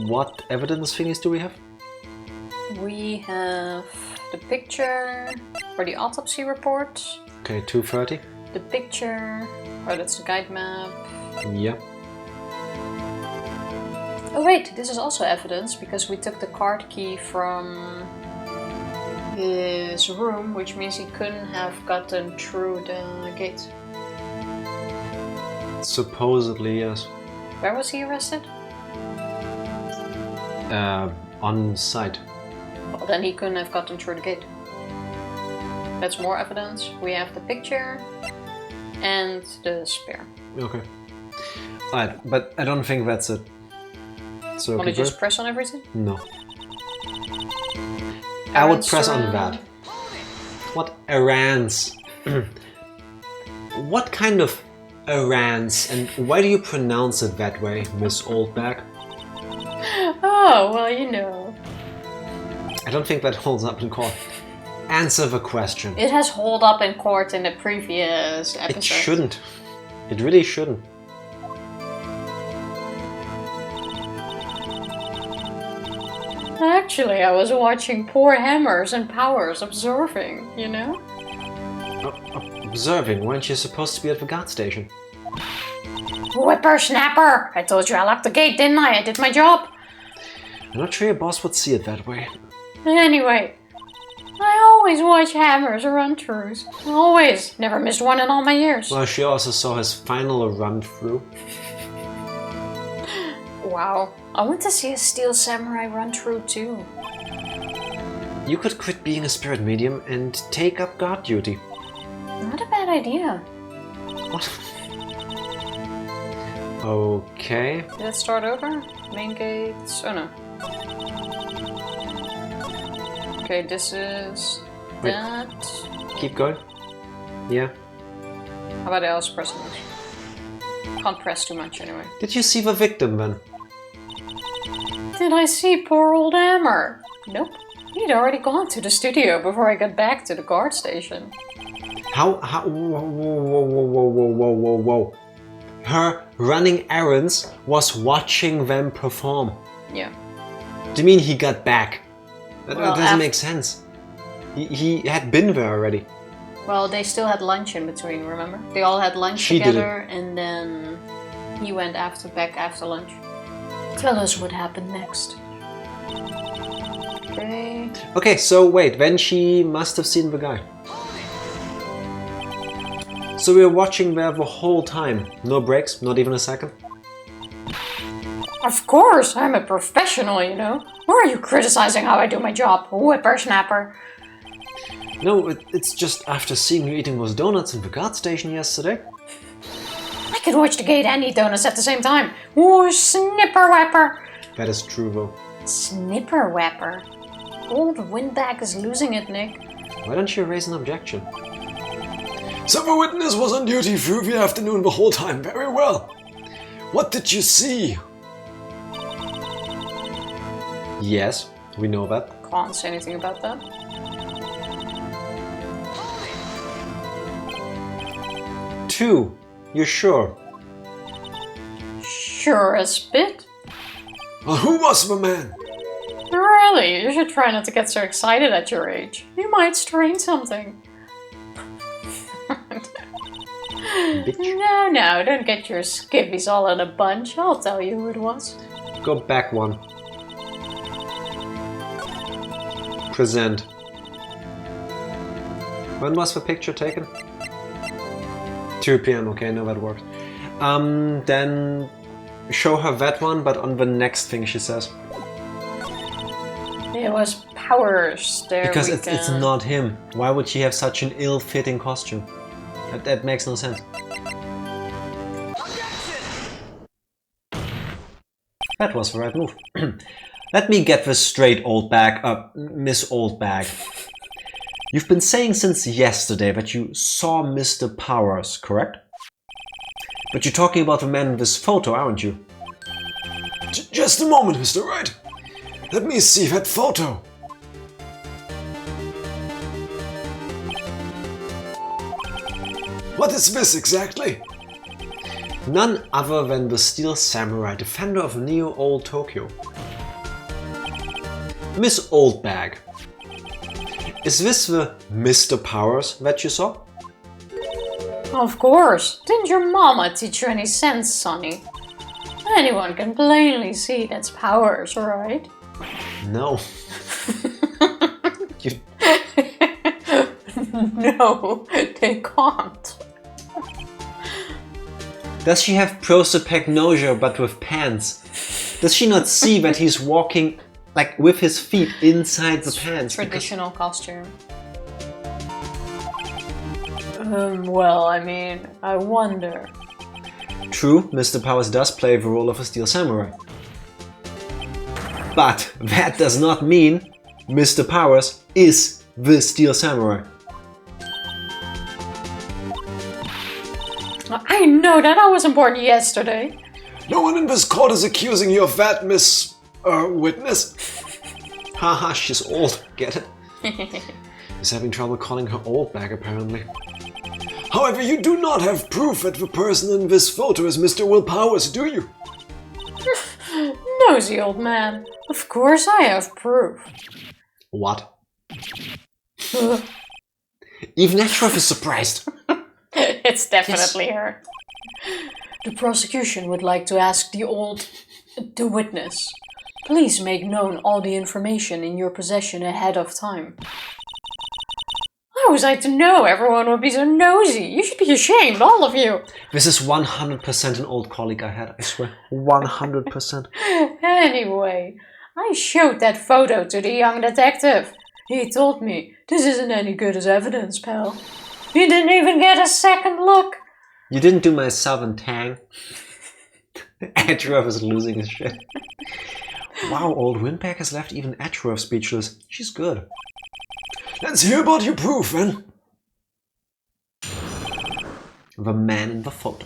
What evidence thingies do we have? we have the picture for the autopsy report. Okay, 2:30. The picture. Oh, that's the guide map. Yeah. Oh wait, this is also evidence because we took the card key from his room, which means he couldn't have gotten through the gate. Supposedly, yes. Where was he arrested? On site. Well, then he couldn't have gotten through the gate. That's more evidence. We have the picture and the spear. Okay. Alright, but I don't think that's it. So Want to just press on everything? No. I would press on that. What errands? What kind of errands, and why do you pronounce it that way, Miss Oldbag? Oh, well, you know. I don't think that holds up in court. Answer the question. It has held up in court in the previous episode. It shouldn't. It really shouldn't. Actually, I was watching poor Hammers and Powers observing, you know? Observing? Weren't you supposed to be at the guard station? Whippersnapper! I told you I locked the gate, didn't I? I did my job. I'm not sure your boss would see it that way. Anyway, I always watch Hammers run-throughs. Always. Never missed one in all my years. Well, she also saw his final run-through. Wow. I want to see a Steel Samurai run-through too. You could quit being a spirit medium and take up guard duty. Not a bad idea. What? Okay. Let's start over. Main gates. Oh no. Okay, this is Wait. that. Keep going. Yeah. How about else pressing this? Can't press too much anyway. Did you see the victim then? Did I see poor old Hammer? Nope. He'd already gone to the studio before I got back to the guard station. How, whoa. Her running errands was watching them perform. Yeah. Do you mean he got back? That Well, doesn't make sense. He had been there already. Well, they still had lunch in between, remember? They all had lunch She together and then he went back after lunch. Tell us what happened next. Okay. Okay, so wait, then she must have seen the guy. So we were watching there the whole time. No breaks, not even a second? Of course, I'm a professional, you know. Or are you criticizing how I do my job, whippersnapper? No, it's just after seeing you eating those donuts in the guard station yesterday. I could watch the gate and eat donuts at the same time. Ooh, snipper whapper. That is true though. Snipper whapper. Old windbag is losing it, Nick. Why don't you raise an objection? So the witness was on duty through the afternoon the whole time. Very well. What did you see? Yes, we know that. Can't say anything about that. Two. You're sure? Sure as spit. Well, who was the man? Really, you should try not to get so excited at your age. You might strain something. No, don't get your skivvies all in a bunch. I'll tell you who it was. Go back one. Present. When was the picture taken? 2 PM, okay, no, that worked. Then show her that one, but on the next thing she says. It was Powers there. Because it's not him. Why would she have such an ill-fitting costume? That makes no sense. That was the right move. Let me get this straight, Miss Oldbag. You've been saying since yesterday that you saw Mr. Powers, correct? But you're talking about the man in this photo, aren't you? Just a moment, Mr. Wright. Let me see that photo. What is this exactly? None other than the Steel Samurai, defender of Neo Old Tokyo. Miss Oldbag. Is this the Mr. Powers that you saw? Of course. Didn't your mama teach you any sense, Sonny? Anyone can plainly see that's Powers, right? No. You... No, they can't. Does she have prosopagnosia but with pants? Does she not see that he's walking like with his feet inside the pants? Traditional costume. Well, I mean, I wonder. True, Mr. Powers does play the role of a Steel Samurai. But that does not mean Mr. Powers is the Steel Samurai. I know that was important yesterday. No one in this court is accusing you of that, Miss... witness. Haha, she's old, get it? He's having trouble calling her old bag, apparently. However, you do not have proof that the person in this photo is Mr. Will Powers, do you? Nosy old man. Of course I have proof. What? Even Ashworth is surprised. It's definitely her. The prosecution would like to ask the witness. Please make known all the information in your possession ahead of time. How was I to know everyone would be so nosy? You should be ashamed, all of you. This is 100% an old colleague I had, I swear. 100%. Anyway, I showed that photo to the young detective. He told me, this isn't any good as evidence, pal. You didn't even get a second look. You didn't do my southern tang. Ashworth is losing his shit. Wow, old Windbag has left even Ashworth speechless. She's good. Let's hear about your proof, then. The man in the photo.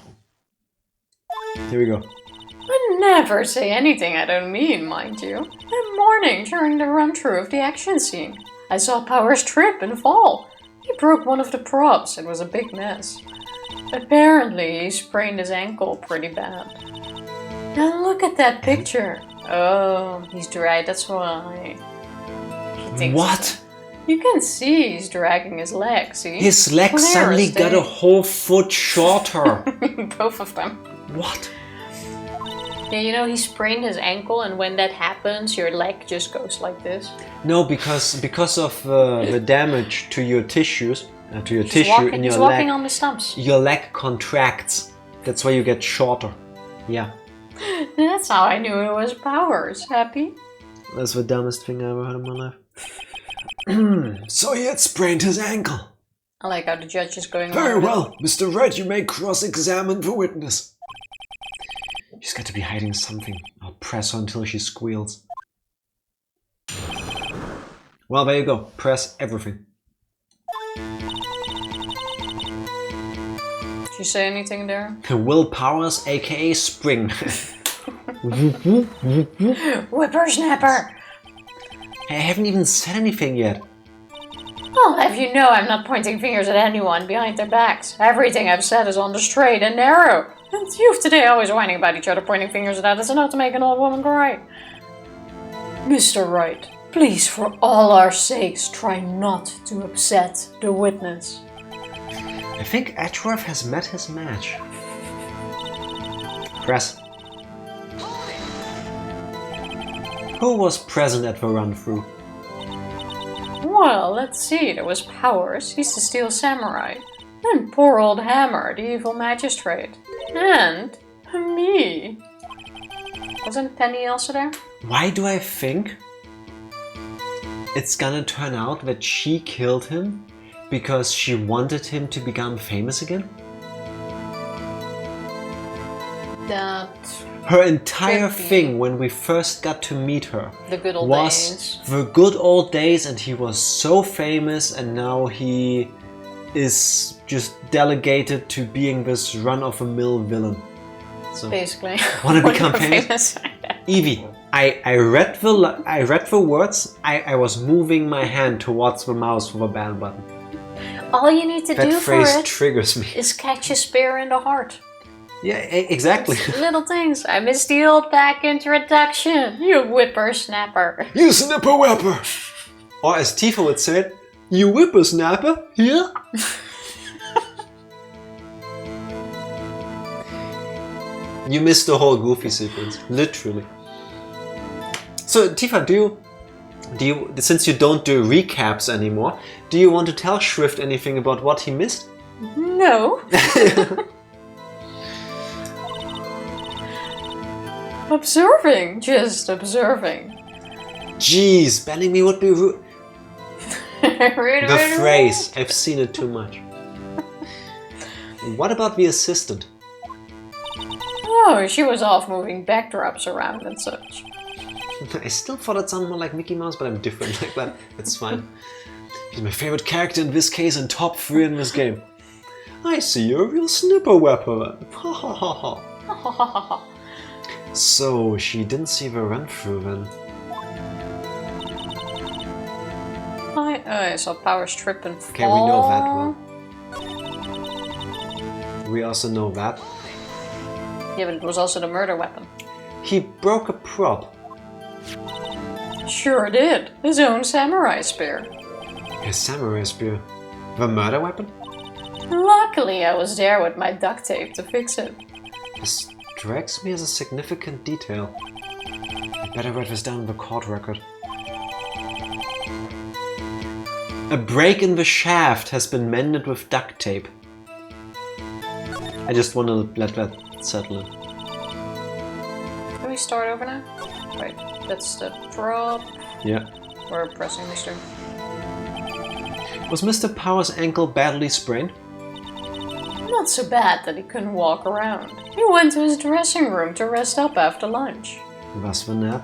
Here we go. I never say anything I don't mean, mind you. That morning, during the run-through of the action scene, I saw Powers trip and fall. He broke one of the props. It was a big mess. Apparently, he sprained his ankle pretty bad. Now look at that picture. Oh, he's dry, that's why. He thinks what? So. You can see he's dragging his leg, see? His leg suddenly got a whole foot shorter. Both of them. What? Yeah, you know, he sprained his ankle, and when that happens, your leg just goes like this. No, because of the damage to your tissues, to your tissue in your he's leg. walking on the stumps. Your leg contracts. That's why you get shorter. Yeah. That's how I knew it was Powers. Happy? That's the dumbest thing I ever heard in my life. So he had sprained his ankle. I like how the judge is going on. Very well, Mr. Wright, you may cross-examine the witness. She's got to be hiding something. I'll press her until she squeals. Well, there you go. Press everything. Did you say anything there? Will Powers, aka Spring. Whippersnapper! I haven't even said anything yet. I'll have you know I'm not pointing fingers at anyone behind their backs. Everything I've said is on the straight and narrow. And you today always whining about each other, pointing fingers at others, enough to make an old woman cry. Mr. Wright, please, for all our sakes, try not to upset the witness. I think Ashworth has met his match. Press. Who was present at the run-through? Well, let's see. There was Powers, he's the Steel Samurai. And poor old Hammer, the evil magistrate. And me. Wasn't Penny also there? Why do I think it's gonna turn out that she killed him because she wanted him to become famous again? That... Her entire thing when we first got to meet her the good old was days. The good old days, and he was so famous, and now he is just delegated to being this run-of-the-mill villain. So, basically. Want to become famous? Evie, I read the words. I was moving my hand towards the mouse for the ban button. All you need to do for it it triggers me. is catch a spear in the heart. Yeah, exactly. Little things. I miss the old back introduction. You whippersnapper. You snipper whipper. Or as Tifa would say it, you whippersnapper, yeah? You missed the whole Goofy sequence, literally. So Tifa, do you, since you don't do recaps anymore, do you want to tell Shrift anything about what he missed? No. Observing, just observing. Jeez, banning me would be rude. The phrase, I've seen it too much. What about the assistant? Oh, she was off moving backdrops around and such. I still thought it sounded more like Mickey Mouse, but I'm different like that. It's fine. He's my favorite character in this case and top 3 in this game. I see you're a real snipper whipper. Ha ha ha ha. Ha ha ha ha. So, she didn't see the run-through then. I saw Power strip and fall. Okay, we know that well. We also know that. Yeah, but it was also the murder weapon. He broke a prop. Sure did. His own samurai spear. His samurai spear. The murder weapon? Luckily, I was there with my duct tape to fix it. This strikes me as a significant detail. I better write this down in the court record. A break in the shaft has been mended with duct tape. I just want to let that settle in. Can we start over now? Right, that's the prop. Yeah. We're pressing the string. Was Mr. Power's ankle badly sprained? Not so bad that he couldn't walk around. He went to his dressing room to rest up after lunch. Was the nap?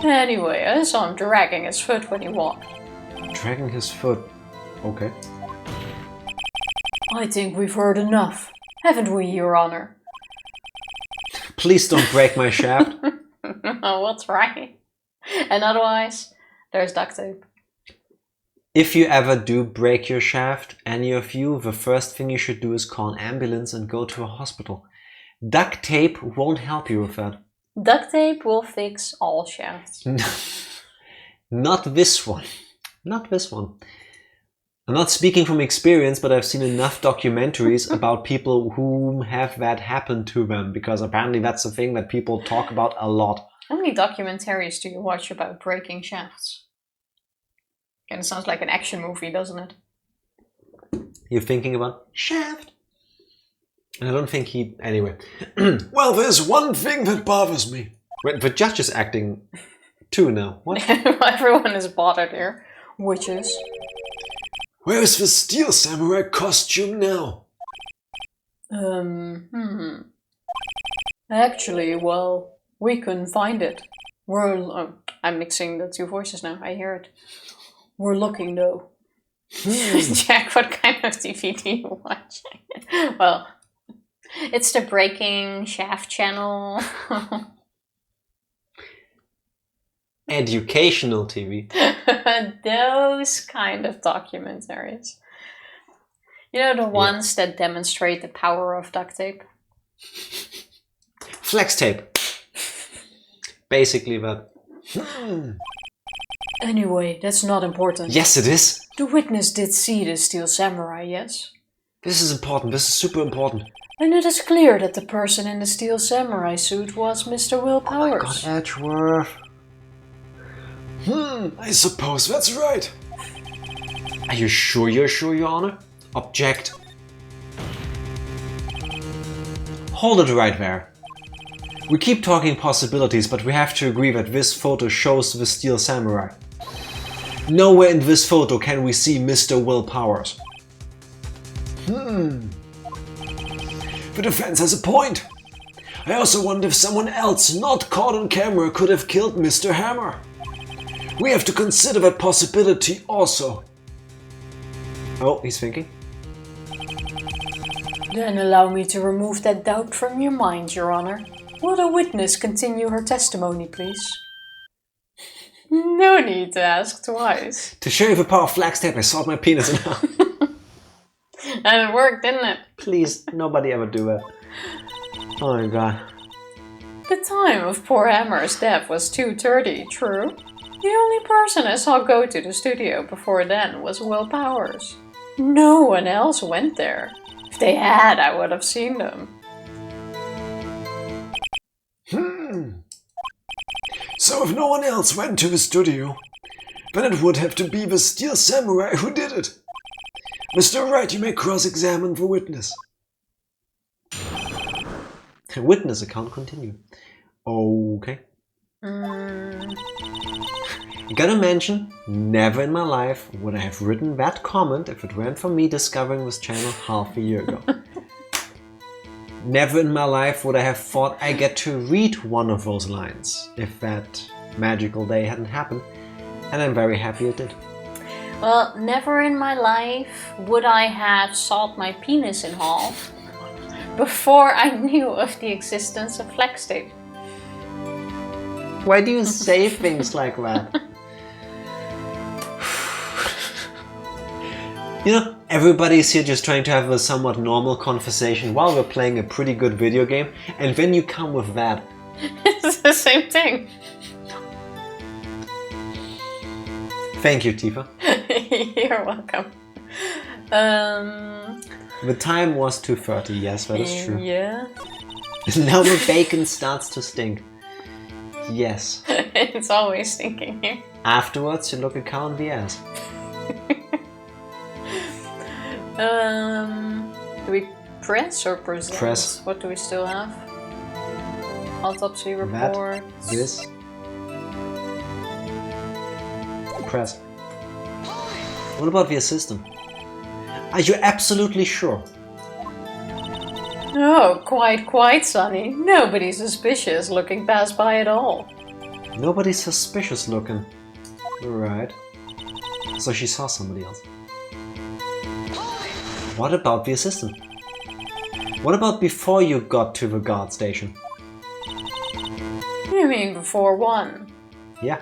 Anyway, I saw him dragging his foot when he walked. Dragging his foot. Okay. I think we've heard enough, haven't we, Your Honor? Please don't break my shaft. Oh, what's right? And otherwise, there's duct tape. If you ever do break your shaft, any of you, the first thing you should do is call an ambulance and go to a hospital. Duct tape won't help you with that. Duct tape will fix all shafts. Not this one. Not this one. I'm not speaking from experience, but I've seen enough documentaries about people who have that happen to them, because apparently that's the thing that people talk about a lot. How many documentaries do you watch about breaking shafts? And it sounds like an action movie, doesn't it? You're thinking about Shaft? And I don't think he... Anyway. Well, there's one thing that bothers me. Wait, the judge is acting too now. What? Everyone is bothered here. Witches. Where is the steel samurai costume now? Actually, well, we couldn't find it. I'm mixing the two voices now, I hear it. We're looking though. Jack, what kind of TV do you watch? Well, it's the Breaking Shaft channel. Educational TV. Those kind of documentaries. You know, the ones that demonstrate the power of duct tape? Flex tape. Basically that. Anyway, that's not important. Yes, it is. The witness did see the steel samurai, yes? This is important. This is super important. And it is clear that the person in the steel samurai suit was Mr. Will Powers. Oh my God, Edgeworth. I suppose that's right. Are you sure you're sure, Your Honor? Object. Hold it right there. We keep talking possibilities, but we have to agree that this photo shows the steel samurai. Nowhere in this photo can we see Mr. Will Powers. The defense has a point. I also wonder if someone else not caught on camera could have killed Mr. Hammer. We have to consider that possibility also. Oh, he's thinking. Then allow me to remove that doubt from your mind, Your Honor. Will the witness continue her testimony, please? No need to ask twice. To show you the power of flex tape, I sawed my penis in half. And it worked, didn't it? Please, nobody ever do that. Oh my god. The time of poor Hammer's death was 2:30, true? The only person I saw go to the studio before then was Will Powers. No one else went there. If they had, I would have seen them. So if no one else went to the studio, then it would have to be the Steel Samurai who did it. Mr. Wright, you may cross-examine the witness. Witness account continue. Okay. Gotta mention, never in my life would I have written that comment if it weren't for me discovering this channel half a year ago. Never in my life would I have thought I get to read one of those lines if that magical day hadn't happened, and I'm very happy it did. Well, never in my life would I have sawed my penis in half before I knew of the existence of flex tape. Why do you say things like that? You know, everybody's here just trying to have a somewhat normal conversation while we're playing a pretty good video game, and then you come with that. It's the same thing. Thank you, Tifa. You're welcome. The time was 2:30, yes, that is true. Yeah. Now the bacon starts to stink. Yes. It's always stinking here. Afterwards, you look a cow in the ass. Do we press or present? Press. What do we still have? Autopsy report. This. Press. What about the assistant? Are you absolutely sure? Oh, quite, Sonny. Nobody's suspicious looking past by at all. Nobody's suspicious looking. Right. So she saw somebody else. What about the assistant? What about before you got to the guard station? You mean before 1? Yeah.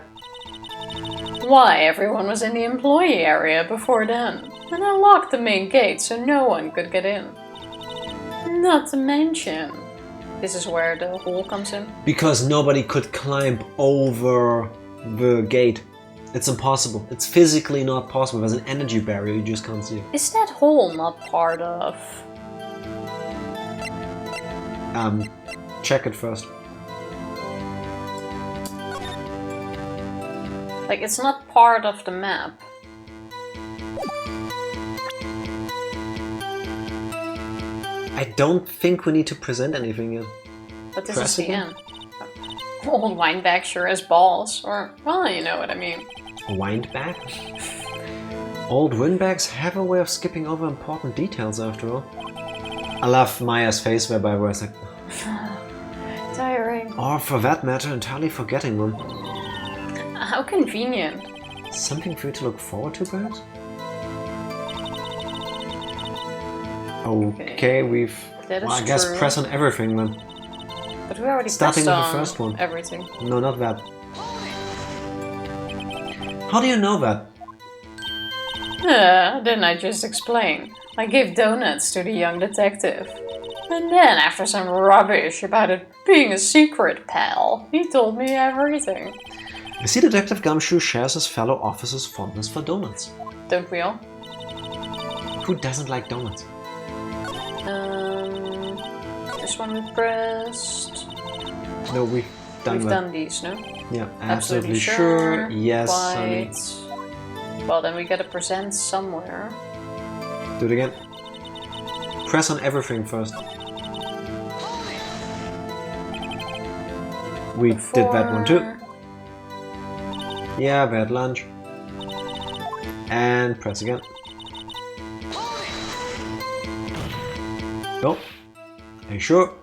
Why, everyone was in the employee area before then. And I locked the main gate so no one could get in. Not to mention, this is where the hole comes in. Because nobody could climb over the gate. It's impossible. It's physically not possible. There's an energy barrier, you just can't see it. Is that hole not part of... Check it first. Like, it's not part of the map. I don't think we need to present anything yet. But this Press is the again? end. Old Weinbach sure has balls. Or, well, you know what I mean. Windbag? Old windbags have a way of skipping over important details after all. I love Maya's face whereby where it's like... Tiring. Or for that matter, entirely forgetting them. How convenient. Something for you to look forward to, perhaps? Okay, we've... That is well, I guess true. press on everything then. But we already Starting with pressed the on first one. everything. No, not that. How do you know that? Didn't I just explain? I gave donuts to the young detective. And then, after some rubbish about it being a secret, pal, he told me everything. I see Detective Gumshoe shares his fellow officer's fondness for donuts. Don't we all? Who doesn't like donuts? This one we pressed. No, we've done that. done these, no? Yeah, Absolutely sure. Yes, honey. Quite. Well, then we gotta present somewhere. Do it again. Press on everything first. We did that one too. Yeah, we had lunch. And press again. No. Are you sure?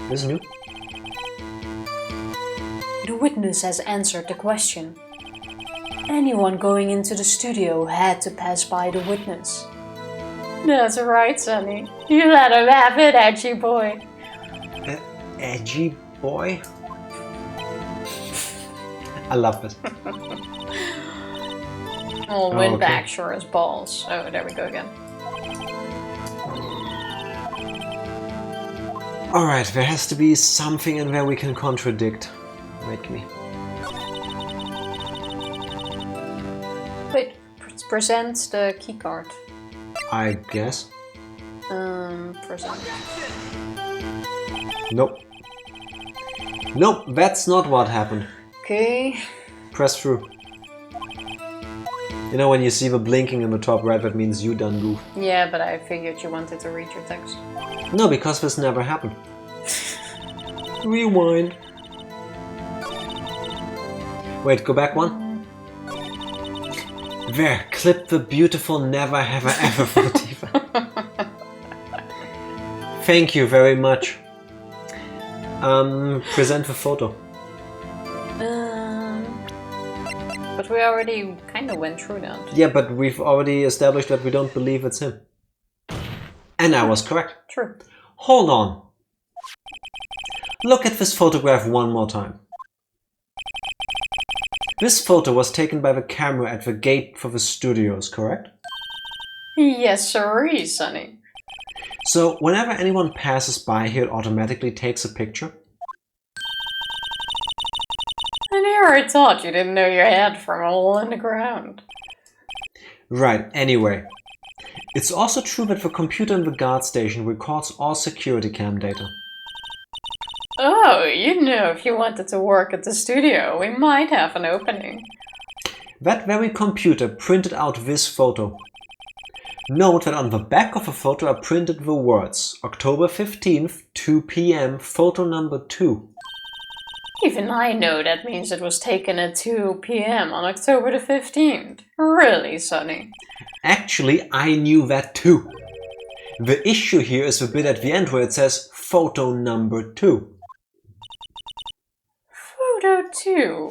This is new. The witness has answered the question. Anyone going into the studio had to pass by the witness. That's right, Sonny. You let him have it, edgy boy. Edgy boy? I love it. Oh, Windbag sure has balls. Oh, there we go again. Alright, there has to be something in there we can contradict. Make me. Wait, present the keycard. I guess. Present. Nope. Nope, that's not what happened. Okay. Press through. You know when you see the blinking in the top right, that means you done goof. Yeah, but I figured you wanted to read your text. No, because this never happened. Rewind. Wait, go back one. There, clip the beautiful never have I ever for Tifa. Thank you very much. Present the photo. But we already kind of went through that. Yeah, but we've already established that we don't believe it's him. And I was correct. True. Hold on. Look at this photograph one more time. This photo was taken by the camera at the gate for the studios, correct? Yes, sirree, Sonny. So whenever anyone passes by here, it automatically takes a picture? And here I thought you didn't know your head from a hole in the ground. Right, anyway. It's also true that the computer in the guard station records all security cam data. Oh, you know, if you wanted to work at the studio, we might have an opening. That very computer printed out this photo. Note that on the back of the photo are printed the words October 15th, 2 p.m, photo number 2. Even I know that means it was taken at 2 p.m. on October the 15th. Really, Sonny? Actually, I knew that too. The issue here is the bit at the end where it says photo number 2. Photo 2?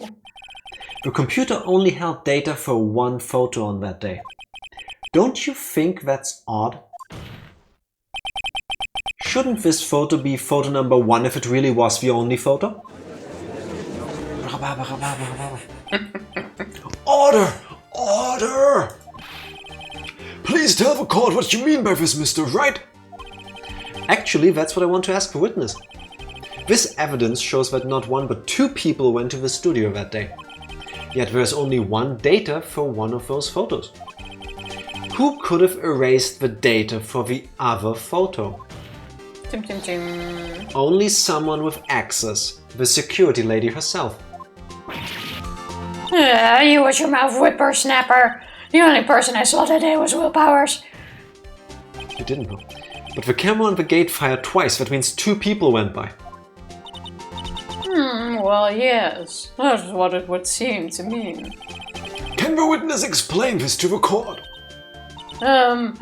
The computer only held data for one photo on that day. Don't you think that's odd? Shouldn't this photo be photo number 1 if it really was the only photo? Order! Order! Please tell the court what you mean by this, Mr. Wright. Actually, that's what I want to ask the witness. This evidence shows that not one but 2 people went to the studio that day. Yet there's only one data for one of those photos. Who could have erased the data for the other photo? Tim, tim, tim. Only someone with access, the security lady herself. You watch your mouth, whippersnapper. The only person I saw that day was Will Powers. You didn't know. But the camera on the gate fired twice, that means 2 people went by. Well, yes. That's what it would seem to mean. Can the witness explain this to the court? I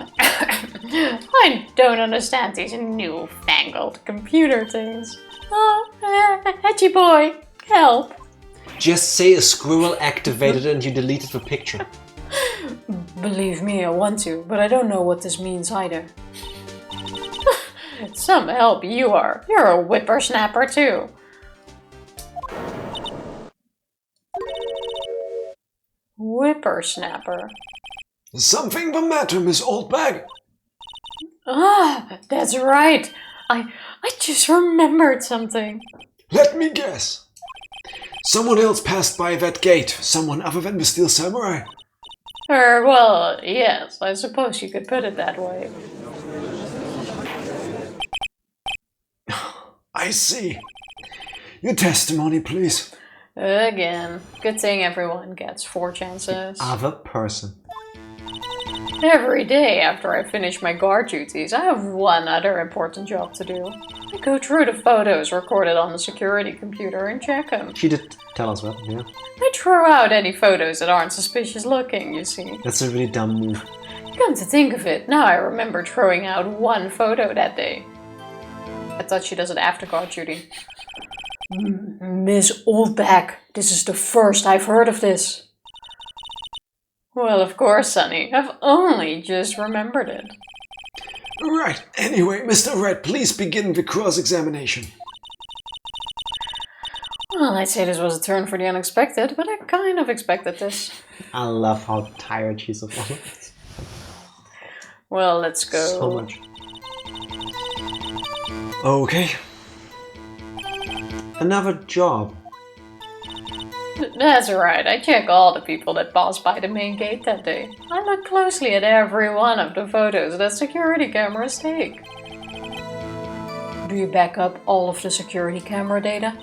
don't understand these newfangled computer things. Oh, edgy boy, help. Just say a squirrel activated and you deleted the picture. Believe me, I want to, but I don't know what this means either. Some help you are. You're a whippersnapper too. Whippersnapper. Something the matter, Miss Oldbag? Ah, that's right. I just remembered something. Let me guess. Someone else passed by that gate. Someone other than the Steel Samurai. Well, yes, I suppose you could put it that way. I see. Your testimony, please. Again, good thing everyone gets 4 chances. Other person. Every day after I finish my guard duties, I have one other important job to do. I go through the photos recorded on the security computer and check them. She did tell us that, yeah. I throw out any photos that aren't suspicious looking, you see. That's a really dumb move. Come to think of it, now I remember throwing out one photo that day. I thought she does it after guard duty. Miss Oldbag, this is the first I've heard of this. Well, of course, Sonny. I've only just remembered it. Right. Anyway, Mr. Wright, please begin the cross-examination. Well, I'd say this was a turn for the unexpected, but I kind of expected this. I love how tired she's of all of this. Well, let's go. So much. Okay. Another job. That's right, I check all the people that pass by the main gate that day. I look closely at every one of the photos that security cameras take. Do you back up all of the security camera data?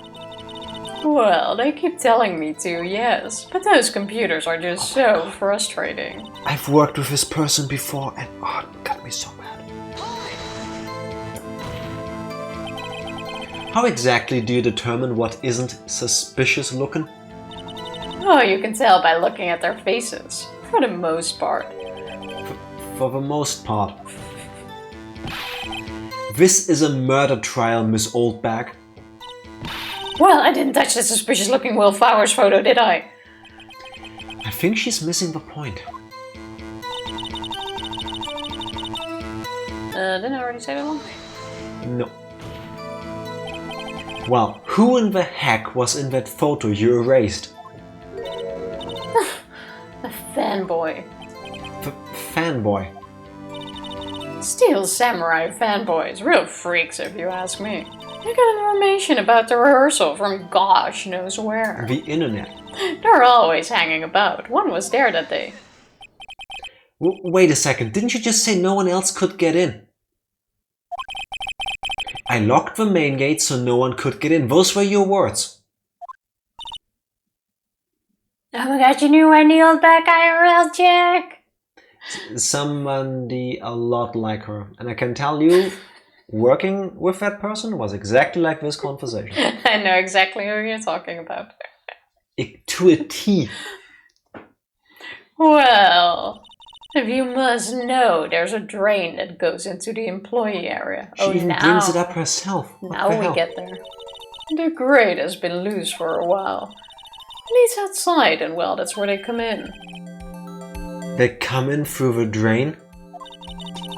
Well, they keep telling me to, yes. But those computers are just so frustrating. I've worked with this person before and oh, it got me so mad. How exactly do you determine what isn't suspicious looking? Oh, you can tell by looking at their faces. For the most part. For the most part. This is a murder trial, Miss Oldbag. Well, I didn't touch the suspicious looking Will Flowers photo, did I? I think she's missing the point. Didn't I already say that one? No. Well, who in the heck was in that photo you erased? A fanboy. Fanboy. Steel samurai fanboys. Real freaks, if you ask me. You got information about the rehearsal from gosh knows where. The internet. They're always hanging about. One was there that day. Wait a second, didn't you just say no one else could get in? I locked the main gate so no one could get in. Those were your words. Oh my god, you knew Wendy Oldback IRL, Jack? Somebody a lot like her. And I can tell you, working with that person was exactly like this conversation. I know exactly who you're talking about. To a T. Well, if you must know, there's a drain that goes into the employee area. She even brings it up herself. Now we get there. The grate has been loose for a while. It's outside, and well, that's where they come in. They come in through the drain?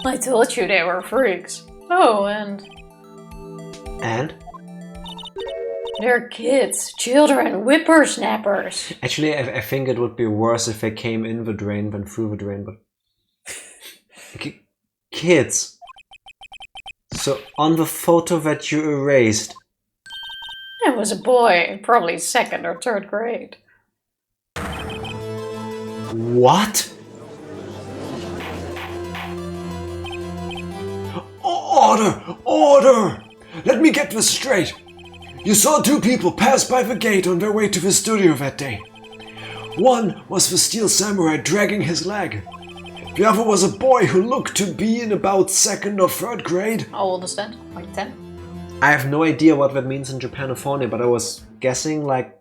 I told you they were freaks. Oh, and... And? They're kids, children, whippersnappers. Actually, I think it would be worse if they came in the drain than through the drain, but... Kids. So, on the photo that you erased... It was a boy, probably 2nd or 3rd grade. What? Order! Order! Let me get this straight. You saw 2 people pass by the gate on their way to the studio that day. One was the steel samurai dragging his leg. The other was a boy who looked to be in about 2nd or 3rd grade. How old is that? Like 10? I have no idea what that means in Japanophone, but I was guessing like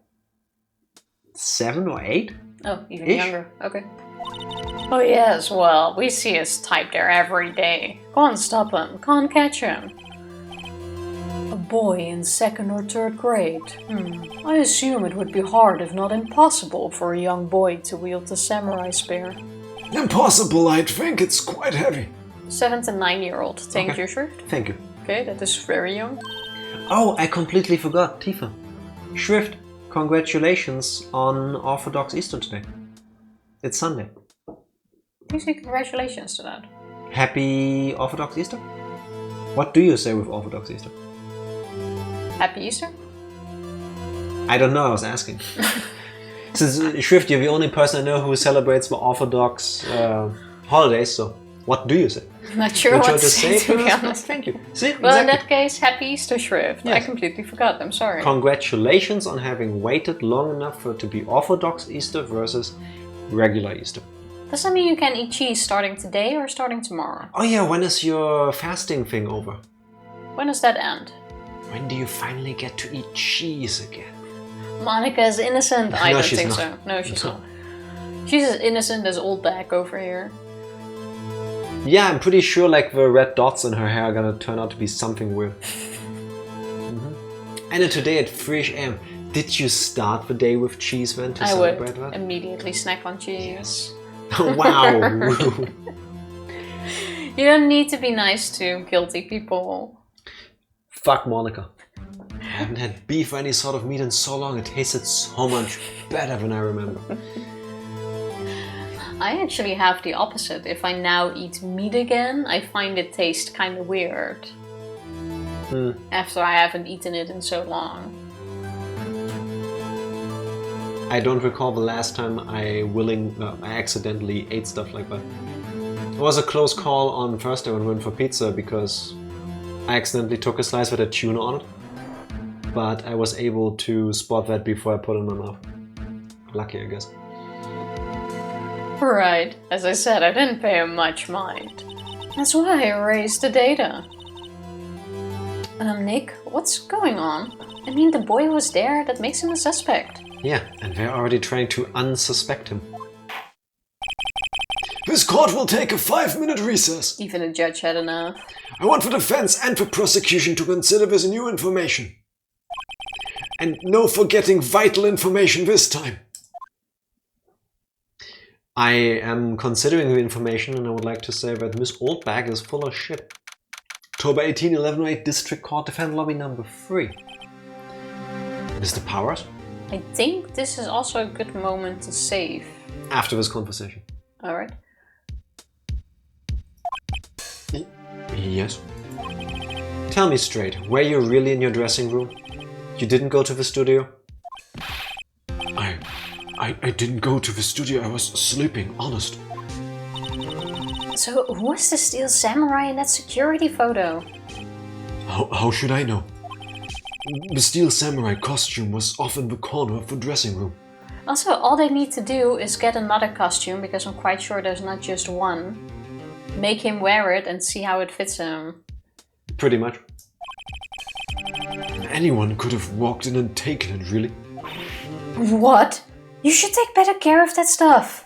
7 or 8? Oh, even Ish? younger. Okay. Oh yes, well, we see his type there every day. Can't stop him, can't catch him. A boy in 2nd or 3rd grade. I assume it would be hard, if not impossible, for a young boy to wield the samurai spear. Impossible, I'd think. It's quite heavy. 7 to 9-year-old. Thank Okay. you, Shrift. Thank you. Okay, that is very young. Oh, I completely forgot, Tifa. Shrift, congratulations on Orthodox Easter today. It's Sunday. You say congratulations to that. Happy Orthodox Easter? What do you say with Orthodox Easter? Happy Easter? I don't know, I was asking. Since Shrift, you're the only person I know who celebrates the Orthodox holidays, so what do you say? Not sure Don't you what to say, to be honest. Thank you. See, Well, in exactly. that case, Happy Easter, Shrift. Yes. I completely forgot, I'm sorry. Congratulations on having waited long enough for it to be Orthodox Easter versus regular Easter. Does that mean you can eat cheese starting today or starting tomorrow? Oh yeah, when is your fasting thing over? When does that end? When do you finally get to eat cheese again? Monica is innocent. I No, don't she's think not. so. No, she's not. She's as innocent as old back over here. Yeah, I'm pretty sure like the red dots in her hair are gonna turn out to be something weird. And then today at 3 AM, did you start the day with cheese then to I celebrate would that? immediately snack on cheese. Wow! You don't need to be nice to guilty people. Fuck Monica. I haven't had beef or any sort of meat in so long, it tasted so much better than I remember. I actually have the opposite. If I now eat meat again, I find it taste kind of weird. after I haven't eaten it in so long. I don't recall the last time I accidentally ate stuff like that. It was a close call on Thursday when we went for pizza because I accidentally took a slice with a tuna on it. But I was able to spot that before I put it in my mouth. Lucky, I guess. Right, as I said, I didn't pay him much mind. That's why I erased the data. Nick, what's going on? I mean, the boy was there, that makes him a suspect. Yeah, and we're already trying to unsuspect him. This court will take a 5-minute recess. Even the judge had enough. I want the defense and the prosecution to consider this new information. And no forgetting vital information this time. I am considering the information and I would like to say that Miss Oldbag is full of shit. October 18, 1108, District Court, Defendant Lobby number 3. Mr. Powers? I think this is also a good moment to save. After this conversation. Alright. Yes? Tell me straight, were you really in your dressing room? You didn't go to the studio? I didn't go to the studio, I was sleeping, honest. So, who was the steel samurai in that security photo? How should I know? The steel samurai costume was off in the corner of the dressing room. Also, all they need to do is get another costume, because I'm quite sure there's not just one. Make him wear it and see how it fits him. Pretty much. Anyone could have walked in and taken it, really. What? You should take better care of that stuff.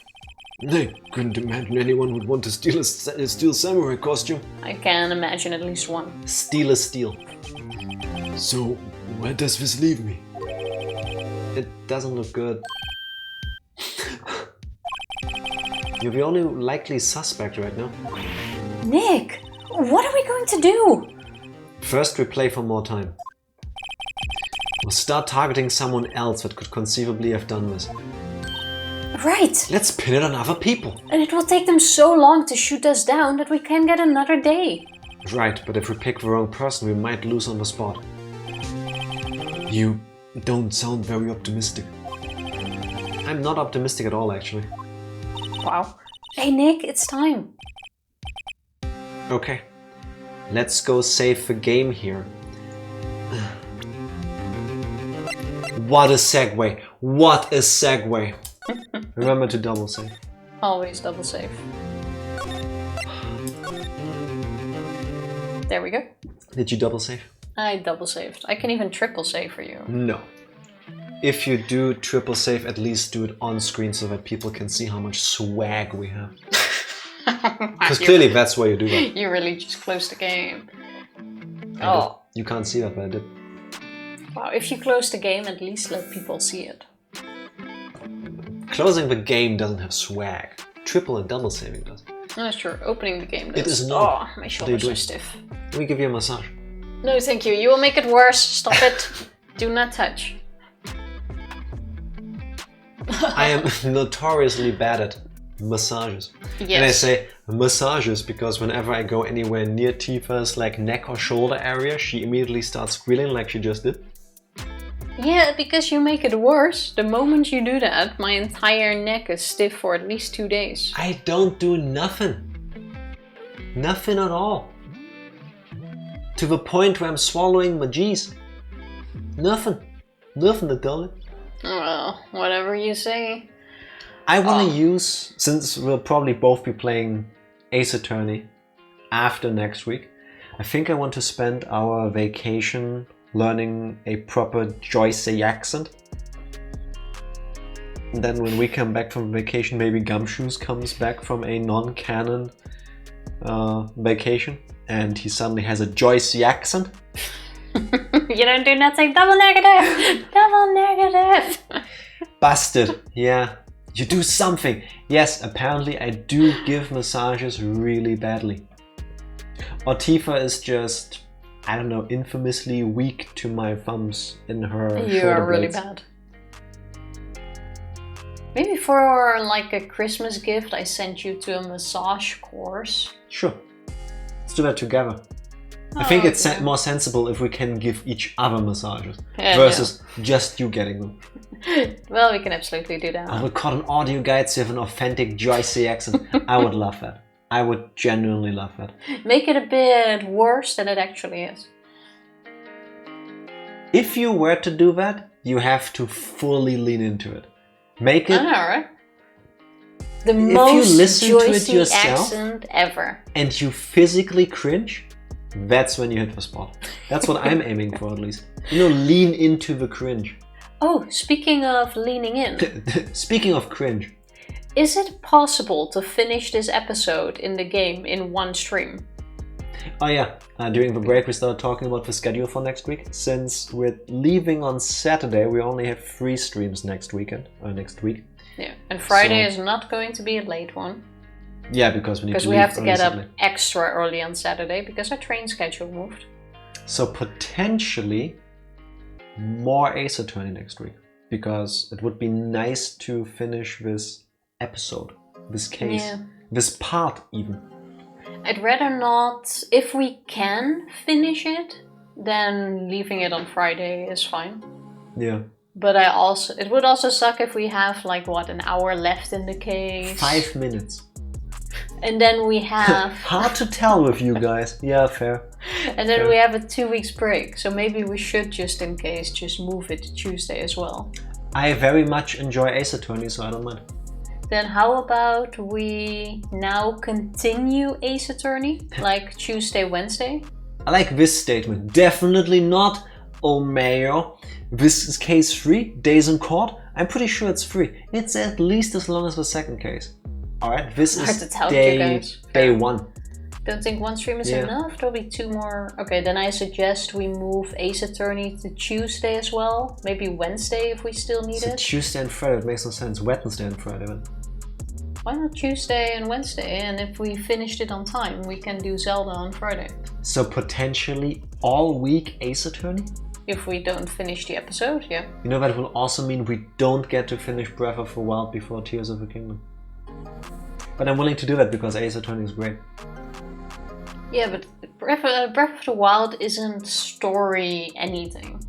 I couldn't imagine anyone would want to steal a steel samurai costume. I can imagine at least one. Steal is steal. So, where does this leave me? It doesn't look good. You're the only likely suspect right now. Nick, what are we going to do? First, we play for more time. We'll start targeting someone else that could conceivably have done this. Right. Let's pin it on other people. And it will take them so long to shoot us down that we can get another day. Right, but if we pick the wrong person, we might lose on the spot. You don't sound very optimistic. I'm not optimistic at all, actually. Wow. Hey Nick, it's time. Okay. Let's go save the game here. What a segue! What a segue! Remember to double save. Always double save. There we go. Did you double save? I double saved. I can even triple save for you. No. If you do triple save, at least do it on screen so that people can see how much swag we have. Because clearly that's why you do that. You really just closed the game. You can't see that, but I did. Wow, if you close the game, at least let people see it. Closing the game doesn't have swag. Triple and double saving does. No, sure. Opening the game does. It is not. Oh, my shoulders are stiff. We give you a massage. No, thank you. You will make it worse. Stop it. Do not touch. I am notoriously bad at massages. Yes. And I say massages because whenever I go anywhere near Tifa's like neck or shoulder area, she immediately starts squealing like she just did. Yeah, because you make it worse. The moment you do that, my entire neck is stiff for at least 2 days. I don't do nothing. Nothing at all. To the point where I'm swallowing my G's. Nothing. Nothing to tell you. Well, whatever you say. I want to use, since we'll probably both be playing Ace Attorney after next week, I think I want to spend our vacation learning a proper Joyce accent. And then when we come back from vacation, maybe Gumshoes comes back from a non-canon vacation and he suddenly has a Joyce accent. You don't do nothing. Double negative! Double negative! Busted. Yeah. You do something. Yes, apparently I do give massages really badly. Or Tifa is just, I don't know, infamously weak to my thumbs in her shoulder You are really blades. bad. Maybe for like a Christmas gift I sent you to a massage course. Sure. Let's do that together. I think it's more sensible if we can give each other massages versus just you getting them. Well, we can absolutely do that. I would cut an audio guide so you have an authentic Joycey accent. I would love that. I would genuinely love that. Make it a bit worse than it actually is. If you were to do that, you have to fully lean into it. Make it... I know, right? The most Joycey accent ever. And you physically cringe, that's when you hit the spot. That's what I'm aiming for, at least. You know, lean into the cringe. Oh, speaking of leaning in. Speaking of cringe. Is it possible to finish this episode in the game in one stream? Oh yeah, during the break we started talking about the schedule for next week. Since we're leaving on Saturday, we only have 3 streams next weekend, or next week. Yeah, and Friday is not going to be a late one. Yeah, because we have to get up extra early on Saturday because our train schedule moved. So potentially more Ace Attorney next week, because it would be nice to finish this episode, this case, this part even. I'd rather not. If we can finish it, then leaving it on Friday is fine. Yeah. But it would also suck if we have like what, an hour left in the case. 5 minutes. And then we have... Hard to tell with you guys. Yeah, fair. And then we have a 2 weeks break. So maybe we should, just in case, just move it to Tuesday as well. I very much enjoy Ace Attorney, so I don't mind. Then how about we now continue Ace Attorney? Like Tuesday, Wednesday? I like this statement. Definitely not, oh mayo. This is case 3, days in court. I'm pretty sure it's 3. It's at least as long as the second case. Alright, this is day 1. Don't think 1 stream is enough? There'll be 2 more. Okay, then I suggest we move Ace Attorney to Tuesday as well. Maybe Wednesday if we still need it. Tuesday and Friday, it makes no sense. Wednesday and Friday then. Why not Tuesday and Wednesday? And if we finished it on time, we can do Zelda on Friday. So potentially all week Ace Attorney? If we don't finish the episode, yeah. You know, that will also mean we don't get to finish Breath of the Wild before Tears of the Kingdom. But I'm willing to do that because Ace Attorney is great. Yeah, but Breath of the Wild isn't story anything.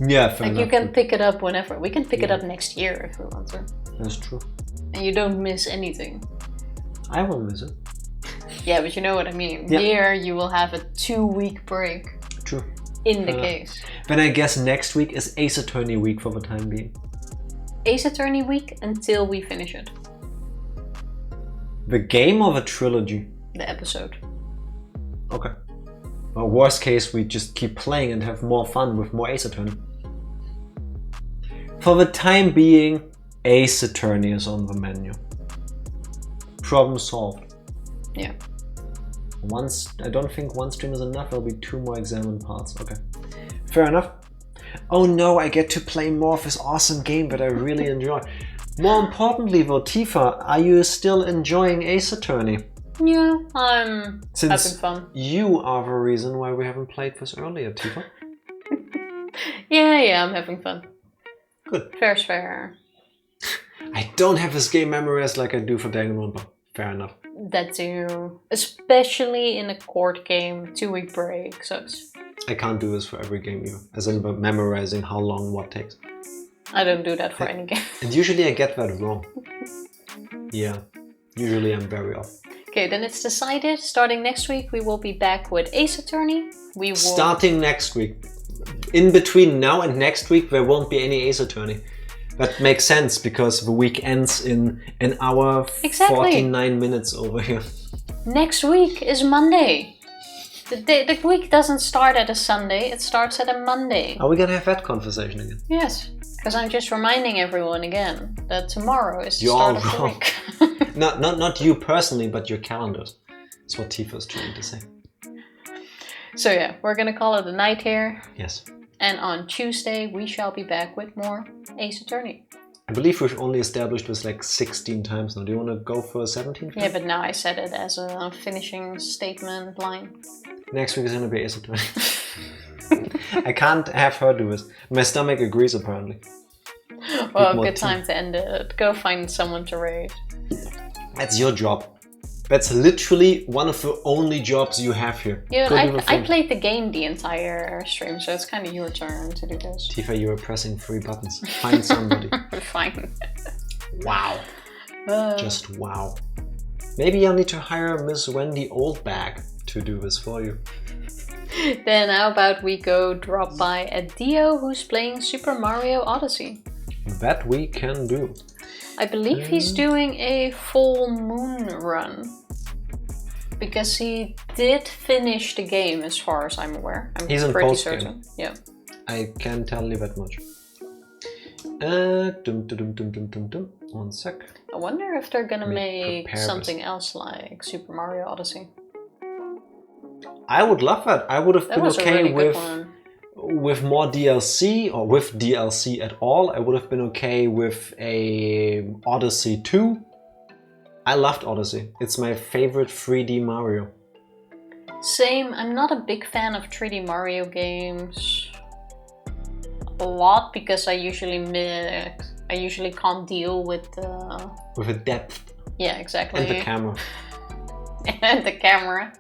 Yeah, fair enough. You can pick it up whenever. We can pick it up next year if we want to. That's true. And you don't miss anything. I will miss it. Yeah, but you know what I mean. Yeah. Here you will have a 2-week break. True. In the case. Then I guess next week is Ace Attorney week for the time being. Ace Attorney week until we finish it. The game or the trilogy? The episode. Okay. Well, worst case, we just keep playing and have more fun with more Ace Attorney. For the time being, Ace Attorney is on the menu. Problem solved. Yeah. I don't think 1 stream is enough. There'll be 2 more examined parts. Okay. Fair enough. Oh no, I get to play more of this awesome game that I really enjoy. More importantly though, Tifa, are you still enjoying Ace Attorney? Yeah, I'm having fun. You are the reason why we haven't played this earlier, Tifa. Yeah, I'm having fun. Good. Fair's fair. I don't have this game memorized like I do for Danganronpa. Fair enough. That too. Especially in a court game, 2-week break sucks. I can't do this for every game either. As in memorizing how long what takes. I don't do that for any game. And usually I get that wrong. Yeah. Usually I'm very off. Okay, then it's decided. Starting next week, we will be back with Ace Attorney. Starting next week. In between now and next week, there won't be any Ace Attorney. That makes sense because the week ends in an hour, 49 minutes over here. Next week is Monday. The week doesn't start at a Sunday, it starts at a Monday. Are we gonna have that conversation again? Yes, because I'm just reminding everyone again that tomorrow is the start of the week. not you personally, but your calendars. That's what Tifa is trying to say. So yeah, we're gonna call it a night here. Yes. And on Tuesday, we shall be back with more Ace Attorney. I believe we've only established this like 16 times now. Do you want to go for 17? Yeah, but now I said it as a finishing statement line. Next week is going to be Ace Attorney. I can't have her do this. My stomach agrees apparently. Well, good time to end it. Go find someone to raid. That's your job. That's literally one of the only jobs you have here. Yeah, I played the game the entire stream, so it's kind of your turn to do this. Tifa, you are pressing 3 buttons. Find somebody. Fine. Wow. Just wow. Maybe I'll need to hire Miss Wendy Oldbag to do this for you. Then how about we go drop by at Dio, who's playing Super Mario Odyssey. That we can do. I believe he's doing a full moon run. Because he did finish the game as far as I'm aware. He's in pretty post-game. certain. Yeah. I can tell you that much. One sec. I wonder if they're gonna make something else like Super Mario Odyssey. I would love that. I would have been okay really with more DLC, or with DLC at all. I would have been okay with a Odyssey 2. I loved Odyssey. It's my favorite 3D Mario. Same. I'm not a big fan of 3D Mario games. A lot because I usually can't deal with the depth. Yeah, exactly. And the camera. And the camera.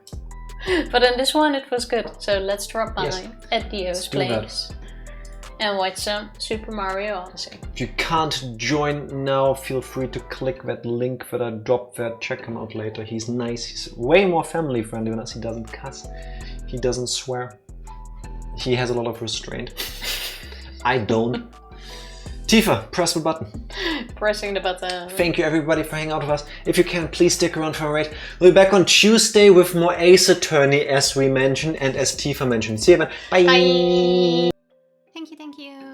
But in this one it was good. So let's drop by at Dio's place and watch some Super Mario Odyssey. If you can't join now, feel free to click that link that I dropped there. Check him out later. He's nice. He's way more family friendly than us. He doesn't cuss. He doesn't swear. He has a lot of restraint. I don't. Tifa, press the button. Pressing the button. Thank you everybody for hanging out with us. If you can, please stick around for a ride. We'll be back on Tuesday with more Ace Attorney, as we mentioned and as Tifa mentioned. See you then. Bye. Bye. Thank you.